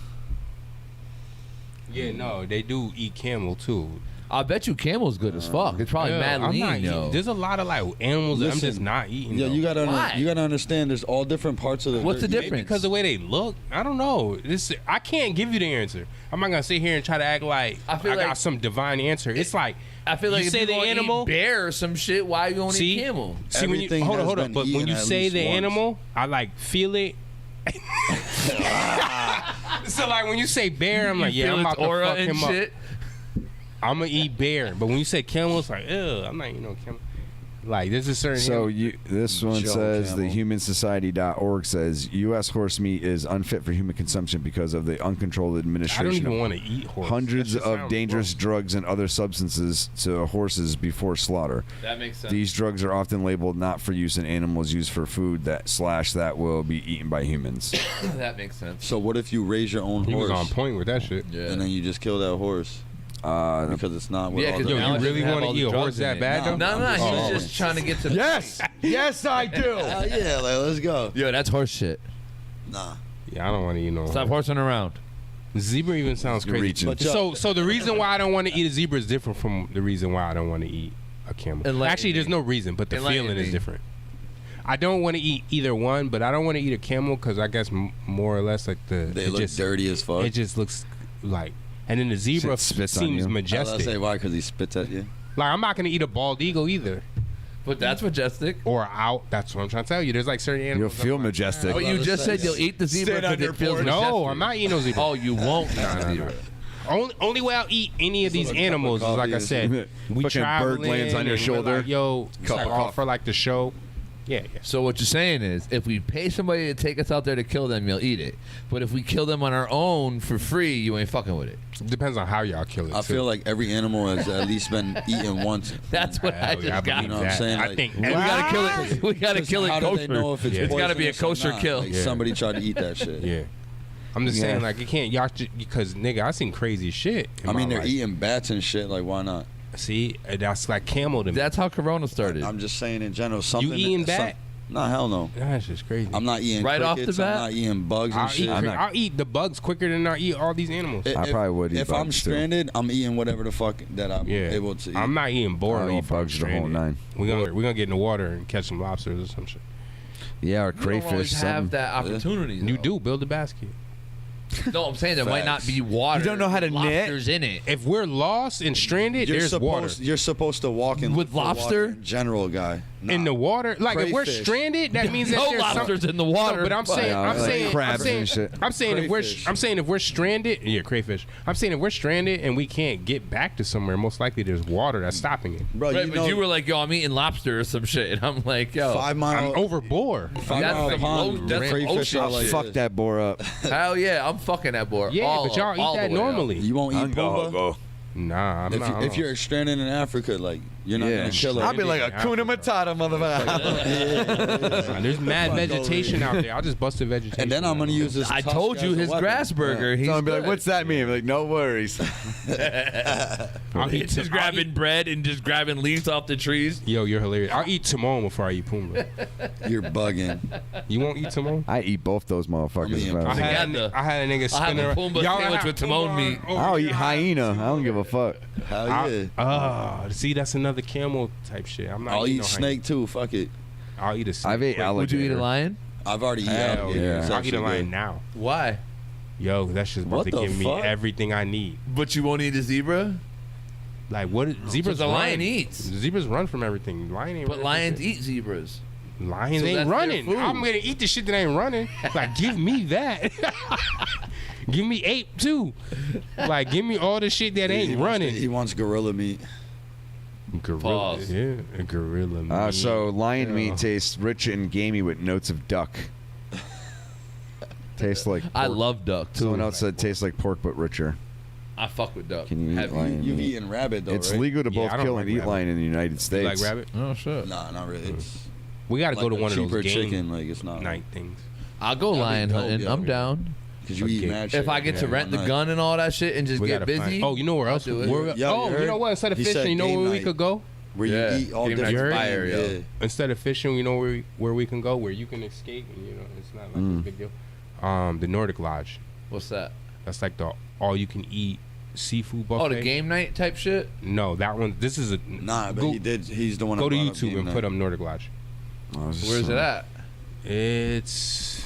Yeah, no, they do eat camel too. I bet you camel's good as fuck. It's probably Yeah, mad I'm lean, not yo. eating. There's a lot of like animals that I'm Listen, just not eating. Yeah, though. you gotta Why? you gotta understand. There's all different parts of the. What's the you- difference? Because the way they look, I don't know. This I can't give you the answer. I'm not gonna sit here and try to act like I, feel like- got some divine answer. It's like I feel like you if say you the gonna animal. eat bear or some shit, why you only See? eat camel? See when you Everything hold has on. been But when eaten you at say least the once. animal, I like feel it. So like when you say bear, I'm like, You yeah, feel I'm its about to aura fuck and him shit? up. I'm gonna eat bear. But when you say camel, it's like, ew, I'm not eating no camel. Like there's a certain. So animal- this one Joe says Camel. the humansociety.org says U.S. horse meat is unfit for human consumption because of the uncontrolled I administration don't even of want to eat horse. hundreds That just of sounds dangerous gross. drugs and other substances to horses before slaughter. That makes sense. These drugs are often labeled not for use in animals used for food that will be eaten by humans. That makes sense. So what if you raise your own He horse was on point with that shit. Yeah. and then you just kill that horse? Because it's not. With Yeah, all because the you really want to eat a horse that bad, though? No, I'm he just- was just trying to get to the Yes, I do. Hell yeah, like, let's go. Yo, that's horse shit. Nah. Yeah, I don't want to eat no. Stop horsing around. Zebra even sounds You're crazy. reaching. So the reason why I don't want to eat a zebra is different from the reason why I don't want to eat a camel. Actually, there's no reason, but the feeling is different. I don't want to eat either one, but I don't want to eat a camel because I guess more or less like They look dirty as fuck. It just looks like, and then the zebra spits on seems you. majestic. I say why? Because he spits at you. Like I'm not gonna eat a bald eagle either. But that's majestic. Or out. That's what I'm trying to tell you. There's like certain animals. You'll feel majestic. But you just said you'll eat the zebra because it feels majestic. No, I'm not eating no zebra. Oh, you won't eat the zebra. Only way I'll eat any of these animals is like I said, we Fucking travel bird lands on your shoulder. Like, yo, Cup like, of all coffee. for like the show. Yeah. So what you're saying is, if we pay somebody to take us out there to kill them, you'll eat it. But if we kill them on our own for free, you ain't fucking with it. Depends on how y'all kill it. I feel like every animal has at least been eaten once. That's what I just got. You know what I'm saying? I Like, think we gotta kill it. We gotta kill it how do kosher. they know if it's It's gotta be a poisonous or kosher not? kill. Like, somebody tried to eat that shit. Yeah. I'm just saying, like, you can't, y'all, because, nigga, I seen crazy shit. I mean, they're eating bats and shit. Like, why not? See, that's like camel to me. That's how Corona started. I'm just saying in general. Something. eating bat? Nah, hell no. That's just crazy. I'm not eating Right off crickets. the bat? I'm not eating bugs and shit. I'll eat the bugs quicker than I eat all these animals. If- I probably would eat If I'm bugs, too. stranded, I'm eating whatever the fuck that I'm able to eat. I'm not eating boar I'll though eat if I'm bugs the whole stranded. nine. We're gonna get in the water and catch some lobsters or some shit. Yeah, or You don't crayfish. always have something. that opportunity. You do build a basket. No, I'm saying there might not be water. You don't know how to knit? lobsters in it. If we're lost and stranded, there's water. You're supposed to walk in With for water lobster? in general, guy. In the water, like if we're Crayfish. stranded, that means that No there's lobsters some, in the water, No, but I'm but- saying, Yeah, I'm like saying, crabs I'm saying, and shit. I'm saying if Crayfish. we're stranded, yeah, crayfish. I'm saying if we're stranded and we can't get back to somewhere, most likely there's water that's stopping it. Bro, Right, you but know, you were like, yo, I'm eating lobster or some shit. And I'm like, yo. 5 I'm Mile, overboard. 5 That's Mile some Pond, low- that's crayfish ocean are like Fuck this. that boar up. Hell yeah, I'm fucking that boar. Yeah, all but y'all all eat that the way up. normally. You won't eat Pumbaa? Go. Nah, I'm not. If you're stranded in Africa, like, you're not Yeah. going to kill it. I'll be like a Africa. Kuna Matata, motherfucker. There's mad vegetation out there. I'll just bust the vegetation. And then I'm going to use this. I tusk told you as a his weapon. grass burger. He's Someone be like, good. what's that mean? I'm like, no worries. I'll eat He's just grabbing bread and just grabbing leaves off the trees. Yo, you're hilarious. I'll eat Timon before I eat Pumbaa. You're bugging. You won't eat Timon? I eat both those motherfuckers. eating man. I had Together. I had a nigga I'll have spinning a around. Pumbaa Y'all sandwich have with Timon Pumbaa meat. over I'll your eat house? hyena. I don't give a fuck. Hell yeah. See, that's another camel type shit. I'm not I'll eating eat no snake too. Fuck it. I'll eat a snake. I've ate Would alligator. you eat a lion? I've already eaten Hell alligator. yeah. It's I'll eat actually a lion good. now. Why? Yo, that's just about What to the give me fuck? everything I need. But you won't eat a zebra? Like what? Zebras the run. lion eats. Zebras run from everything. Lion ain't. But running lions from eat zebras. shit. Lions So ain't that's their running. food. I'm gonna eat the shit that ain't running. Like give me that. Give me ape too. Like give me all the shit that ain't running. He wants gorilla meat. Gorilla. Pause. Yeah, a gorilla. Meat. So lion Yeah. meat tastes rich and gamey with notes of duck. Tastes like I pork. love duck too. Someone else said tastes like pork but richer. I fuck with duck. Can you eat Have lion You've meat? eaten rabbit though, It's right? legal to Yeah, both I don't kill like and eat rabbit. lion in the United You States. like rabbit? Oh shit. Nah, not really. It's We got to like go to a one of those cheaper game chicken. Like it's not. night things. I'll go lion dope, hunting. yo. I'm down. Because you eat Okay. mad shit. If I get to Yeah, rent the why not? gun and all that shit and just We get gotta busy. find- Oh, you know where else? I'll do it. Where, Yo, you you know heard? what? Instead of He said fishing, you know game where we night. could go? Where Yeah. you eat all Game different night's things. fire, yo. Yeah. Instead of fishing, you know where we can go, where you can escape, and you know it's not like a big deal. The Nordic Lodge. What's that? That's like the all you can eat seafood buffet. Oh, the game night type shit. No, that one. This is a Nah, but go, he did. He's the one. go that to brought up YouTube game and night. put up Nordic Lodge. Where's it at? It's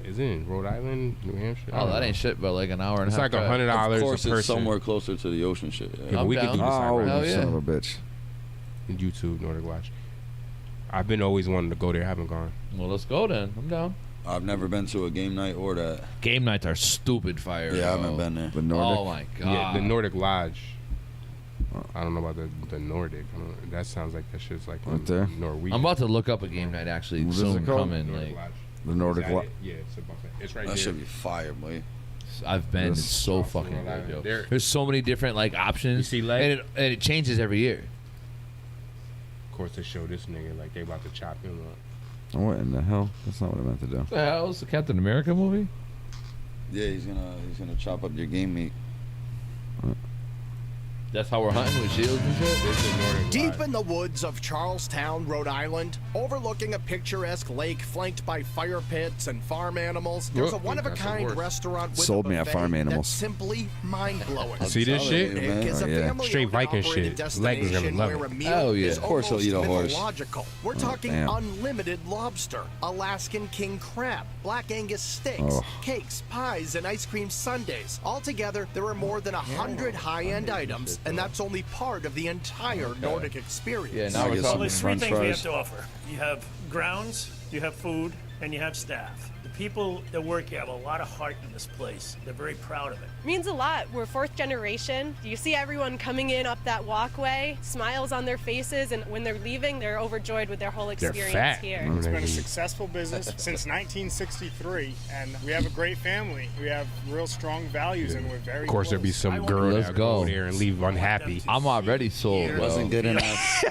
is it in Rhode Island, New Hampshire? I Oh, don't that know. ain't shit, but like an hour and It's a half. like $100 Of a course, person. it's somewhere closer to the ocean shit. Yeah, Yeah. but we could down. do this Oh, right Hell you yeah. son of a bitch. YouTube Nordic Lodge. I've been always wanting to go there. Haven't gone. Well, let's go then. I'm down. I've never been to a game night or that. Game nights are stupid fire. Yeah, I bro. haven't been there. The Nordic. Oh my god. Yeah, the Nordic Lodge. I don't know about the Nordic. That sounds like that shit's like Right there. Norwegian. I'm about to look up a game night actually What is soon it called? coming. Nordic Like Lodge. The Nordic Is that Lodge. it? Yeah, it's a buffet. It's right That there. should be fire, boy. I've been. It's This- so Awesome, fucking Rhode good, yo. Island. There's so many different like options. You see, like- and it changes every year. Of course, they show this nigga like they about to chop him up. What in the hell? That's not what I meant to do. What the hell is the Captain America movie? Yeah, he's gonna chop up your game meat. That's how we're hunting with shields and shit. Deep in the woods of Charlestown, Rhode Island, overlooking a picturesque lake flanked by fire pits and farm animals, there's a one-of-a-kind restaurant with Sold a me at buffet farm animals. that's simply mind-blowing. See this shit? Nick is a family-owned Straight Viking operated shit. Legs are gonna destination love where a it. meal Oh, yeah. is Of course he'll almost eat a horse. mythological. We're talking damn. unlimited lobster, Alaskan king crab, black Angus steaks, Oh. cakes, pies, and ice cream sundaes. Altogether, there are more than 100 high-end items, and that's only part of the entire Nordic experience. Yeah, now we're get talking. some There's three French things we have fries. to offer. You have grounds, you have food, and you have staff. The people that work here have a lot of heart in this place. They're very proud of it. Means a lot. We're fourth generation. You see everyone coming in up that walkway, smiles on their faces, and when they're leaving, they're overjoyed with their whole experience fat. here. Mm. It's been a successful business since 1963, and we have a great family. We have real strong values, and we're very Of course, there'll be close. some girl Let's that go. go there and leave unhappy. I'm already sold. Bro. Wasn't good enough.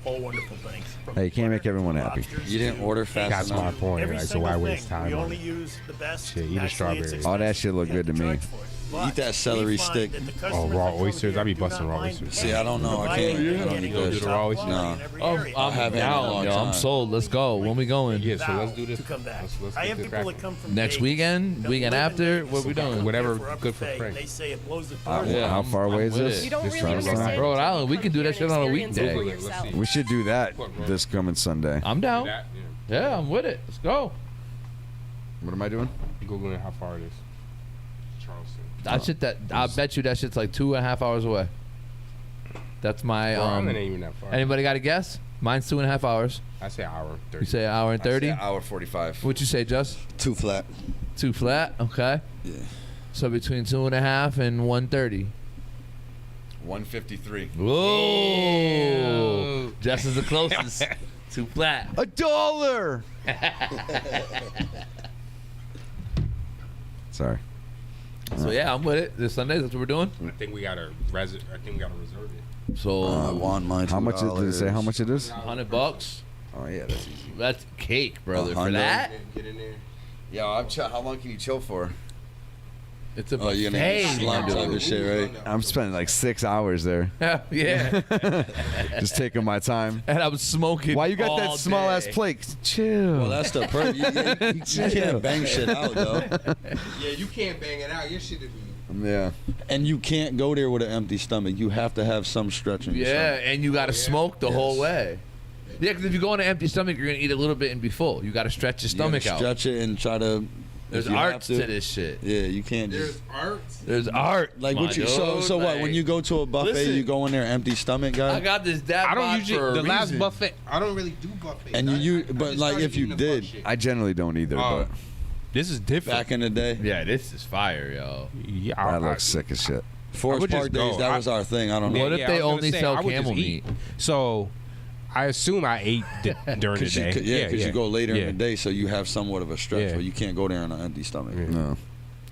All wonderful things. Hey, you can't make everyone happy. You didn't order fast That's my enough. point. Every Like, so single why thing. waste time We on only it? use the best. Shit, eat a Naturally, strawberry. it's All that shit look expensive. good to You me. have to charge for it. But Eat that celery we find stick. that the Oh, customers raw that come oysters. here I be do busting not raw mind oysters. See, I don't know. I providing can't and eat getting any You gonna do good. the raw oysters? No. in every Oh, area. I I'm haven't in a down, long yo. I'm time. sold. Let's go. When we going? Yeah, so let's do this. To come back. Let's I get have the people cracking. that come from Next Vegas weekend? that Weekend live in after? Vegas What we that come doing? here Whatever for a good for buffet, Frank. They say it blows the Yeah, How I'm- far away I'm is with this? it. You don't This really Charlestown? understand. Rhode until Island, you we come can do here that and shit on a experience it weekday. for Google it, let's yourself. see. We should do that this coming Sunday. I'm down. That, Yeah, I'm with it. Let's go. What am I doing? Googling how far it is. Charleston. I bet you that shit's like 2.5 hours away. That's my Rhode Island ain't even that far. Anybody got a guess? Mine's 2.5 hours. I say hour 30. You say an hour and 30? Hour 45. What'd you say, Just? Too flat. 2 flat? Okay. Yeah. So between 2.5 and 130. 153. Whoa! Just is the closest. 2 flat. $1. Sorry. So yeah, I'm with it. This Sunday, that's what we're doing. I think we gotta reserve it. So I want mine. How much did it say? How much it is? $100. Oh yeah, that's easy. That's cake, brother. For 100? that, Get in there. Yo, how long can you chill for? it's a Oh, you're gonna buffet, get slumped dude. on this shit, right? I'm spending like 6 hours there. Yeah. Just taking my time. And I'm smoking. Why you got that all small ass day. plate? Chill. Well, that's the perk. You can't bang shit out, though. Yeah, you can't bang it out. Your shit is. Yeah. And you can't go there with an empty stomach. You have to have some stretch in your Yeah, stomach. and you got to smoke the whole way. Yeah, because if you go on an empty stomach, you're gonna eat a little bit and be full. You got to stretch your You gotta stomach out. Stretch it and try to. There's if you have arts to this shit. Yeah, you can't just. art. There's art. Like what you? So what? When you go to a buffet, Listen. you go in there empty stomach, guy. I got this dad I don't bod usually for a the last reason. buffet. I don't really do buffets. And but like if you did I generally don't either, Oh. but This is different. back in the day, Yeah, this is fire, yo. Yeah, that looks sick as shit. Forest would just Park days, go. that was our thing. I don't know. What if I they was gonna only say, sell I would just camel eat. meat? So, I assume I ate during the day. Because you go later yeah. in the day, so you have somewhat of a stretch Yeah. where you can't go there on an empty stomach. No.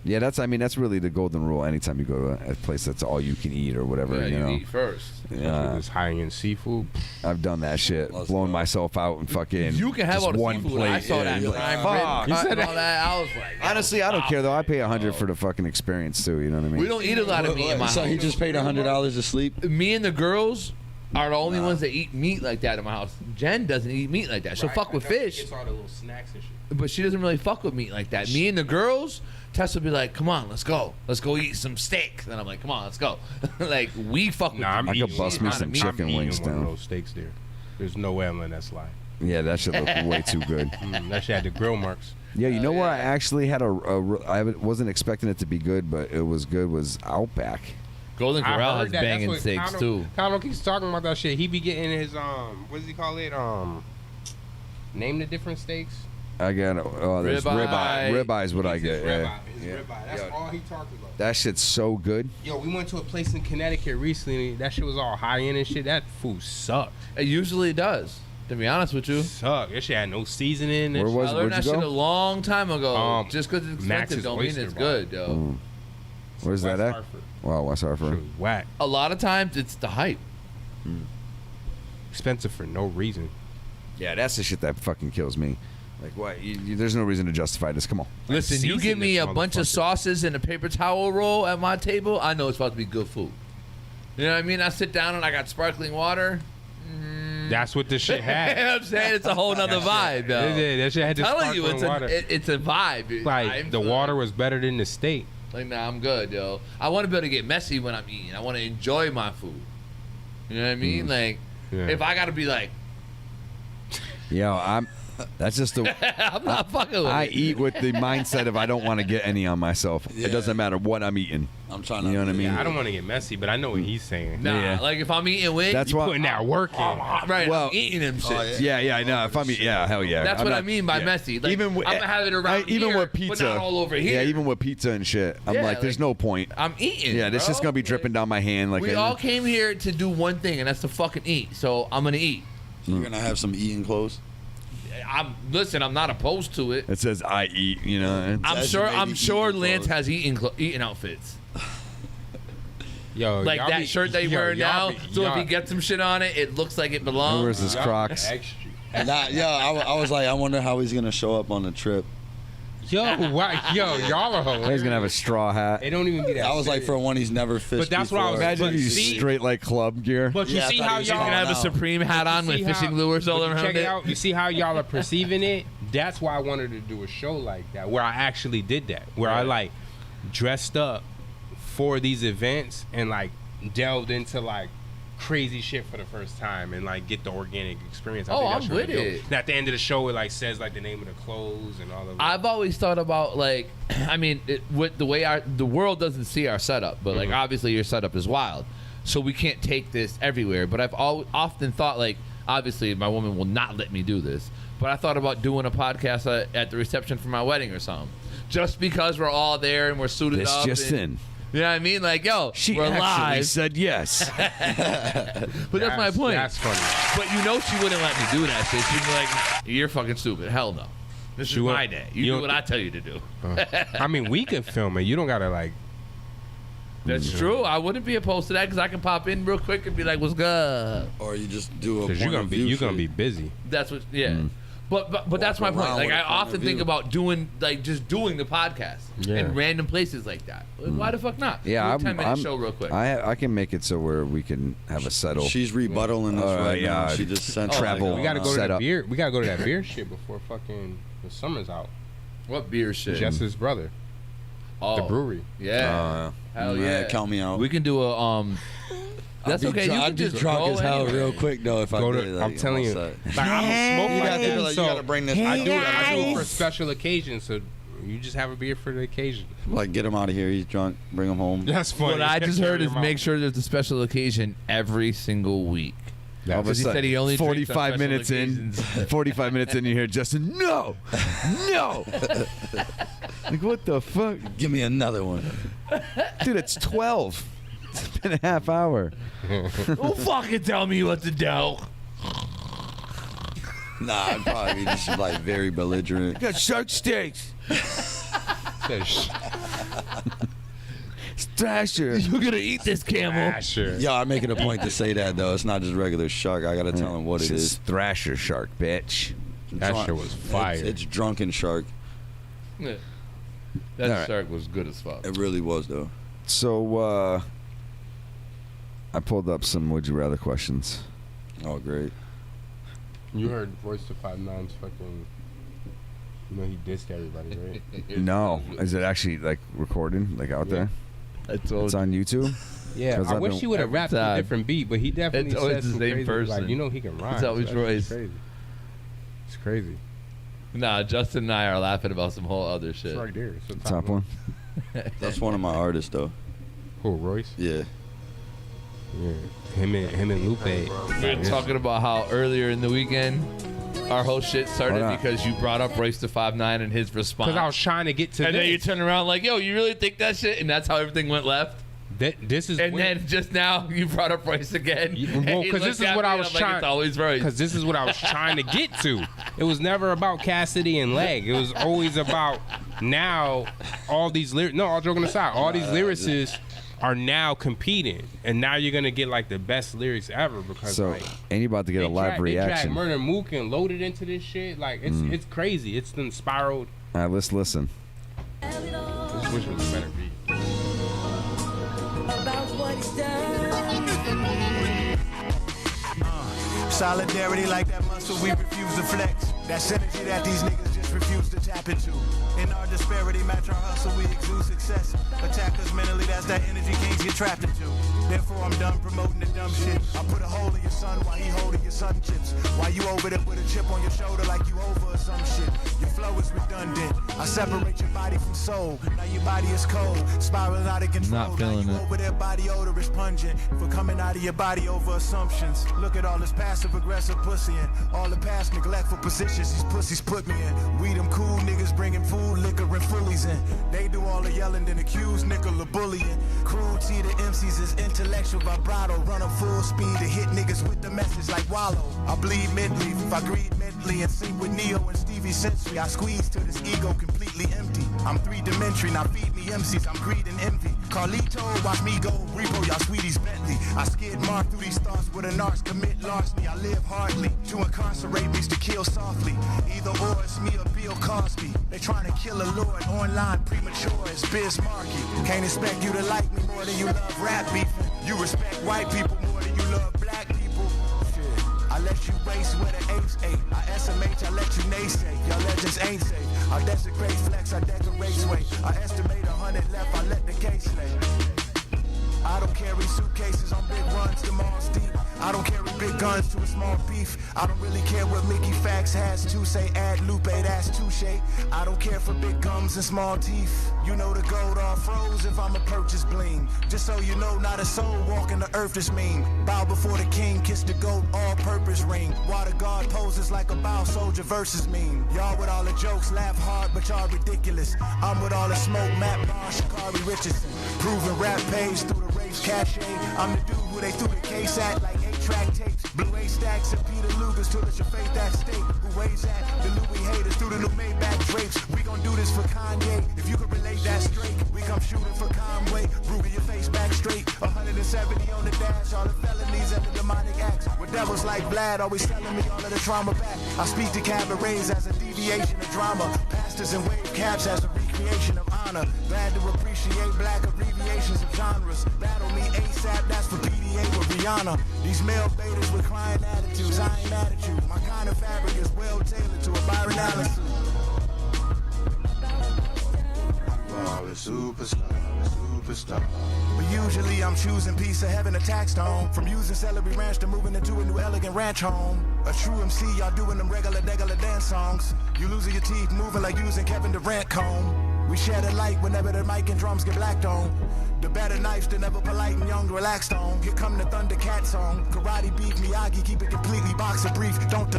Yeah, that's really the golden rule. Anytime you go to a place that's all you can eat or whatever, Yeah, you you know. eat first. Yeah, It's high end seafood. I've done that shit, Let's blown go. myself out and fucking. You can have just all the one seafood. plate. I saw that Yeah, prime fuck. rib You cut said and all that. I was like, Honestly, I don't care though. I pay $100 for the fucking experience too. You know what I mean? we don't eat a lot of meat in my So house. he just paid $100 to sleep. Me and the girls are the only ones that eat meat like that in my house. Jen doesn't eat meat like that. She'll fuck with fish, It's all the little snacks and shit. but she doesn't really fuck with meat like that. Me and the girls, Tess will be like, "Come on, let's go eat some steak." And I'm like, "Come on, let's go." Like we fuck with. Nah, I'm I could eating bust me one- some I'm chicken eating wings one of down. those steaks there. There's no way I'm letting that slide. Yeah, that shit looked way too good. That shit had the grill marks. Yeah, you know where I actually had I wasn't expecting it to be good, but it was good. Was Outback. Golden I Corral heard has that. banging That's what steaks Conor- too. Conor keeps talking about that shit. He be getting his what does he call it? Name the different steaks. I got there's Ribeye. Ribeye is what I get. Yeah. His Yeah. ribeye. That's all he talks about. That shit's so good. Yo, we went to a place in Connecticut recently. That shit was all high end and shit. That food sucked. It usually does. To be honest with you, Sucked. That shit had no seasoning. Where was- I learned where'd that you shit go? a long time ago. Just because it's Max's expensive don't mean Oyster it's Bar. good, yo. Where's West that at? Hartford. Wow, West Hartford. Shit was whack. A lot of times it's the hype. Expensive for no reason. Yeah, that's the shit that fucking kills me. Like, what? There's no reason to justify this. Come on. Listen, you give me a bunch of sauces and a paper towel roll at my table, I know it's about to be good food. You know what I mean? I sit down and I got sparkling water. That's what this shit had. You know what I'm saying? It's a whole nother vibe, though. That shit had the I'm telling you, sparkling water. it's a vibe. Like, the water was better than the steak. Like, nah, I'm good, yo. I want to be able to get messy when I'm eating. I want to enjoy my food. You know what I mean? Like, if I got to be like... Yo, that's just the... I'm not fucking with I it. eat with the mindset of I don't want to get any on myself. It doesn't matter what I'm eating. I'm trying You know what I mean? Yeah, I don't want to get messy, but I know what he's saying. Nah, like if I'm eating with... That's you why- putting that work in. Right, Well, I'm eating them shit. Yeah, I know. If I'm eating, hell yeah. That's I'm what not- I mean by yeah. messy. Like, Even with, I'm going to have it around even here, with pizza, but not all over here. Yeah, even with pizza and shit. I'm Yeah, like, there's like, no point. I'm eating, Yeah, this bro. is gonna be dripping down my hand. Like We all came here to do one thing, and that's to fucking eat. So I'm going to eat. So you're gonna have some eating clothes. Listen, I'm not opposed to it. It says I eat. You know. I'm sure Lance has eating outfits. Yo, Like y'all that be- shirt that you yo, wear y'all now. be- So if y'all- he gets some shit on it, it looks like it belongs. Where's his Crocs? Nah, I was like, I wonder how he's gonna show up on the trip. Yo, why? Yo, y'all are hilarious. He's gonna have a straw hat. It don't even be that. I was like, for one, he's never fished. But that's what I was- before. Imagine but he's see- straight like club gear. But you see how He's y'all gonna have a Supreme hat on with fishing lures all around check it. it out. You see how y'all are perceiving it? That's why I wanted to do a show like that, where I actually did that, where I like dressed up for these events and like delved into like crazy shit for the first time and like get the organic experience. I Oh, think I'm that's really with dope. it. And at the end of the show, it like says like the name of the clothes and all of that. I've always thought about like, I mean, with the way the world doesn't see our setup, but like obviously your setup is wild, so we can't take this everywhere. But I've often thought like, obviously my woman will not let me do this, but I thought about doing a podcast at the reception for my wedding or something, just because we're all there and we're suited This up. just and, in. You know what I mean? Like, yo, She we're actually live. said yes. But that's my point. That's funny. But you know she wouldn't let me do that shit. She'd be like, you're fucking stupid. Hell no. This She is would- my day. You you do don't- what I tell you to do. I mean, we can film it. You don't gotta like. That's true. I wouldn't be opposed to that because I can pop in real quick and be like, what's good? Or you just do a Because you're gonna be busy. That's what, yeah. But that's my point. around Like, with a I point often of think view. about doing, like, just doing the podcast Yeah. in random places like that. Why the fuck not? Yeah, do a 10-minute show real quick. I can make it so where we can have a settle. She's rebuttaling us right now. She just sent travel. We gotta go to set the up. beer. We gotta go to that beer shit before fucking the summer's out. What beer shit? Jess's brother. Oh. The brewery. Yeah. Hell yeah. Count me out. We can do a That's okay. You I'd can be just drunk go as hell anywhere. real quick though if I Go to- did. Like, I'm telling you. all set. Like, I don't smoke You like gotta that, be like, so you gotta bring this. I do it for special occasions. So you just have a beer for the occasion. Like, get him out of here. He's drunk. Bring him home. That's funny. What I just Carry heard is him out. make sure there's a special occasion every single week. All of a Because he said sudden, he only drinks on 45 special minutes occasions. in, 45 minutes in, you hear Justin, no. Like, what the fuck? Give me another one. Dude, it's 12. It's been a half hour. Don't fucking tell me what to do. Nah, I'd probably be just like very belligerent. Got shark steaks. Thrasher. You're gonna eat this camel. Thrasher. Yo, I make it a point to say that though. It's not just regular shark. I gotta tell him what it is. Thrasher shark, bitch. That shit was fire. It's drunken shark. Yeah. That All right. shark was good as fuck. It really was though. So, I pulled up some Would You Rather questions. Oh, great. You heard Royce the 5'9's fucking. You know he dissed everybody, right? No. Is it actually, like, recording, like, out there? It's It's on YouTube? Yeah, 'Cause I I've wish been- he would have rapped a time. different beat, but he definitely It's always said the some same crazy, person. Like, you know he can rhyme. It's always so that's Royce. Crazy. It's crazy. Nah, Justin and I are laughing about some whole other shit. It's right there. It's the Top one? That's one of my artists though. Who, Royce? Yeah. Yeah. Him and Lupe. We were talking about how earlier in the weekend our whole shit started Hold on. because you brought up Royce the 5'9" and his response. Because I was trying to get to and this. then you turn around like, yo, you really think that shit? And that's how everything went left. This is And then just now you brought up Royce again. Well, because this is what I was trying. It's always Royce. Because this is what I was trying to get to. It was never about Cassidy and Leg. It was always about now all these lyrics. No, all joking aside, all these lyricists are now competing, and now you're gonna get like the best lyrics ever because So, like and you about to get a live they drag reaction. Murder Mook and loaded into this shit. Like it's crazy. It's then spiraled. All right, let's listen. This wish was a better beat. About what he's done. Solidarity like that muscle we refuse to flex. That synergy that these niggas just refuse to tap into. In our disparity, match our hustle, we exude success. Attack us mentally, that's that energy kings get trapped into. Therefore, I'm done promoting the dumb shit. I put a hole in your son while he holding your sun chips. While you over there with a chip on your shoulder like you over or some shit. Your flow is redundant. I separate your body from soul. Now your body is cold, spiraling out of control. Not feeling now you it. over there, body odor is pungent. For coming out of your body over assumptions. Look at all this passive aggressive pussy and all the past neglectful positions these pussies put me in. We them cool niggas bringing food, liquor, and fullies in. They do all the yelling, then accuse nickel of bullying. Cruelty to MCs is intellectual vibrato. Run up full speed to hit niggas with the message like Wallow. I bleed mentally, if I greed mentally and sync with Neo and Stevie Sensory. I squeeze till this ego completely empty. I'm three-dimensional, now feed me MCs, I'm greed and envy. Carlito, watch me go repo, y'all sweeties Bentley. I skid mark through these thoughts with an arse, commit larceny. I live hardly, to incarcerate means to kill softly. Either or it's me or Bill Cosby. They trying to kill a lord online, premature as Biz Markie. Can't expect you to like me more than you love rap beefing. You respect white people more than you love black people. Shit, I let you race where the apes ate. I SMH, I let you naysay. Y'all legends ain't safe. I desecrate flex, I decorate sway. I estimate 100 left, I let the case lay. I don't carry suitcases on big runs to Mars deep. I don't carry big guns to a small beef. I don't really care what Mickey Fax has to say. Add Lupe, that's touche. I don't care for big gums and small teeth. You know the gold all froze if I'm a purchase bling. Just so you know, not a soul walking the earth is mean. Bow before the king, kiss the goat, all-purpose ring. Water guard poses like a bow soldier versus mean. Y'all with all the jokes laugh hard, but y'all ridiculous. I'm with all the smoke, Matt Barr, Shakari Richardson. Proving rap page through the race cachet. I'm the dude who they threw the case at like 8-track tapes. Blue A stacks and Peter Lugers till it's your faith at stake. Who weighs at the Louis haters through the new Maybach drapes. We gon' do this for Kanye. If you can relate that straight, we come shooting for Conway. Ruger your face back straight. 170 on the dash. All the felonies and the demonic acts. With devils like Vlad always telling me all of the trauma back. I speak to cabarets as a deviation of drama. Pastors and wave caps as a recreation of honor. Glad to appreciate black abbreviations of genres. Battle me ASAP, that's for PDA with Rihanna. These male betas with crying attitudes, I ain't mad at you. My kind of fabric is well tailored to a Byron Allen suit. Superstar. But usually I'm choosing piece of heaven, a tax home. From using celery ranch to moving into a new elegant ranch home. A true MC, y'all doing them regular dance songs. You losing your teeth, moving like using Kevin Durant comb. We share the light whenever the mic and drums get blacked on. The better knives, the never polite and young, relaxed on. Here come the Thundercat song. Karate beef, Miyagi, keep it completely boxer brief. Don't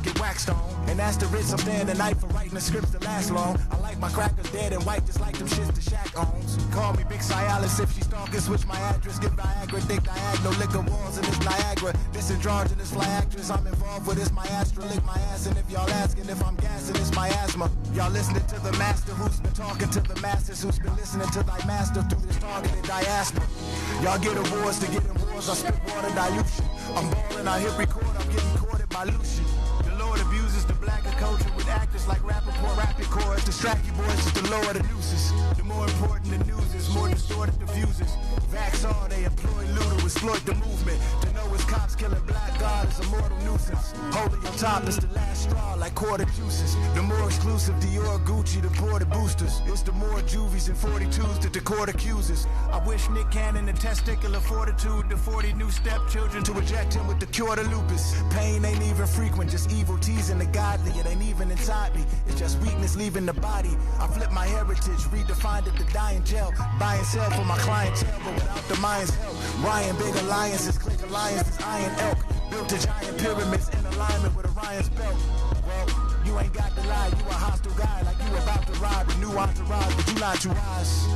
get waxed on. And that's the risk I'm staying the night for writing the scripts that last long. I like my crackers dead and white, just like them shits the Shaq owns. Call me Big Cialis if she stalking, switch my address, give Viagra, think diagonal, liquor walls in this Niagara. This androgynous fly actress I'm involved with, it's my Astra, lick my ass. And if y'all asking if I'm gassing, it's my asthma. Y'all listening to the master who's been talking to the masses, who's been listening to thy master through this targeted diaspora. Y'all get awards to get in wars, I spit water dilution. I'm ballin', I hit record, I'm getting courted by Lucian. The Lord abuses the blacker culture with actors like Rappaport, Rapid Chords. Distract you boys just to lower the nooses. The more important the news is, more distorted the views is. Vaxall, they employ loot to exploit the movement. To know it's cops killing black God is a mortal nuisance. Holding on top is the last straw like quarter juices. The more exclusive Dior, Gucci, the ported boosters. It's the more juvies and 42s that the court accuses. I wish Nick Cannon the testicular fortitude, the 40 new stepchildren to eject him with the cure to lupus. Pain ain't even frequent, just evil teasing the godly. It ain't even inside me, it's just weakness leaving the body. I flip my heritage, redefined it to die in jail. Buy and sell for my clientele, but without the mind's help. Ryan, big alliances, click alliances, iron elk. Built to giant pyramids in alignment with Orion's belt. Well, you ain't got to lie, you a hostile guy, like you about to ride a new entourage, but you lied to rise.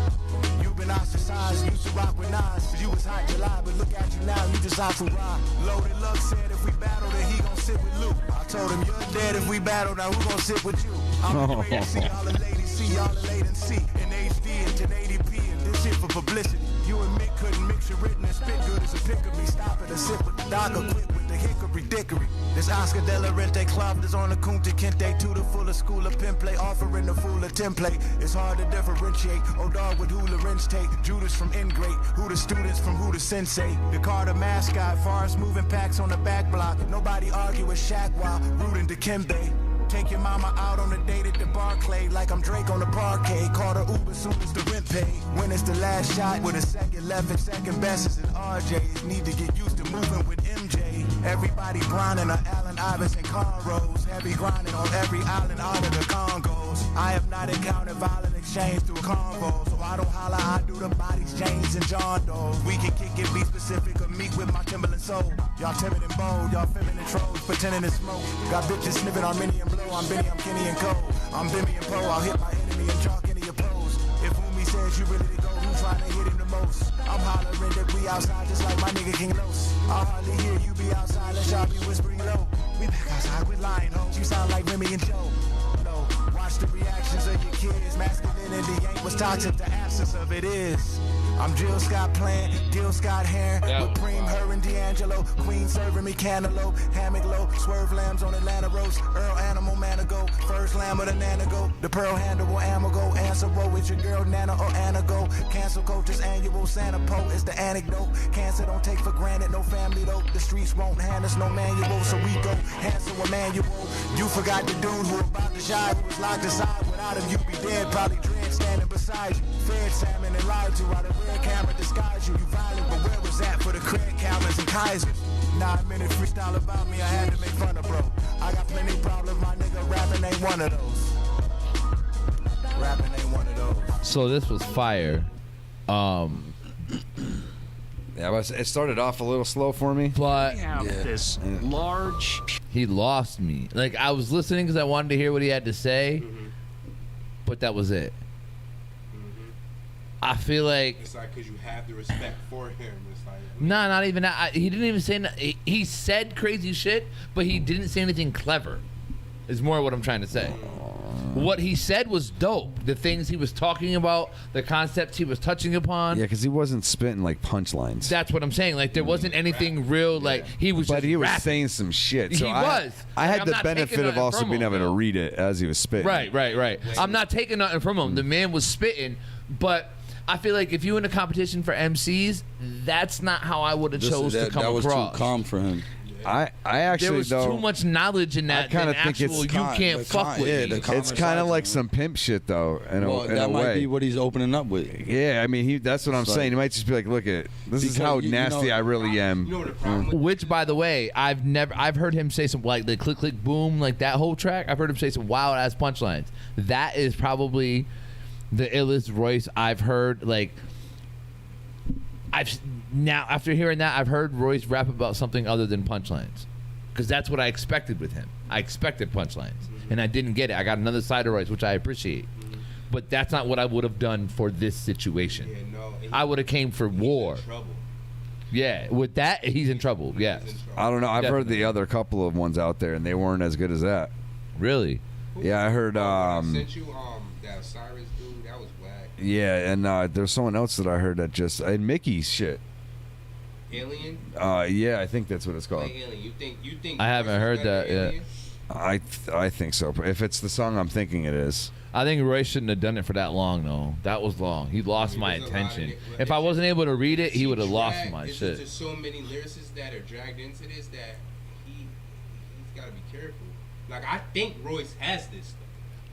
You've been ostracized, used to rock with Nas. You was hot July, but look at you now, you just out to ride. Loaded Luck said if we battle, then he gon' sit with Luke. I told him you're dead if we battle, now who gon' sit with you? I'm ready to see all the ladies, see all the latency in HD and 1080p, and this shit for publicity. You and Mick couldn't mix your written and spit good as a pick of me. Stop it and sit with the doc or quit with the the hickory dickory. This Oscar de la Rente club is on the Kunta Kinte to the fuller school of pimp play, offering the fuller template. It's hard to differentiate. Old dog with hula rinse tape, Judas from Ingrate, who the students from who the sensei. The Carter mascot, Forrest moving packs on the back block. Nobody argue with Shaq while rooting to Kimbe. Take your mama out on a date at the Barclay like I'm Drake on the parquet. Call her Uber soon as the rent pay. When it's the last shot with a second left and second best is an RJ. Need to get used to moving with MJ. Everybody grinding on Allen Iverson cornrows. Heavy grinding on every island out of the Congos. I have not encountered violent exchange through a convo, so I don't holler, I do the bodies, James and John Doe. We can kick it, be specific, or meet with my Timberland soul. Y'all timid and bold, y'all feminine trolls, pretending to smoke. Got bitches sniffing on Minnie and Blow. I'm Benny, I'm Kenny and Cole. I'm Bimmy and Poe, I'll hit my enemy and chalk any opposed. If Umi says you ready to go, who's trying to hit him the most? I'm hollering that we outside just like my nigga King Los. I'll hardly hear you be outside, let y'all be whispering low. We back outside with lion hoes, you sound like Remy and Joe. No, watch the reactions of your kids. Masculinity ain't what's toxic, the absence of it is. I'm Jill Scott playing, Gil Scott Heron, with Preem, her and D'Angelo, Queen serving me cantaloupe, hammock low, swerve lambs on Atlanta roast, Earl Animal Manigo, first lamb of the Nanago, the pearl handle will Amago, answer roll with your girl Nana or Anago, cancel coaches annual Santa Po is the anecdote, cancer don't take for granted, no family though, the streets won't hand us no manual, so we go, Hansel Emmanuel, you forgot the dude who about to shy, who was locked aside, without him you'd be dead, probably dread standing beside you, fed salmon and lied to, while the red camera disguise you, you violent, but where was that for the Craig Calvins and Kaisers? 9 minute freestyle about me, I had to make fun of, bro. I got plenty problems, my nigga, rapping ain't one of those. Rapping ain't one of those. So this was fire. Yeah, it started off a little slow for me. But this large. He lost me. Like, I was listening because I wanted to hear what he had to say, but that was it. I feel like it's like because you have the respect for him. It's like nah, not even that. He didn't even say. He said crazy shit, but he didn't say anything clever. Is more what I'm trying to say. What he said was dope. The things he was talking about, the concepts he was touching upon. Yeah, because he wasn't spitting like punchlines. That's what I'm saying. Like there wasn't anything real. Like he was. But just he was rapping. saying some shit. So He was. I had I'm the not benefit taking of nothing also from being him, able to read it as he was spitting. Right. I'm not taking nothing from him. The man was spitting, but I feel like if you in a competition for MCs, that's not how I would have chose to come that was across. too calm for him. I actually there was though too much knowledge in that. I kind of think actual, it's you can't fuck with me. It's kind of like some pimp shit though. In a that might way. be what he's opening up with. Yeah, I mean, that's what I'm saying. He might just be like, "Look at this is how nasty I really am." Which, by the way, I've heard him say some like the click click boom, like that whole track. I've heard him say some wild ass punchlines. That is probably the illest Royce I've heard. Like, now after hearing that, I've heard Royce rap about something other than punchlines, because that's what I expected with him. I expected punchlines, and I didn't get it. I got another side of Royce, which I appreciate, but that's not what I would have done for this situation. I would have came for war. Yeah, with that, he's in trouble. Yes. I don't know. I've heard Definitely. the other couple of ones out there, and they weren't as good as that. Really? Yeah, I heard. I sent you that Cyrus dude. That was whack. Yeah, and there's someone else that I heard that just and Mickey's shit. Alien. Yeah, I think that's what it's called. Like Alien. You think? I haven't heard that yet. I think so. If it's the song I'm thinking it is. I think Royce shouldn't have done it for that long, though. That was long. He lost my attention. If I wasn't able to read it, he would have lost my shit. There's so many lyricists that are dragged into this that he's got to be careful. Like, I think Royce has this stuff.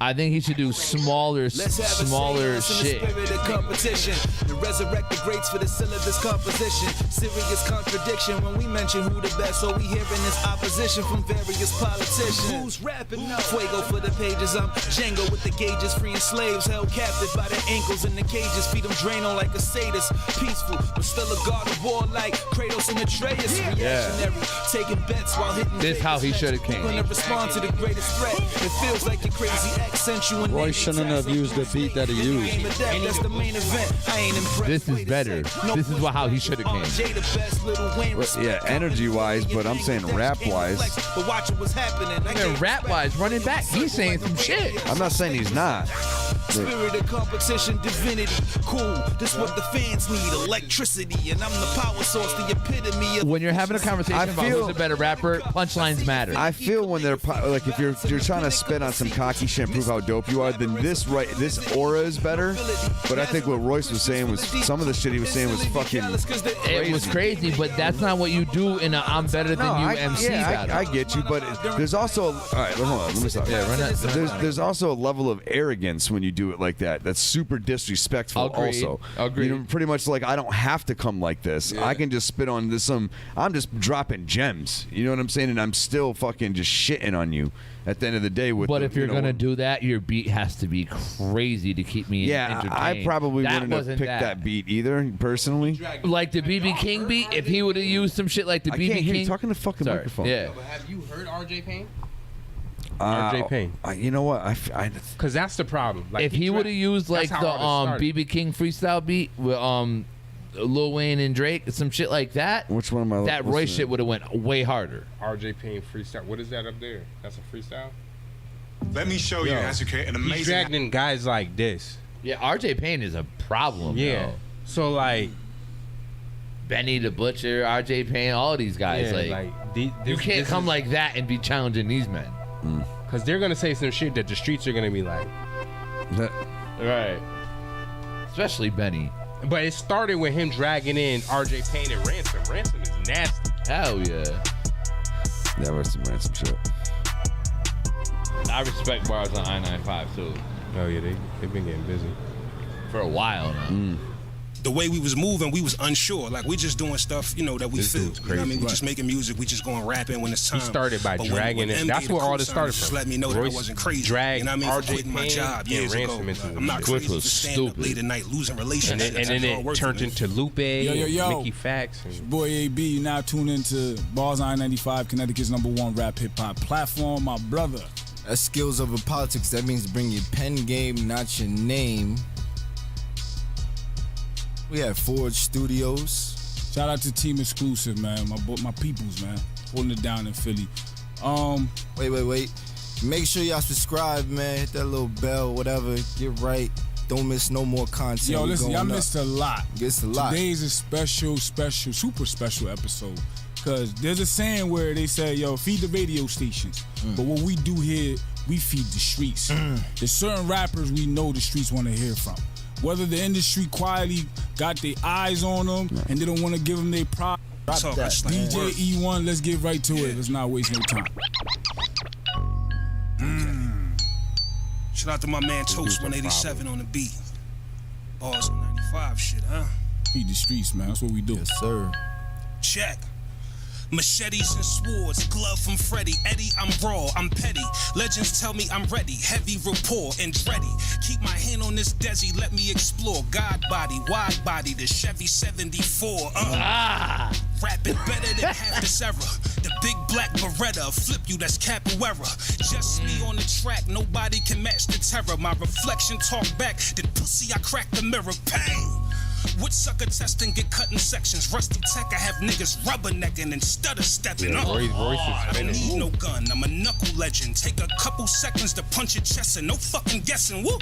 I think he should do smaller shit. The competition to resurrect the greats for the seal of this composition. Serious contradiction when we mention who the best, so we hearing this opposition from various politicians. Who's rapping now? Fuego for the pages. I'm Django with the gauges, freeing slaves held captive by their ankles in the cages. Feed them Drano like a sadist. Peaceful, but still a god of war like Kratos and Atreus. Reactionary, taking bets while hitting. This how he should have came. Gonna respond to the greatest threat. It feels like you're crazy. Royce shouldn't have used the beat that he used. This is better. This is how he should have came. Well, yeah, energy-wise, but I'm saying rap-wise. But watch what's happening. Rap-wise, running back, he's saying some shit. I'm not saying he's not. Spirit of competition, divinity. Cool, this what the fans need. Electricity, and I'm the power source, the epitome of. When you're having a conversation about who's a better rapper, punchlines matter. I feel when they're like if you're trying to spit on some cocky shit and prove how dope you are, then this aura is better. But I think what Royce was saying was some of the shit he was saying was fucking crazy. It was crazy, but that's not what you do in a I'm better than you MC battle. I get you, but there's also all right. Hold on, let me stop. Yeah, run that. There's also a level of arrogance when you do it like that. That's super disrespectful. Agreed. Also, Agreed. You know, pretty much like I don't have to come like this. I can just spit on this. I'm just dropping gems. You know what I'm saying? And I'm still fucking just shitting on you at the end of the day. But if you're gonna do that, your beat has to be crazy to keep me entertained. I probably wouldn't have picked that beat either, personally. Like the BB King beat, if he would have used some shit like the BB can't hear King. you talking to fucking microphone. Yeah. But have you heard RJ Payne? RJ Payne. You know what? Because that's the problem. Like, if he would have used like the BB King freestyle beat with Lil Wayne and Drake, some shit like that. Which one am I? That Royce shit would have went way harder. RJ Payne freestyle. What is that up there? That's a freestyle. Let me show you how to create an amazing. He's dragged in guys like this. Yeah, RJ Payne is a problem. Yeah. Though. So like Benny the Butcher, RJ Payne, all these guys. You can't come like that and be challenging these men. Because they're gonna say some shit that the streets are gonna be like. Right. Especially Benny. But it started with him dragging in RJ Payne and Ransom. Ransom is nasty. Hell yeah. That was some Ransom shit. I respect bars on I-95 too. Oh yeah, they've been getting busy for a while now. The way we was moving, we was unsure. Like, we just doing stuff, you know, that we feel. You know what I mean? We just making music. We just going rapping when it's time. He started by dragging it. That's where all this started from. Just let me know that I wasn't crazy. Drag you know what I mean? RJ For quitting my Payne job years and ago. Ransom into I'm not the crazy was to stand up stupid. late at night losing relationships. And then it turned into Lupe, Mickey Fax. It's your boy AB. You now tune into Bars I-95, Connecticut's #1 rap hip hop platform. My brother. That's skills over politics. That means bring your pen game, not your name. We have Forge Studios. Shout out to Team Exclusive, man. My peoples, man. Holding it down in Philly. Wait. Make sure y'all subscribe, man. Hit that little bell, whatever. Get right. Don't miss no more content. Yo, listen, y'all missed a lot. It's a lot. Today's a special, super special episode. Because there's a saying where they say, yo, feed the radio stations. But what we do here, we feed the streets. There's certain rappers we know the streets want to hear from. Whether the industry quietly got their eyes on them and they don't want to give them their pride. DJ E1, let's get right to it. Let's not waste no time. Shout out to my man Toast 187 on the beat. Bars on 95 shit, huh? Feed the streets, man. That's what we do. Yes, sir. Check. Machetes and swords, glove from Freddie. Eddie, I'm raw, I'm petty. Legends tell me I'm ready. Heavy rapport and dready. Keep my hand on this Desi, let me explore. God body, wide body, the Chevy 74. Rapping better than half this era. The big black Beretta, flip you, that's capoeira. Just me on the track, nobody can match the terror. My reflection talk back, that pussy I crack the mirror. Bang! With sucker testing, get cut in sections. Rusty tech, I have niggas rubbernecking and stutter stepping. I don't need no gun, I'm a knuckle legend. Take a couple seconds to punch your chest and no fucking guessing. Woo!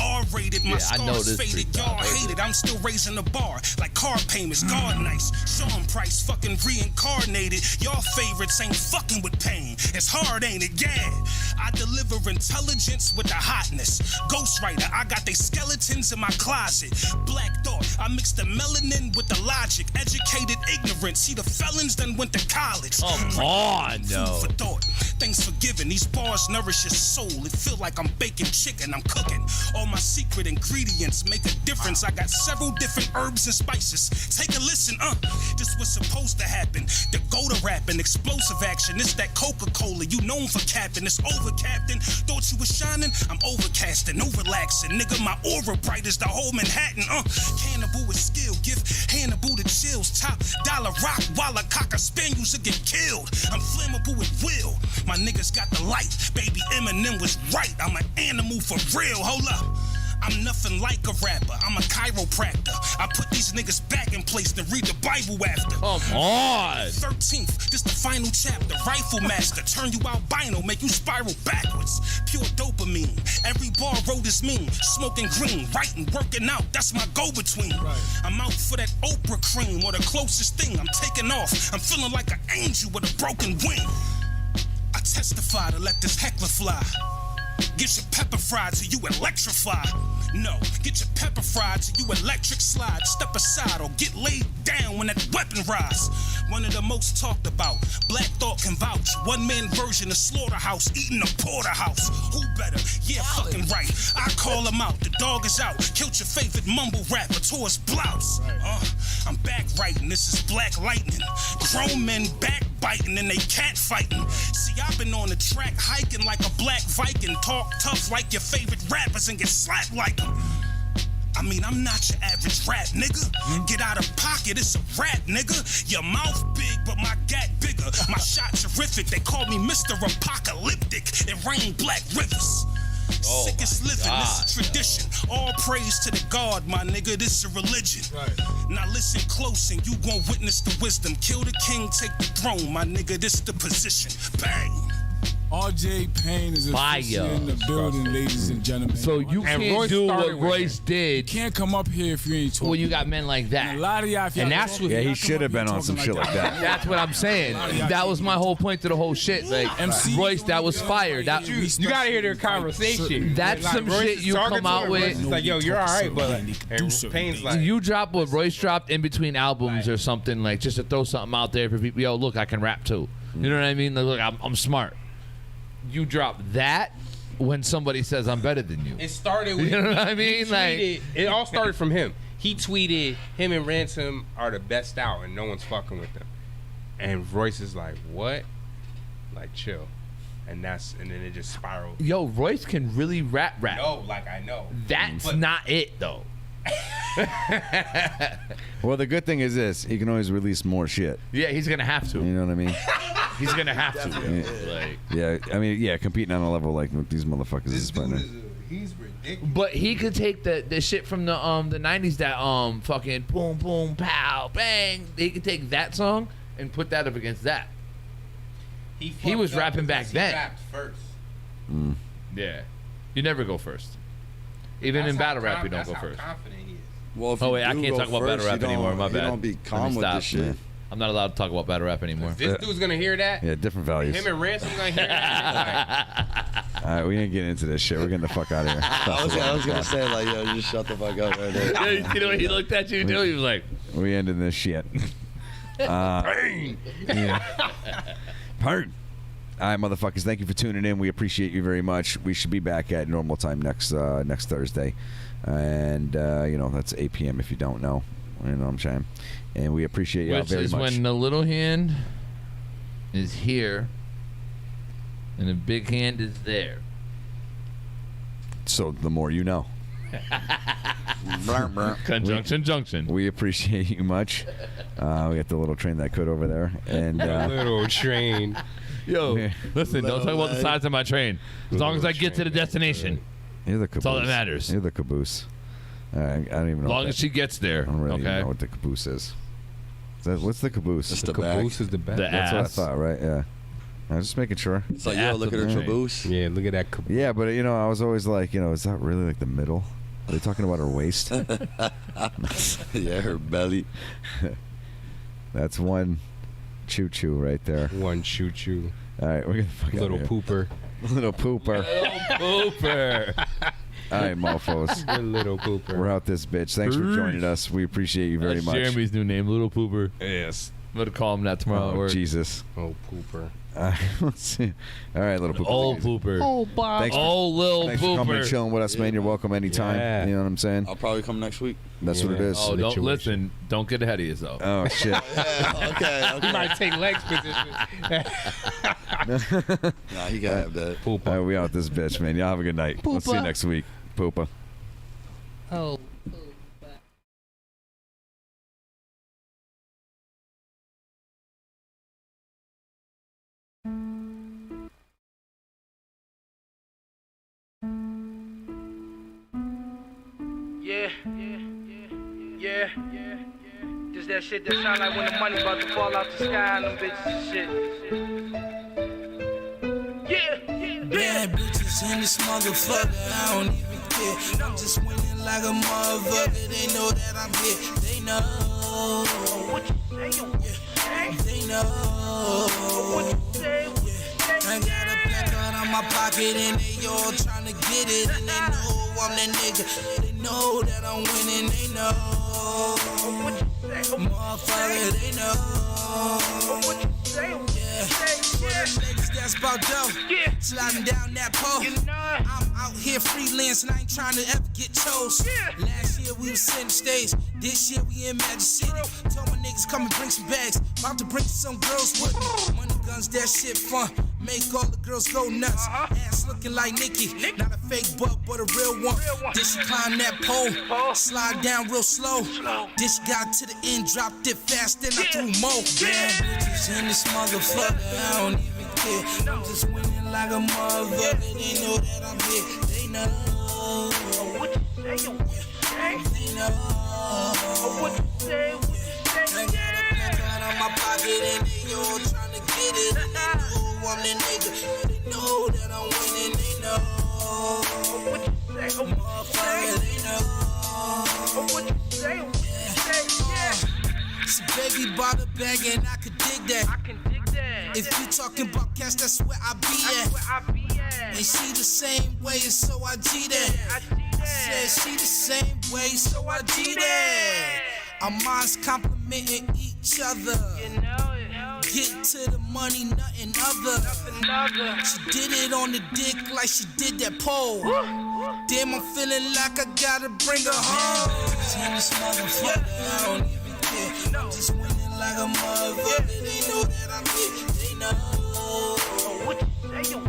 R-rated, my scars faded, y'all hated. I'm still raising the bar like car payments, guard nice. Sean Price fucking reincarnated. Y'all favorites ain't fucking with pain. It's hard, ain't it? Yeah. I deliver intelligence with the hotness. Ghostwriter, I got they skeletons in my closet. Black thought, I mix the melanin with the logic. Educated ignorance, see the felons done went to college. Come on, Food for thought. Thanks for giving. These bars nourish your soul. It feel like I'm baking chicken, I'm cooking. All my secret ingredients make a difference. I got several different herbs and spices. Take a listen, this was supposed to happen. The go-to rapping, explosive action. It's that Coca-Cola, you known for capping. It's over, Captain. Thought you was shining? I'm overcasting, overlaxing. Nigga, my aura bright as the whole Manhattan, Cannibal with skill, give Hannibal the chills. Top dollar rock, while a cocker spaniels will get killed. I'm flammable with will. My niggas got the light. Baby Eminem was right. I'm an animal for real. Hold up. I'm nothing like a rapper, I'm a chiropractor. I put these niggas back in place to read the Bible after. Come on. 13th, this the final chapter. Rifle master, turn you albino, make you spiral backwards. Pure dopamine, every bar wrote is mean. Smoking green, writing, working out, that's my go-between. I'm out for that Oprah cream or the closest thing. I'm taking off, I'm feeling like an angel with a broken wing. I testify to let this heckler fly. Get your pepper fried till you electrify. No, get your pepper fried till you electric slide. Step aside or get laid down when that weapon rise. One of the most talked about, Black Thought can vouch. One man version of Slaughterhouse, eating a porterhouse. Who better? Yeah, fucking right. I call him out, the dog is out. Killed your favorite mumble rapper, tore his blouse. I'm back writing, this is Black Lightning. Grown men backbiting and they cat fighting. See, I've been on the track hiking like a black Viking. Talk tough like your favorite rappers and get slapped like them. I mean, I'm not your average rap nigga. Get out of pocket, it's a rap nigga. Your mouth big, but my gat bigger. My shot terrific, they call me Mr. Apocalyptic. It rained black rivers. Sickest living, this is tradition. All praise to the God, my nigga, this a religion. Now listen close and you gon' witness the wisdom. Kill the king, take the throne, my nigga, this the position. Bang. RJ Payne is officially in the building, ladies and gentlemen. So you can't do what Royce did. You can't come up here if you ain't talking. Well, you got men like that. And a lot of y'all, and that's what he should have been on some shit like that. That's what I'm saying. That was my whole point to the whole shit. Like Royce, that was fire. That you gotta hear their conversation. That's some shit you come out with. It's like, yo, you're all right, but Payne's like, you drop what Royce dropped in between albums or something, like just to throw something out there for people. Yo, look, I can rap too. You know what I mean? Like, look, I'm smart. You drop that when somebody says I'm better than you. It started with, you know what I mean? It all started from him. He tweeted, him and Ransom are the best out and no one's fucking with them. And Royce is like, what? Like, chill. And then it just spiraled. Yo, Royce can really rap. No, like I know. That's not it though. Well, the good thing is this: he can always release more shit. Yeah, he's gonna have to. You know what I mean? He's gonna have to. Yeah, competing on a level like these motherfuckers is right now. He's ridiculous. But he could take the shit from the 90s that fucking boom boom pow bang. He could take that song and put that up against that. He was rapping back then. He rapped first. Yeah, you never go first. Even in battle rap, you don't go first. Well, if oh wait, you I do can't go talk about first, battle rap you anymore. My you bad. don't be calm with this shit. I'm not allowed to talk about battle rap anymore. This dude's gonna hear that. Yeah, different values. Him and Ransom gonna hear that. All right, we ain't getting into this shit. We're getting the fuck out of here. I was gonna say like, yo, just shut the fuck up right there. You know what he looked at you too? He was like, we ended this shit. Bang. Yeah. Pardon. All right, motherfuckers. Thank you for tuning in. We appreciate you very much. We should be back at normal time next Thursday, and that's 8 p.m. If you don't know, you know what I'm saying. And we appreciate y'all very much. Which is when the little hand is here, and the big hand is there. So the more you know. Conjunction junction. We appreciate you much. We got the little train that could over there, and little train. Yo, listen, don't talk about the size of my train. As long as I get to the destination, you're the caboose. That's all that matters. You're the caboose. I don't even know. As long as she gets there. I don't really okay? even know what the caboose is. What's the caboose? It's the caboose is the back. That's what I thought, right? Yeah. I was just making sure. It's like, yo, look at her caboose. Yeah, look at that caboose. Yeah, but I was always like, is that really like the middle? Are they talking about her waist? Yeah, her belly. That's one choo-choo right there. One choo-choo. All right, we're gonna fuck Little out of pooper. Little pooper. Little pooper. All right, mofos. Little pooper. We're out this bitch. Thanks for joining us. We appreciate you very That's much. Jeremy's new name, Little Pooper. Yes. I'm gonna call him that tomorrow at Oh, work. Jesus. Oh, pooper. Let's see. All right, little pooper. Old pooper. Oh, Bob. Thanks Little Thanks for coming and pooper. chilling with us, man. You're welcome anytime. Yeah. You know what I'm saying? I'll probably come next week. That's what it is. Oh, don't listen. Don't get ahead of yourself. Oh, shit. Okay. He might take legs position. Nah, he gotta have that. All right, we out this bitch, man. Y'all have a good night. We'll see you next week. Poopa. Oh. Yeah. Just that shit that sound like when the money about to fall out the sky on them bitches and shit. Bad bitches in this motherfucker, I don't even care. I'm just winning like a motherfucker. They know that I'm here. They know. They know. I got a black card on my pocket and they all tryna get it. And they know I'm that nigga. They know that I'm winning. They know. Motherfucker, they know. Niggas that's about dough. Sliding down that pole. I'm out here freelancing. I ain't trying to ever get chose. Last year we was setting stage. This year we in Magic City. Told my niggas come and bring some bags. About to bring some girls with me. Money guns, that shit fun. Make all the girls go nuts. Ass looking like Nicki. Not a fake butt, but a real one. Then she climbed that pole. Slide down real slow. Then she got to the end, dropped it fast, then I threw more. Bad bitches in this motherfucker, I don't even care. I'm just winning like a motherfucker. They know that I'm here. They know. They know. I got a black card on my pocket and they all tryna get it. And they know I'm the nigga. They know that I'm winning. They know. Motherfucker, they know. So baby bought a bag and I could dig that. If you talking about cash, that's where I be at. And she the same way, so I G that. I said she the same way, so I G that. Our minds complimenting each other. Get to the money, nothing other. She did it on the dick like she did that pole. Damn, I'm feeling like I gotta bring her home. In this motherfucker, I don't even care. I'm just winning like a motherfucker. They know that I'm here. They know. They know.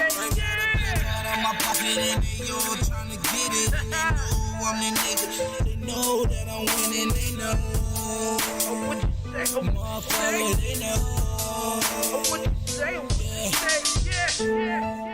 I got a black card on my pocket and they all tryna get it. And they know I'm the nigga. They know that I'm winning. They know. Motherfucker, they know. Yeah.